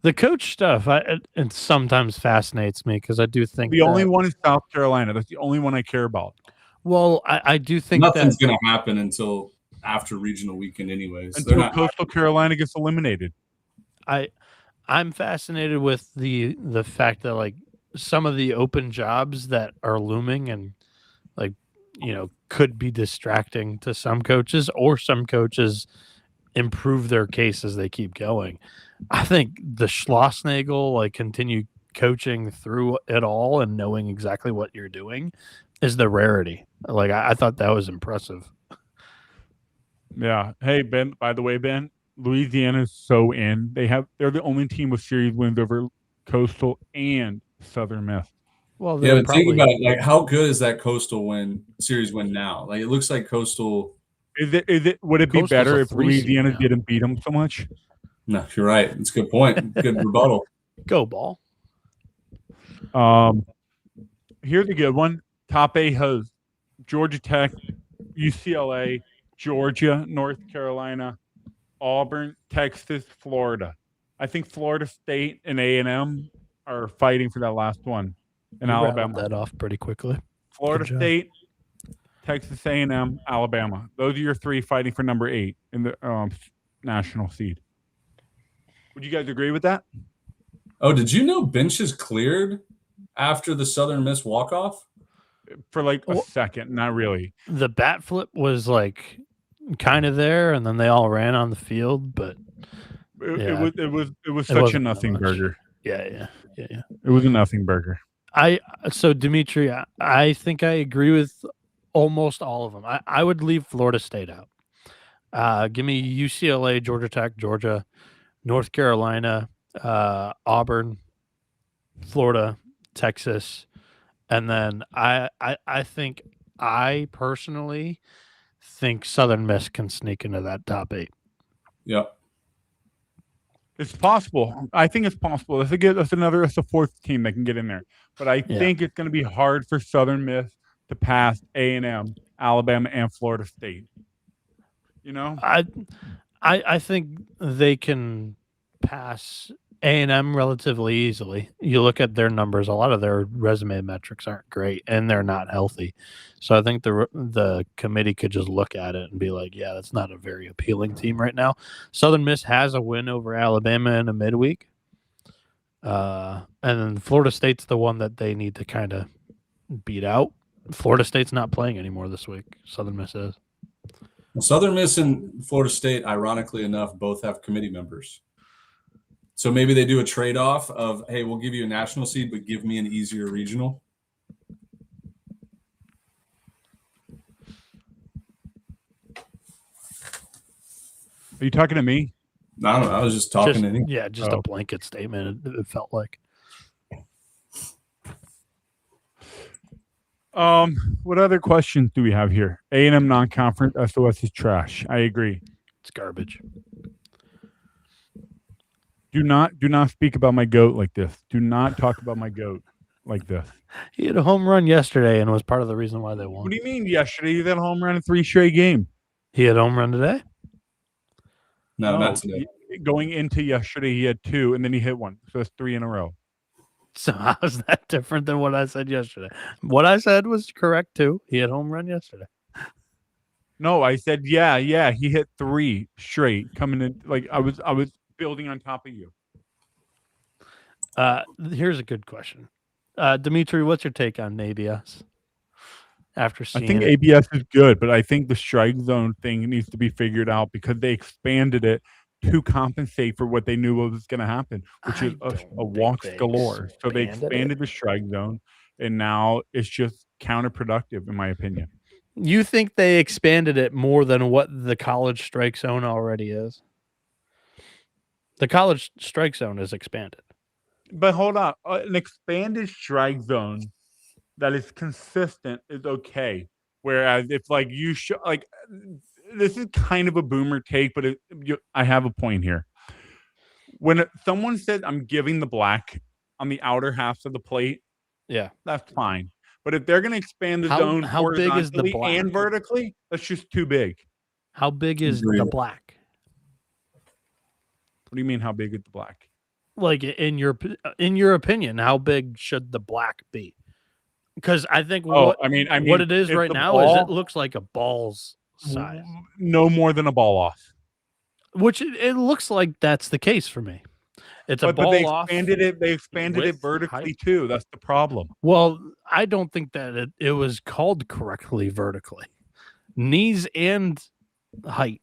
The coach stuff, it sometimes fascinates me because I do think the only one is South Carolina. That's the only one I care about. Well, I do think nothing's going to happen until after regional weekend anyways. Until Coastal Carolina gets eliminated. I'm fascinated with the fact that like some of the open jobs that are looming and like, you know, could be distracting to some coaches, or some coaches improve their case as they keep going. I think the Schlossnagel, like, continue coaching through it all and knowing exactly what you're doing is the rarity. Like, I thought that was impressive. Yeah. Hey, Ben, by the way, Ben, Louisiana is so in. They're the only team with series wins over Coastal and Southern Miss. Well, yeah, but think about it. Like, how good is that Coastal series win now? Like, it looks like Coastal. Would it be better if Louisiana didn't beat them so much? No, you're right. It's a good point. Good rebuttal. Go ball. Here's a good one. Top 8 hosts: Georgia Tech, UCLA, Georgia, North Carolina, Auburn, Texas, Florida. I think Florida State and A&M are fighting for that last one. And Alabama. That off pretty quickly. Florida State, Texas A&M, Alabama. Those are your 3 fighting for number 8 in the national seed. Would you guys agree with that? Oh, did you know benches cleared after the Southern Miss walk-off? For like a second, not really. The bat flip was like kind of there, and then they all ran on the field, but it was such a nothing burger. Yeah. It was a nothing burger. So Dimitri, I think I agree with almost all of them. I would leave Florida State out. Give me UCLA, Georgia Tech, Georgia, North Carolina, Auburn, Florida, Texas, and then I personally think Southern Miss can sneak into that top 8. Yep. It's possible. I think it's possible. That's a 4th team that can get in there. But I think it's going to be hard for Southern Miss to pass A&M, Alabama, and Florida State. You know? I think they can pass A&M relatively easily. You look at their numbers, a lot of their resume metrics aren't great, and they're not healthy. So I think the committee could just look at it and be like, yeah, that's not a very appealing team right now. Southern Miss has a win over Alabama in a midweek. And then Florida State's the one that they need to kind of beat out. Florida State's not playing anymore this week. Southern Miss is. Well, Southern Miss and Florida State, ironically enough, both have committee members. So maybe they do a trade-off of, hey, we'll give you a national seed, but give me an easier regional. Are you talking to me? I don't know. I was just talking to him. Yeah, just a blanket statement. It felt like. What other questions do we have here? A&M non-conference SOS is trash. I agree. It's garbage. Do not speak about my goat like this. Do not talk about my goat like this. He had a home run yesterday and was part of the reason why they won. What do you mean yesterday? He had a home run in 3 straight games. He had a home run today? No, not today. Going into yesterday, he had 2, and then he hit 1. So that's 3 in a row. So how is that different than what I said yesterday? What I said was correct too. He had home run yesterday. No, I said yeah. He hit 3 straight coming in. Like I was building on top of you. Here's a good question. Dimitri, what's your take on ABS? After I seeing think it, ABS is good, but I think the strike zone thing needs to be figured out because they expanded it to compensate for what they knew was going to happen, which is a walks galore. So they expanded the strike zone, and now it's just counterproductive, in my opinion. You think they expanded it more than what the college strike zone already is? The college strike zone is expanded. But hold on, an expanded strike zone that is consistent is okay. Whereas if like you show like this is kind of a boomer take, but I have a point here. When someone says I'm giving the black on the outer half of the plate, Yeah, that's fine. But if they're going to expand the zone how big is the horizontally black and vertically, that's just too big. How big is the black? What do you mean? How big is the black? Like in your opinion, how big should the black be? Because I think what it is right now is it looks like a ball's size. No more than a ball off. Which it looks like that's the case for me. It's a ball off. They expanded it vertically too. That's the problem. Well, I don't think that it was called correctly vertically. Knees and height.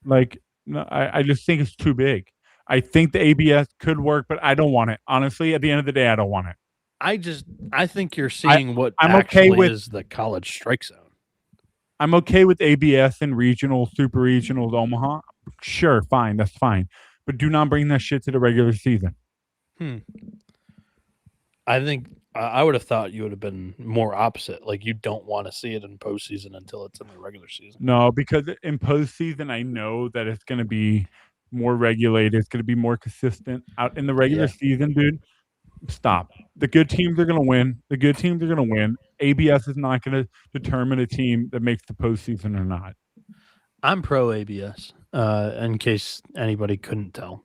Like, no, I just think it's too big. I think the ABS could work, but I don't want it. Honestly, at the end of the day, I don't want it. I think you're seeing what I'm actually okay with, is the college strike zone. I'm okay with ABS and regional, super regionals, Omaha. Sure, fine, that's fine. But do not bring that shit to the regular season. I think I would have thought you would have been more opposite. Like you don't want to see it in postseason until it's in the regular season. No, because in postseason, I know that it's going to be more regulated. It's going to be more consistent. Out in the regular season, dude, stop. The good teams are going to win. The good teams are going to win. ABS is not going to determine a team that makes the postseason or not. I'm pro ABS, in case anybody couldn't tell.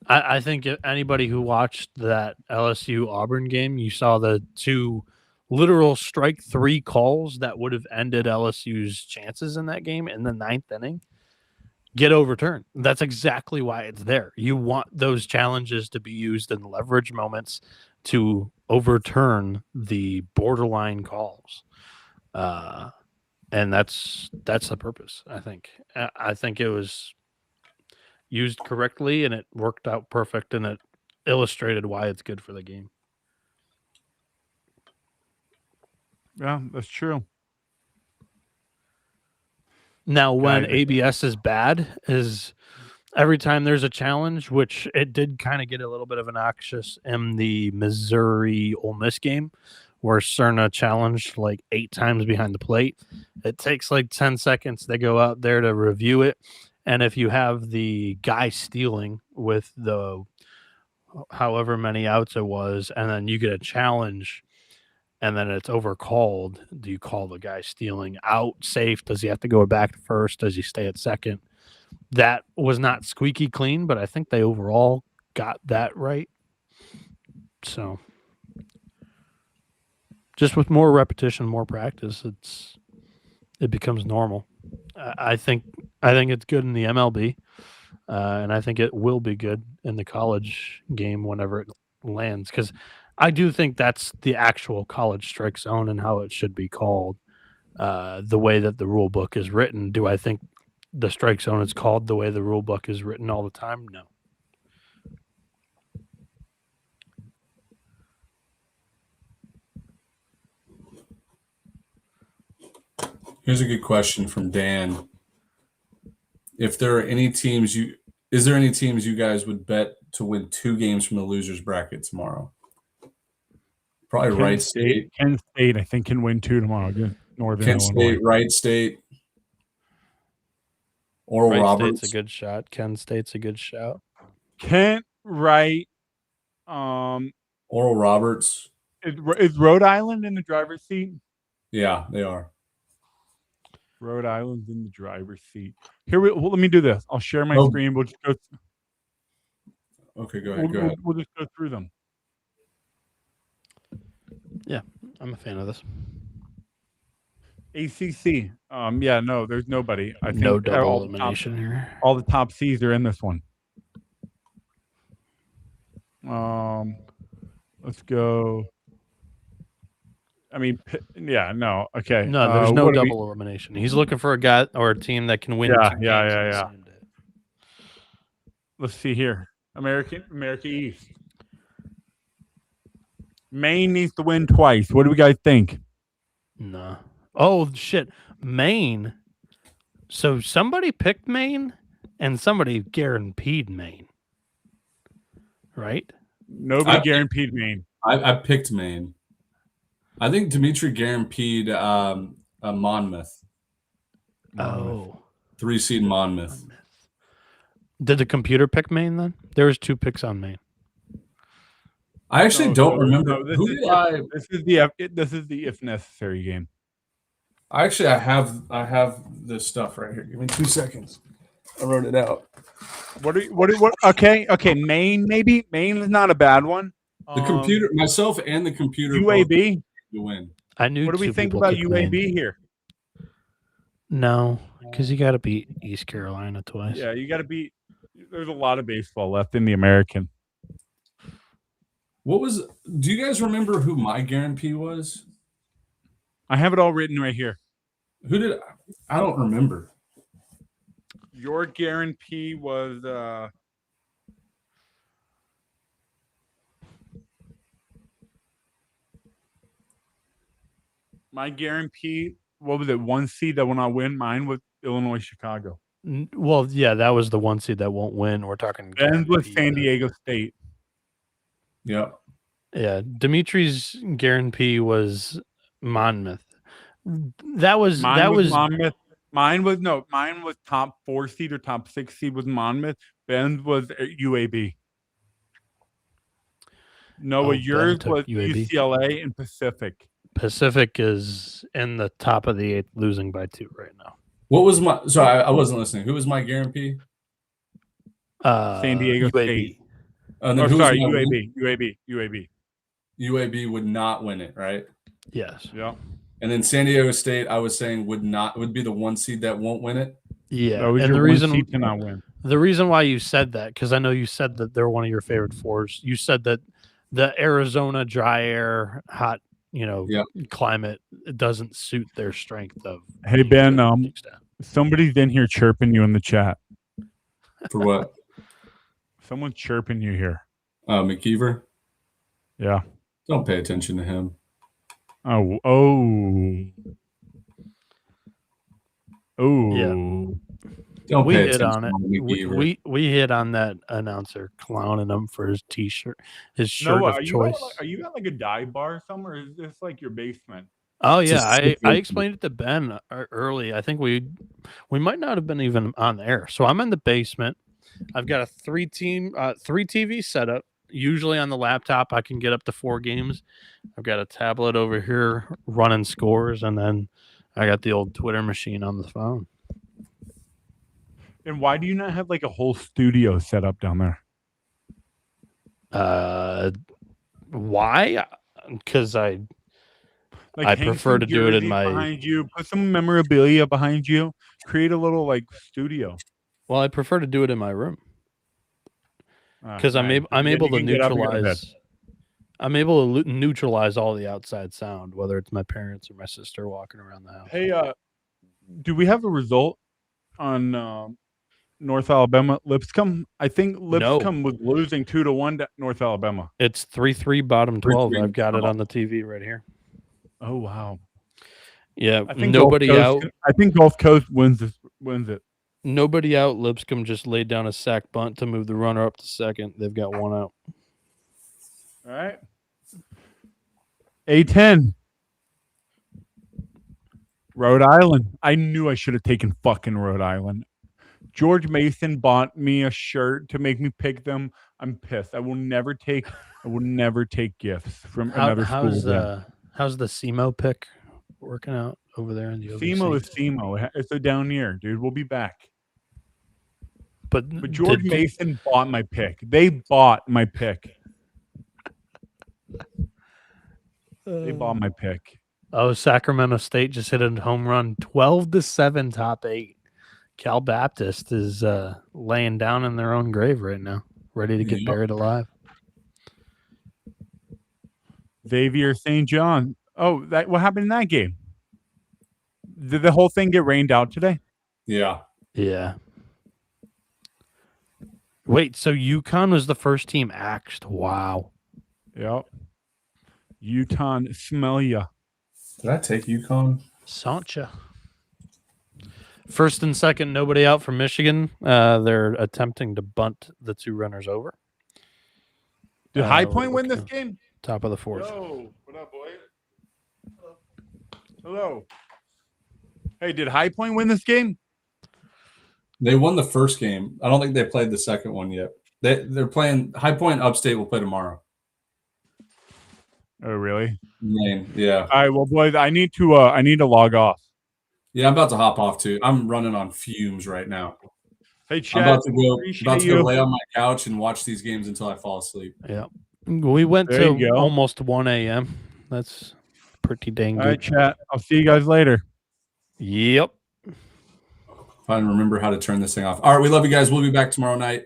I think anybody who watched that LSU Auburn game, you saw the 2 literal strike 3 calls that would have ended LSU's chances in that game in the 9th inning get overturned. That's exactly why it's there. You want those challenges to be used in leverage moments to overturn the borderline calls. And that's the purpose, I think. I think it was used correctly and it worked out perfect and it illustrated why it's good for the game. Yeah, that's true. Now, when ABS is bad is every time there's a challenge, which it did kind of get a little bit of an noxious in the Missouri Ole Miss game, where Cerna challenged like 8 times behind the plate. It takes like 10 seconds. They go out there to review it. And if you have the guy stealing with the however many outs it was, and then you get a challenge and then it's overcalled, do you call the guy stealing out safe? Does he have to go back to first? Does he stay at second? That was not squeaky clean, but I think they overall got that right. So just with more repetition, more practice, it becomes normal. I think it's good in the MLB, and I think it will be good in the college game whenever it lands, because I do think that's the actual college strike zone and how it should be called. The way that the rule book is written, do I think the strike zone is called the way the rule book is written all the time? No. Here's a good question from Dan. If there are any teams is there any teams you guys would bet to win 2 games from the losers bracket tomorrow? Probably Wright State. Kent State, I think, can win 2 tomorrow against Northern Illinois. State, Wright State. Oral Roberts. State's a good shot. Kent State's a good shout. Kent, Wright, Oral Roberts. Is Rhode Island in the driver's seat? Yeah, they are. Rhode Island's in the driver's seat. Let me do this. I'll share my screen. We'll just go. Okay, go ahead. We'll just go through them. Yeah, I'm a fan of this. ACC. Yeah, no, there's nobody. I think No double elimination here. All the top C's are in this one. Let's go. I mean, yeah, no, okay. No, there's no double elimination. He's looking for a guy or a team that can win. Yeah. Let's see here. America East. Maine needs to win twice. What do we guys think? No. Oh shit, Maine. So somebody picked Maine, and somebody guaranteed Maine. Right? Nobody guaranteed Maine. I picked Maine. I think Dimitri guaranteed Monmouth. Oh. 3 seed Monmouth. Did the computer pick Maine then? There was 2 picks on Maine. I actually don't remember. This is the if necessary game. I have this stuff right here. Give me 2 seconds. I wrote it out. What? Okay. Maine, maybe. Maine is not a bad one. The computer, myself and the computer. UAB to win. I knew. What do we think about UAB Maine. here? No, because you got to beat East Carolina twice. Yeah, you got to beat. There's a lot of baseball left in the American. Do you guys remember who my guarantee was? I have it all written right here. I don't remember. Your guarantee was my guarantee. What was it? 1 seed that will not win. Mine was Illinois, Chicago. Well, yeah, that was the 1 seed that won't win. We're talking. Then with San Diego State. Yeah. Yeah, Dimitri's guarantee was Monmouth. That was Monmouth. Mine was top 4 seed or top 6 seed was Monmouth. Ben's was UAB. Noah, yours was UAB. UCLA and Pacific. Pacific is in the top of the 8th, losing by 2 right now. What was my? Sorry, I wasn't listening. Who was my guarantee? San Diego UAB. State. UAB. UAB would not win it, right? Yes. Yeah. And then San Diego State, I was saying would be the 1 seed that won't win it. Yeah, and the reason to not win. The reason why you said that, because I know you said that they're one of your favorite 4s. You said that the Arizona dry air, hot, climate, it doesn't suit their strength of. Hey Ben, somebody's in here chirping you in the chat. For what? Someone's chirping you here. McKeever. Yeah. Don't pay attention to him. Oh. Yeah. Don't we pay hit on attention it. We hit on that announcer clowning him for his T-shirt, his shirt of choice. Are you at like a dive bar somewhere? Or is this like your basement? Oh yeah, I explained it to Ben early. I think we might not have been even on the air. So I'm in the basement. I've got a 3 TV setup. Usually on the laptop, I can get up to 4 games. I've got a tablet over here running scores, and then I got the old Twitter machine on the phone. And why do you not have like a whole studio set up down there? Why? Because I prefer to do it in my behind you. Put some memorabilia behind you. Create a little like studio. Well, I prefer to do it in my room because I'm able to neutralize. I'm able to neutralize all the outside sound, whether it's my parents or my sister walking around the house. Hey, do we have a result on North Alabama Lipscomb? I think Lipscomb was losing 2-1 to North Alabama. It's 3-3 bottom 12. 3-3. I've got it on the TV right here. Oh wow! Yeah, I think nobody out. I think Gulf Coast wins it. Nobody out. Lipscomb just laid down a sack bunt to move the runner up to second. They've got 1 out. All right. A10. Rhode Island. I knew I should have taken fucking Rhode Island. George Mason bought me a shirt to make me pick them. I'm pissed. I will never take gifts from another school. How's the SEMO pick working out over there in the OVC? SEMO is SEMO. It's a down year, dude. We'll be back. But George did- Mason bought my pick. They bought my pick. They bought my pick. Oh, Sacramento State just hit a home run, 12-7, top 8. Cal Baptist is laying down in their own grave right now, ready to get Yep. buried alive. Xavier St. John. Oh, what happened in that game? Did the whole thing get rained out today? Yeah. Yeah. Wait, so UConn was the first team axed? Wow. Yep. Utah, smell ya. Did I take UConn? Sancha. First and second, nobody out from Michigan. They're attempting to bunt the 2 runners over. Did High Point we're win this looking- game? Top of the 4th. Yo, what up, boy? Hello. Hey, did High Point win this game? They won the first game. I don't think they played the second one yet. They're playing High Point. Upstate will play tomorrow. Oh, really? Yeah. All right, well, boys, I need to log off. Yeah, I'm about to hop off too. I'm running on fumes right now. Hey, I'm Chad, about to go appreciate you. lay on my couch and watch these games until I fall asleep. Yeah. We went There you to go. almost 1 a.m. That's pretty dang All good. right, chat. I'll see you guys later. Yep. If I remember how to turn this thing off. All right, we love you guys. We'll be back tomorrow night.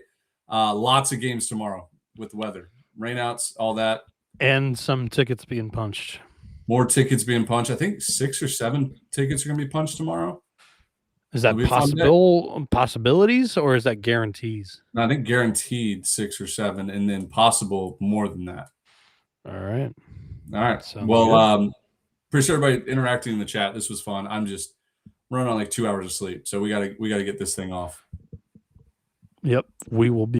Lots of games tomorrow with the weather, rainouts, all that. And some tickets being punched. More tickets being punched. I think 6 or 7 tickets are going to be punched tomorrow. Is that It'll be a fun day. possibilities or is that guarantees? No, I think guaranteed 6 or 7, and then possible more than that. All right. All right. Sounds Well, appreciate everybody interacting in the chat. This was fun. I'm just running on like 2 hours of sleep, so we gotta get this thing off. Yep. We will be.